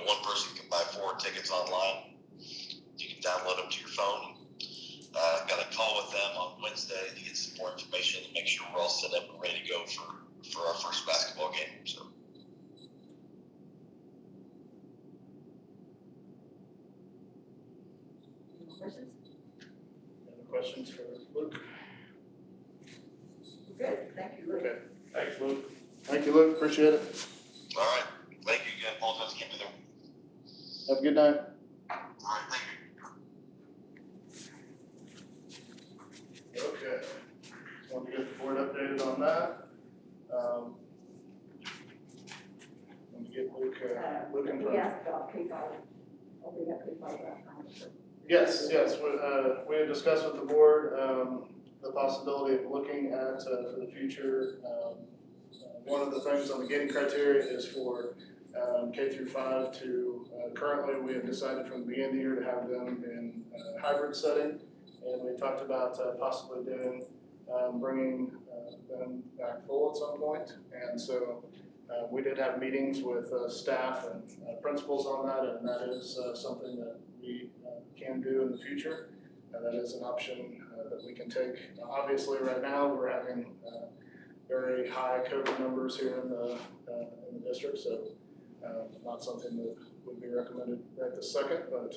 One person can buy 4 tickets online. You can download them to your phone. I've got a call with them on Wednesday to get some more information and make sure we're all set up and ready to go for our first basketball game. So. Questions? Any questions for Luke? Good, thank you, Luke. Okay. Thanks, Luke. Thank you, Luke. Appreciate it. All right. Thank you again. Apologize, can't be there. Have a good night. All right, thank you. Okay. Just wanted to get the board updated on that. Let me get Luke in front. We asked about K-5. We got K-5 last time. Yes, we had discussed with the board, the possibility of looking at, for the future, one of the things on the gating criteria is for K through 5 to, currently we have decided from the beginning of the year to have them in a hybrid setting. And we talked about possibly doing, bringing them back full at some point. And so We did have meetings with staff and principals on that, and that is something that we can do in the future. That is an option that we can take. Obviously, right now, we're having very high COVID numbers here in the district, so not something that would be recommended right this second, but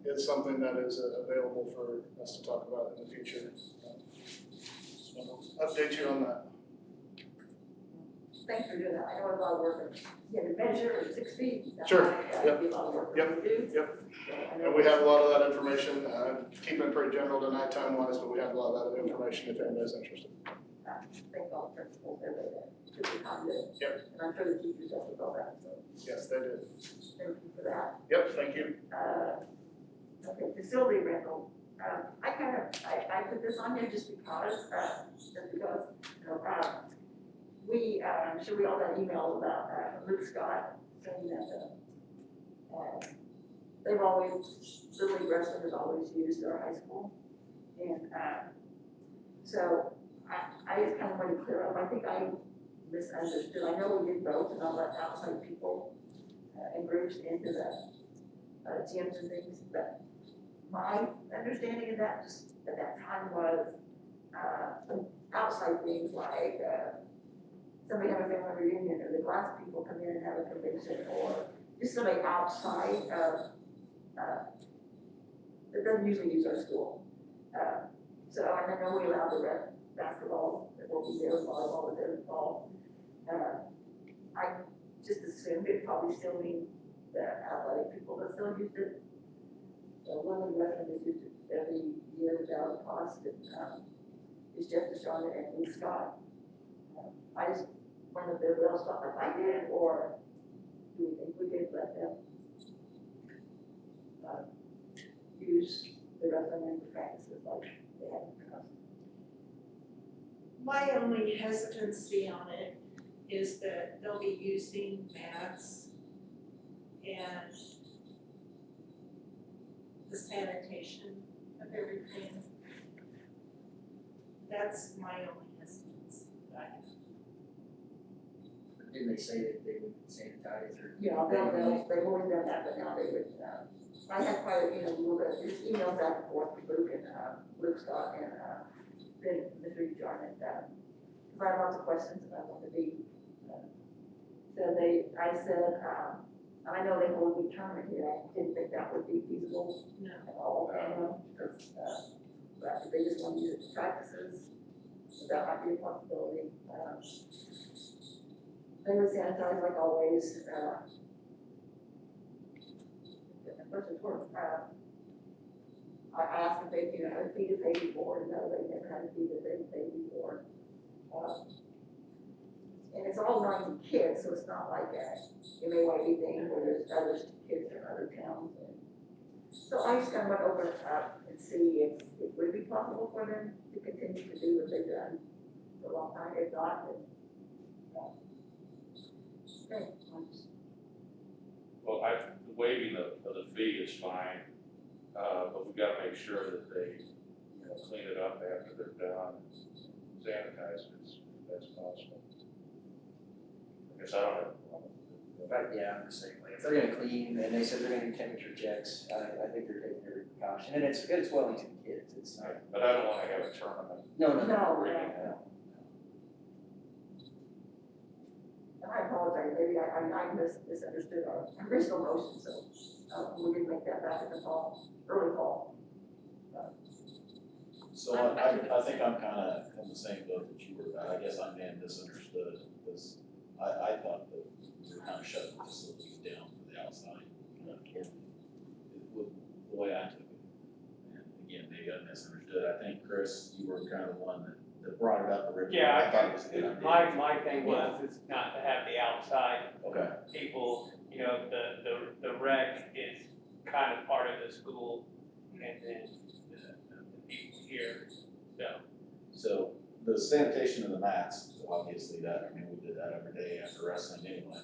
it's something that is available for us to talk about in the future. So I'll update you on that. Thanks for doing that. I know it's a lot of work. You have to measure 6 feet. That's Sure. That'd Yep. be a lot of work Yep. to do. Yep. So I know And we have a lot of that information, keeping it pretty general tonight time-wise, but we have a lot of that information if anybody's interested. Thank all the principals, everybody that took the time to. Yep. And I'm sure the teachers also know that, so Yes, they did. thank you for that. Yep, thank you. Okay, facility rental. I put this on here just because, you know, I'm sure we all got emails about, Luke Scott saying that, they've always, Little League Wrestling has always used their high school. And, so I just kind of want to clear up, I think I misunderstood. I know we did both and all that outside people, and groups into the, gyms and things, but my understanding of that just at that time was, outside things like, somebody have a family reunion, or the glass people come in and have a convention, or just somebody outside of, that doesn't usually use our school. So, and I know we allow the rec basketball, that will be there, volleyball, that they're involved. I just assumed it probably still mean the athletic people that still used it. So Little League Wrestling has used it every year without cost, and, it's Jeff DeShawn and Luke Scott. I just wondered if everybody else thought like I did, or do we think we did let them use the wrestling and practices like they had in the past? My only hesitancy on it is that they'll be using mats and the sanitation of everything. That's my only hesitance that I have. Didn't they say that they would sanitize or? Yeah, they've always done that, but now they would, I had quite a, little bit, just emails back and forth with Luke and, Luke Scott and, then Mr. Jarman, because I have lots of questions and I want to be, I said, and I know they hold a big tournament here, I didn't think that would be feasible No. at all, because, but if they just want to use it for practices, so that might be a possibility. They would sanitize like always, first and foremost, I asked if they, had a fee to pay before, and no, they never had a fee that they paid before. And it's all running kids, so it's not like a MAYE thing where there's other kids from other towns. And so I just kind of want to open it up and see if it would be possible for them to continue to do what they've done for a long time. If not, then, okay. Well, waiving of the fee is fine, but we've got to make sure that they, clean it up after they're done, sanitize it as possible. I guess I don't have a problem with that. Yeah, I'm the same way. If they're gonna clean, and they said they're gonna do temperature checks, I think they're taking every precaution, and it's Wellington kids, it's not. But I don't want to have a tournament. No. I apologize, maybe I misunderstood our original motion, so, we didn't make that back in the fall, early fall. So I think I'm kinda in the same boat that you were, I guess I may have misunderstood, because I thought that we were kinda shutting the facilities down for the outside, the way I took it. And again, maybe I misunderstood, I think Chris, you were kind of the one that brought it up originally. Yeah, I thought it was a good idea. my thing was, is not to have the outside Okay, people, the rec is kind of part of the school, and then the people here, so. so the sanitation of the mats, obviously that, we did that every day after wrestling anyway.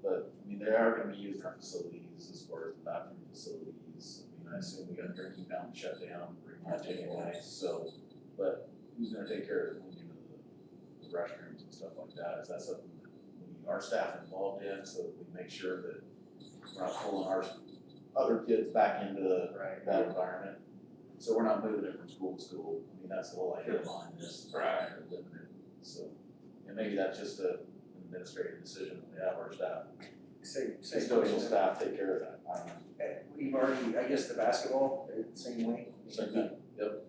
But, they are gonna be used in our facilities as far as the bathroom facilities. I assume we got a drinking fountain shut down pretty much anyway, so, but who's gonna take care of the restrooms and stuff like that? Is that something our staff involved in, so that we make sure that we're not pulling our other kids back into that environment. So we're not moving it from school to school. I mean, that's the whole idea behind this. Right. Limited. So, and maybe that's just an administrative decision that we have our staff. Custodial staff take care of that. I don't know. We've already, I guess the basketball, same way. Same thing, yep.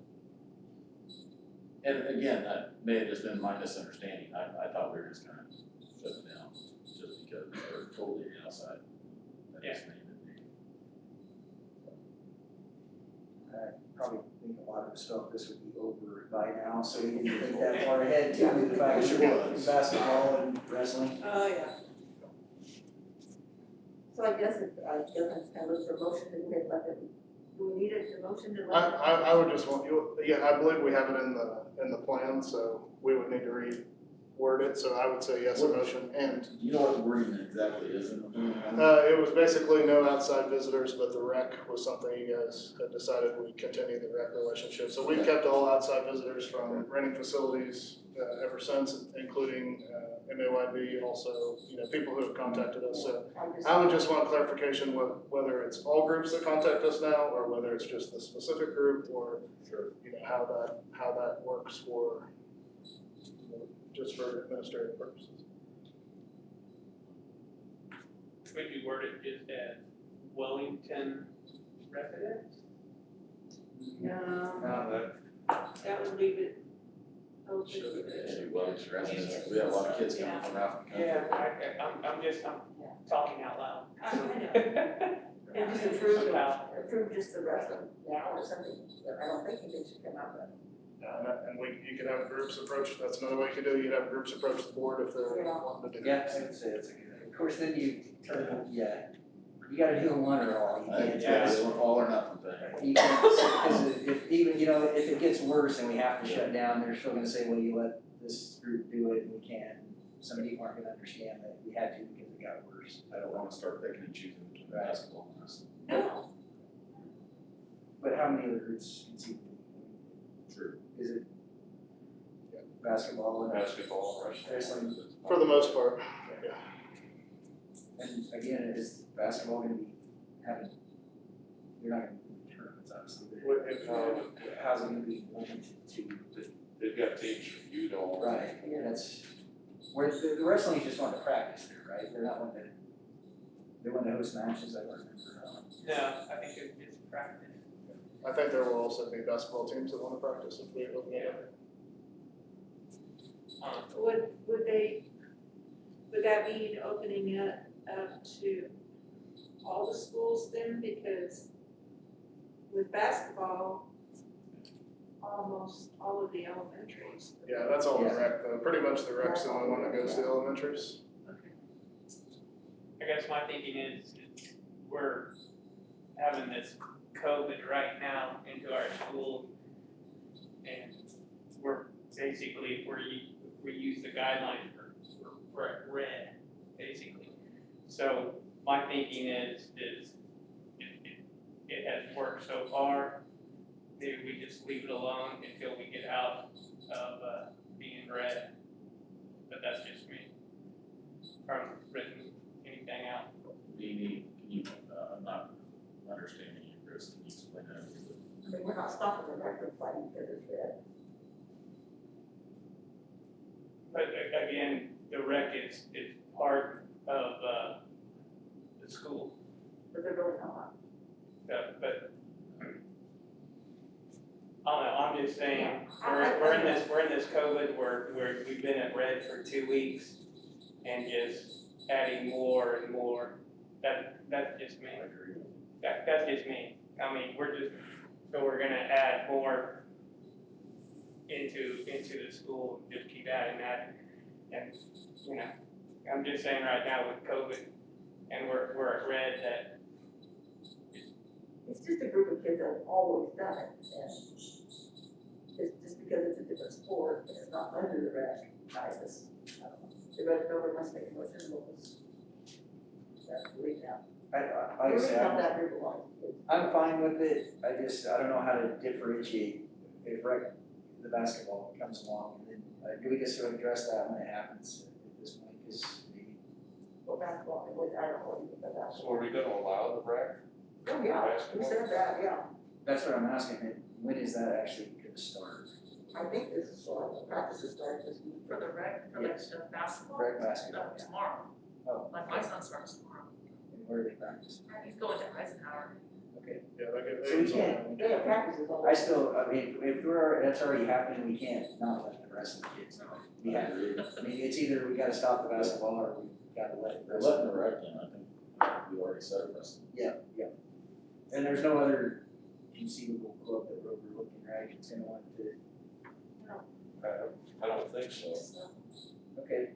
And again, that may have just been my misunderstanding. I thought we were just gonna shut it down just because we're totally outside. That just made it. Probably think a lot of us felt this would be over by now, so we didn't think that far ahead too, with the fact that we got basketball and wrestling. Oh, yeah. So I guess I kind of look for motion to hit, let them, do we need a motion to let them? I would just want you, yeah, I believe we have it in the plan, so we would need to reword it, so I would say yes, a motion and. You know what the wording exactly is in the plan? It was basically no outside visitors, but the rec was something you guys had decided would continue the rec relationship. So we've kept all outside visitors from renting facilities ever since, including MAYB, also, people who have contacted us. So I would just want clarification whether it's all groups that contact us now, or whether it's just the specific group, or how that works for, just for administrative purposes. Would you word it just as Wellington residents? No, that would leave it open. Any Wellington residents, we have a lot of kids coming from out the country. Yeah, I'm talking out loud. I know. And just approve just the rest of them now or something, I don't think it should come out, but. And you could have groups approach, that's another way you could do it, you could have groups approach the board if they're wanting to do Yeah, that. I would say it's a good, of course, then you turn, you gotta do one or all, you can't Yeah, just. all or nothing thing. You can't, because if even, if it gets worse and we have to shut down, they're still gonna say, well, you let this group do it and we can't. Some people aren't gonna understand that we had to because it got worse. I don't wanna start picking and choosing between basketball and wrestling. No. But how many other groups conceivably? True. Is it basketball and Basketball, wrestling? For the most part, yeah. And again, is basketball gonna be having, you're not gonna do tournaments, obviously, but how's it gonna be limited to? They've got teams from Udall. Right, yeah, that's, where the wrestling is just wanting to practice there, right? They're not wanting to, they want to host matches, I remember. No, I think it's practice. I think there will also be basketball teams that wanna practice if we open it up. Would that mean opening it up to all the schools then? Because with basketball, almost all of the elementaries. Yeah, that's all the rec, though. Pretty much the rec's the only one that goes to the elementaries. I guess my thinking is we're having this COVID right now into our school, and we're basically, we use the guideline for red, basically. So my thinking is it has worked so far. Maybe we just leave it alone until we get out of being red. But that's just me. From written anything out. Dee, can you, I'm not understanding you, Chris, can you explain that a little bit? I mean, we're not stopping the record fighting because it's red. But again, the rec is part of the school. But they're really not. But I don't know, I'm just saying, we're in this COVID where we've been at red for 2 weeks and just adding more and more. That's just me. I agree. That's just me. I mean, we're gonna add more into the school, just keep adding that. And, I'm just saying right now with COVID and we're at red that. It's just a group of kids that have always done it, and it's just because it's a different sport, and it's not under the rec, I just, I don't know. The red over must make a motion, we'll just, that's the lead now. Like I said, that group of kids. I'm fine with it, I don't know how to differentiate if the basketball comes along, and then, do we just sort of address that when it happens at this point, because maybe Or basketball, I don't know, but that's. So are we gonna allow the rec? Oh, yeah, we said that, yeah. That's what I'm asking, when is that actually gonna start? I think this is what practices start this week. For the rec, for like the basketball? Rec basketball, No, tomorrow. Oh. Like my son starts tomorrow. And where do they practice? He's going to Eisenhower. Okay. Yeah, So we can't, They have practices all. I still, I mean, if that's already happening, we can't not let the rest of the kids know. We have to, I mean, it's either we gotta stop the basketball or we gotta let the They're rest of letting the rec in, I think we already said it. Yeah. And there's no other conceivable club that we're overlooking, right? It's gonna want to, I don't think so. okay,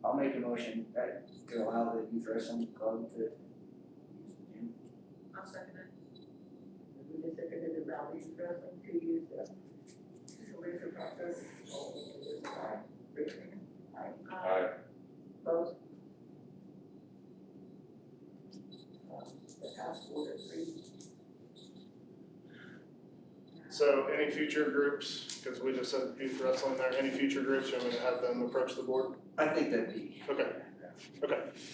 I'll make a motion to allow the youth wrestling club to use the gym. I'll second it. We just seconded the rallies wrestling to use the facility for practice. Aye. Opposed? The task force agreed. So any future groups, because we just said youth wrestling there, any future groups, I'm gonna have them approach the board? I think that'd be, Okay,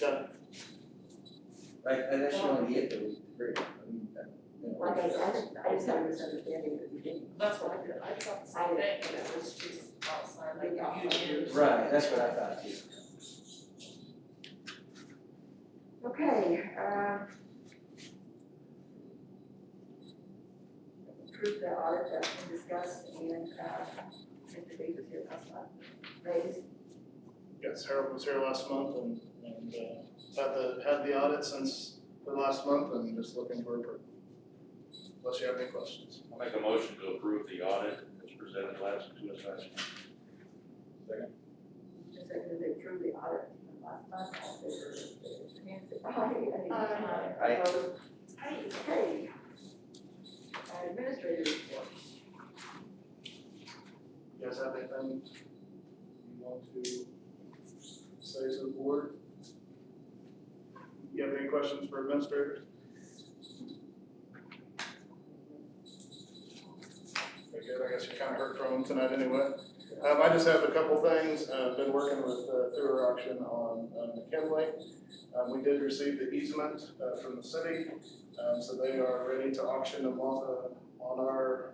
got it. that should only be it, though, great, I mean, Like I just had a misunderstanding at the beginning. That's what I did. I thought the same thing, but it was just outside, like unions. Right, that's what I thought too. Okay, approve the audit that's been discussed and, Mr. Davis here last month. Raised. Yes, Harold was here last month and had the audit since the last month and just looking for approval. Unless you have any questions. I'll make a motion to approve the audit as presented to us last month. Second. Just seconded to approve the audit from last month, all in favor, raise your hand, say aye. Aye. Opposed? Okay. Administrator report. You guys have anything you want to say to the board? You have any questions for administrators? Okay, good, I guess you kind of heard from them tonight anyway. I just have a couple things, been working with, through our auction on McKinley. We did receive the easement, from the city, so they are ready to auction them off, on our,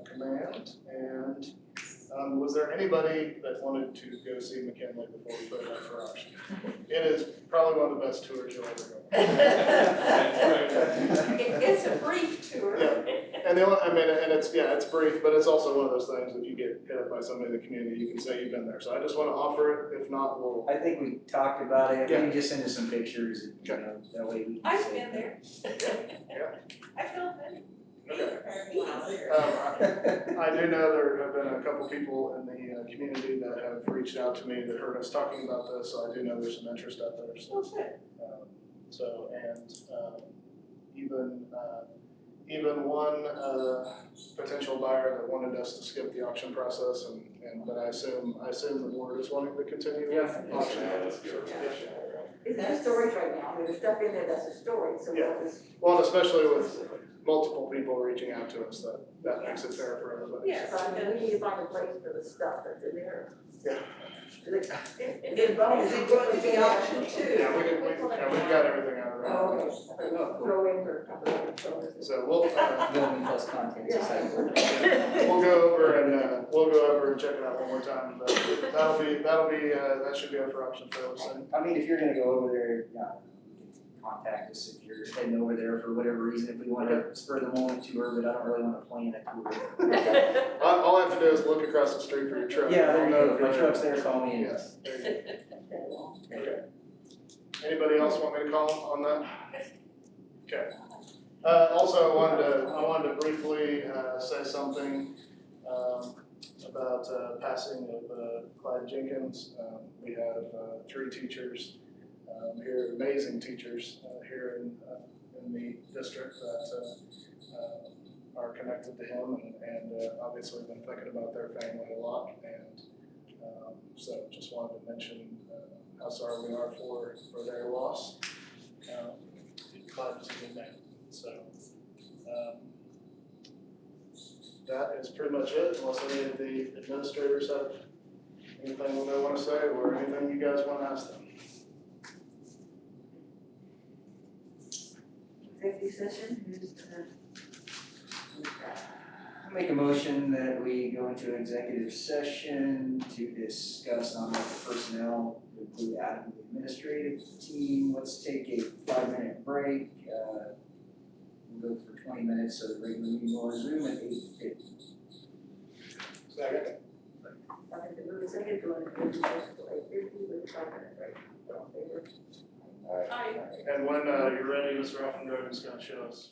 command. And, was there anybody that wanted to go see McKinley before we put it up for auction? It is probably one of the best tours you'll ever go. It's a brief tour. Yeah. And the only, I mean, and it's, yeah, it's brief, but it's also one of those things, if you get hit up by somebody in the community, you can say you've been there. So I just wanna offer it, if not, we'll. I think we talked about it, Yeah. maybe just send us some pictures, and, you know, that way we can. I've say- been there. I filmed it. Okay. I do know there have been a couple people in the community that have reached out to me that heard us talking about this, so I do know there's some interest out there, so. So, and, even one, potential buyer that wanted us to skip the auction process but I assume the board is wanting to continue with auction. Yeah, let's go. It's in storage right now, I mean, there's stuff in there that's a storage, so Yeah. we'll just. Well, and especially with multiple people reaching out to us, that makes it fair for everybody. Yes, I mean, we need to find a place for the stuff that's in there. Yeah. Is going to be auction too? Yeah, we've got everything out of Oh, there. okay, throw in for a couple of throws. So we'll, Building plus contents, it's like- we'll go over and check it out one more time, but that'll be, that should be up for auction fairly soon. I mean, if you're gonna go over there, yeah, you can contact us if you're heading over there for whatever reason, if we wanna spur the moment tour, but I don't really wanna plan a tour. All I have to do is look across the street for your truck. Yeah, there you I'll know go, if my if truck's there, call me in. Yes, there you go. Okay. Anybody else want me to call on that? Okay. Also, I wanted to briefly, say something, about, passing of, Clyde Jenkins. We have, 3 teachers, here, amazing teachers, here in the district that, are connected to him and obviously been thinking about their family a lot. And, so just wanted to mention, how sorry we are for their loss. Clyde was a good man, so, that is pretty much it, unless any of the administrators have anything they want to say or anything you guys want to ask them. executive session, who's gonna? I make a motion that we go into executive session to discuss non-elected personnel, to include Adam, the administrative team. Let's take a 5-minute break. We'll go for 20 minutes, so the regular meeting will resume at 8:50. Second. Okay, the move is second, going to executive session till 8:50 with a 5-minute break. All in favor? And when you're ready, Mr. Offenberg is gonna show us.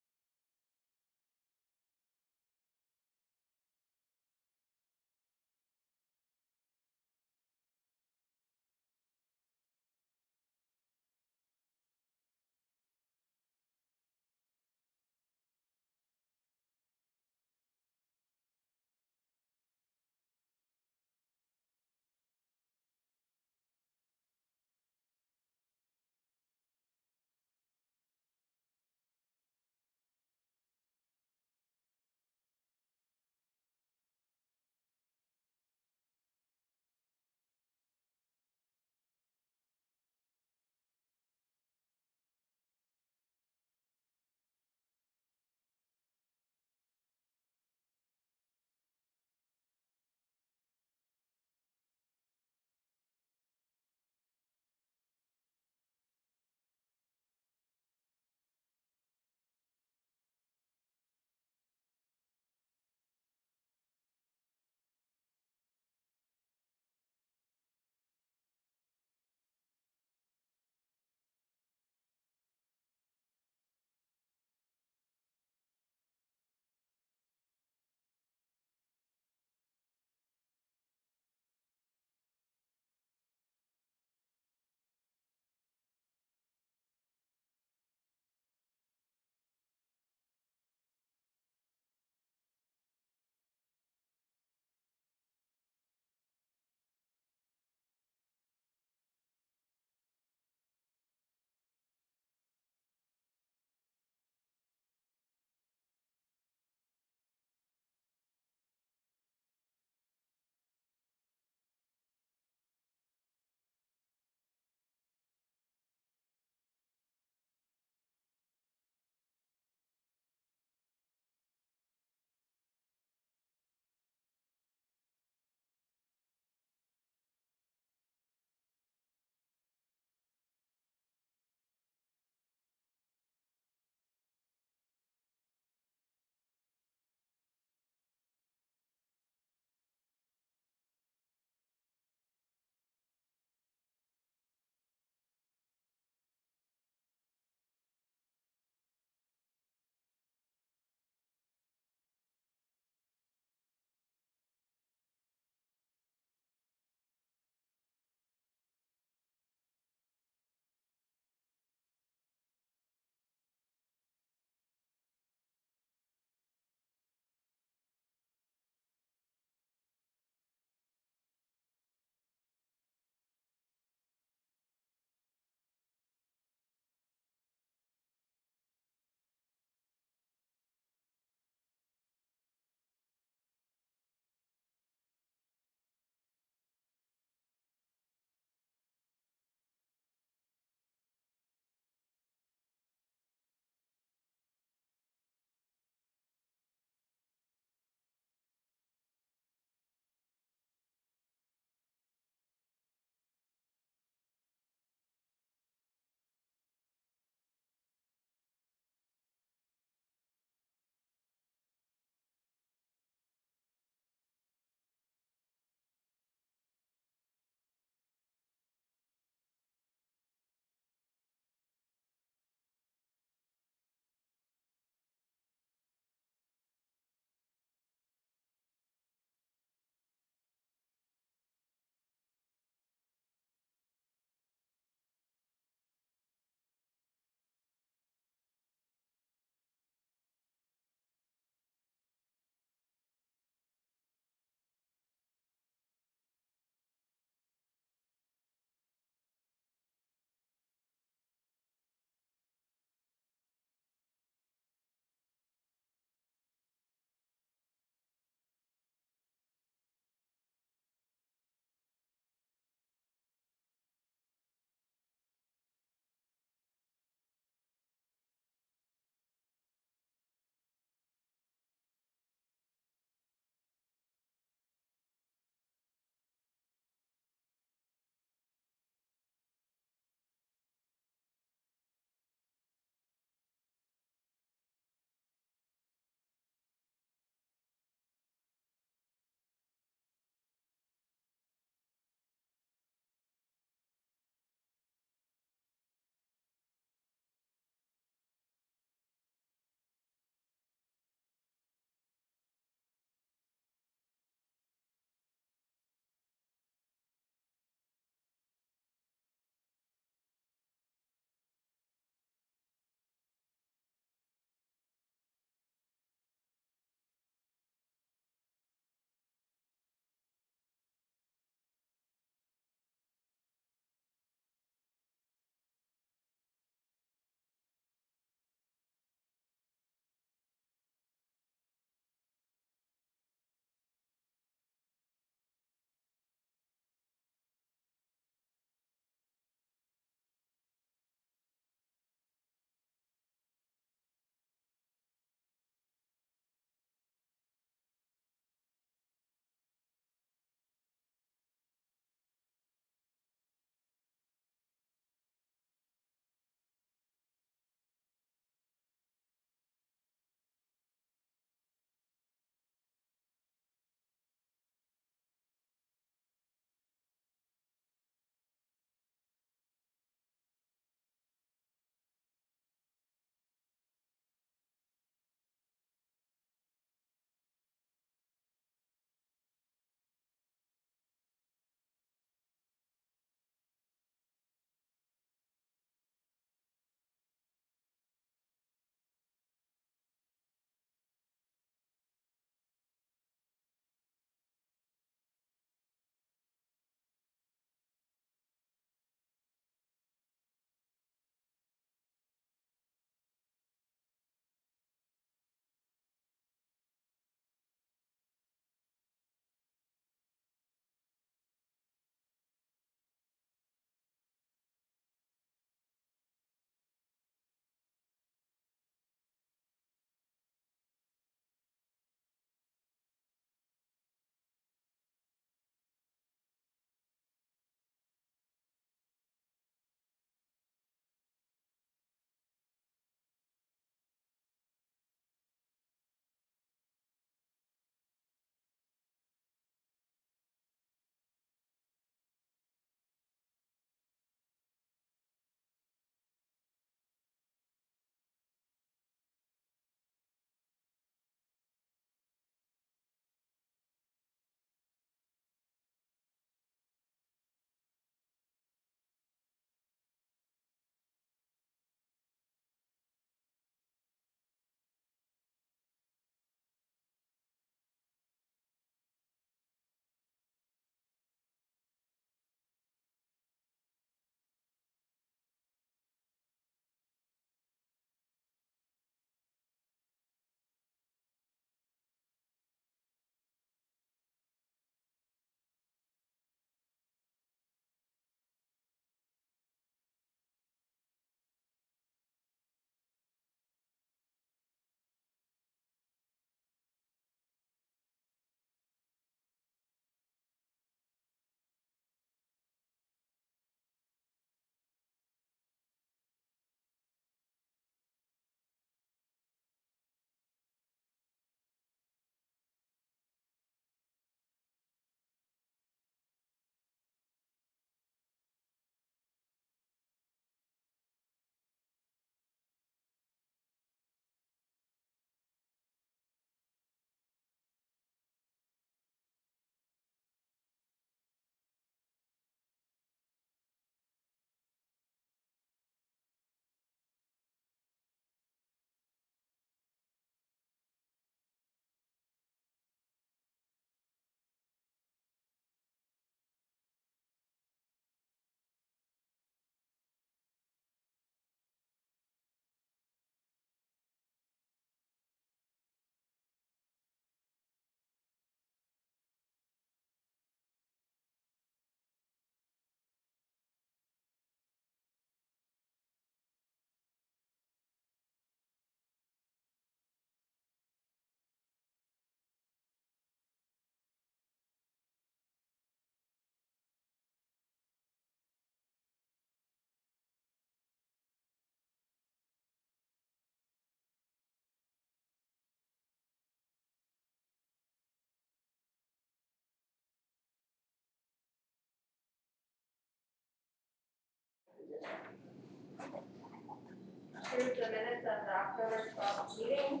approve the minutes of the October 12th meeting.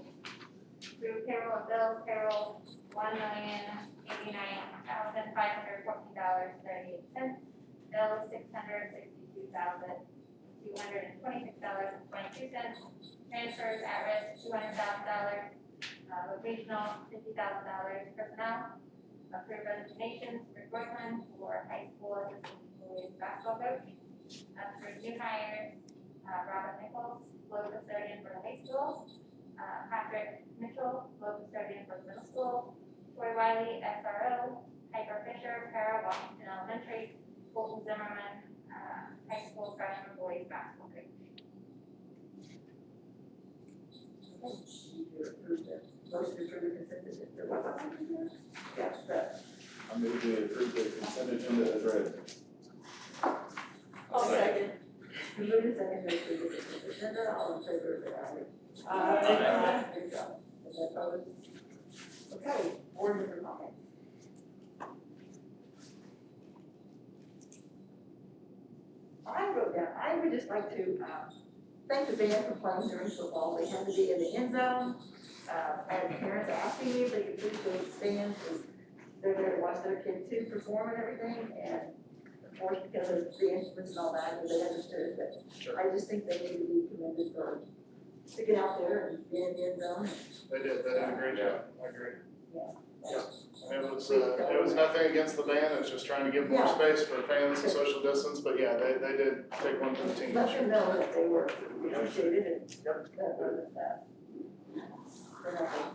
Approve payroll and bills, payroll $1,089,514.38. Bills $662,226.22. Transfers at risk $200,000. Regional $50,000. Personnel. Approve resignations for Brooklyn for high school assistant boys basketball coach. Approve new hires, Robert Nichols, flow custodian for the high school. Patrick Mitchell, flow custodian for the middle school. Troy Wiley, SRO. Piper Fisher, para, Washington Elementary. Colton Zimmerman, high school freshman boys basketball coach. Motion to approve the consent agenda. What about that? Yes, but. I move to approve the consent agenda as read. I'll second. Move to second to approve the consent agenda, all in favor, say aye. Aye. There you go. Is that opposed? Okay, board member comments. I wrote down, I would just like to, thank the band for playing during football. They had to be in the end zone. I had parents asking me if they could please go to the stands, because they're there to watch their kids too perform and everything, and of course, because of the instruments and all that, they understood, but I just think they need to be commended for, to get out there and be in the end zone. They did a great job, I agree. Yeah. And it was nothing against the band, it's just trying to give more Yeah. space for fans and social distance, but yeah, they did take one for the team. Let them know that they were appreciated and that wasn't that. They're not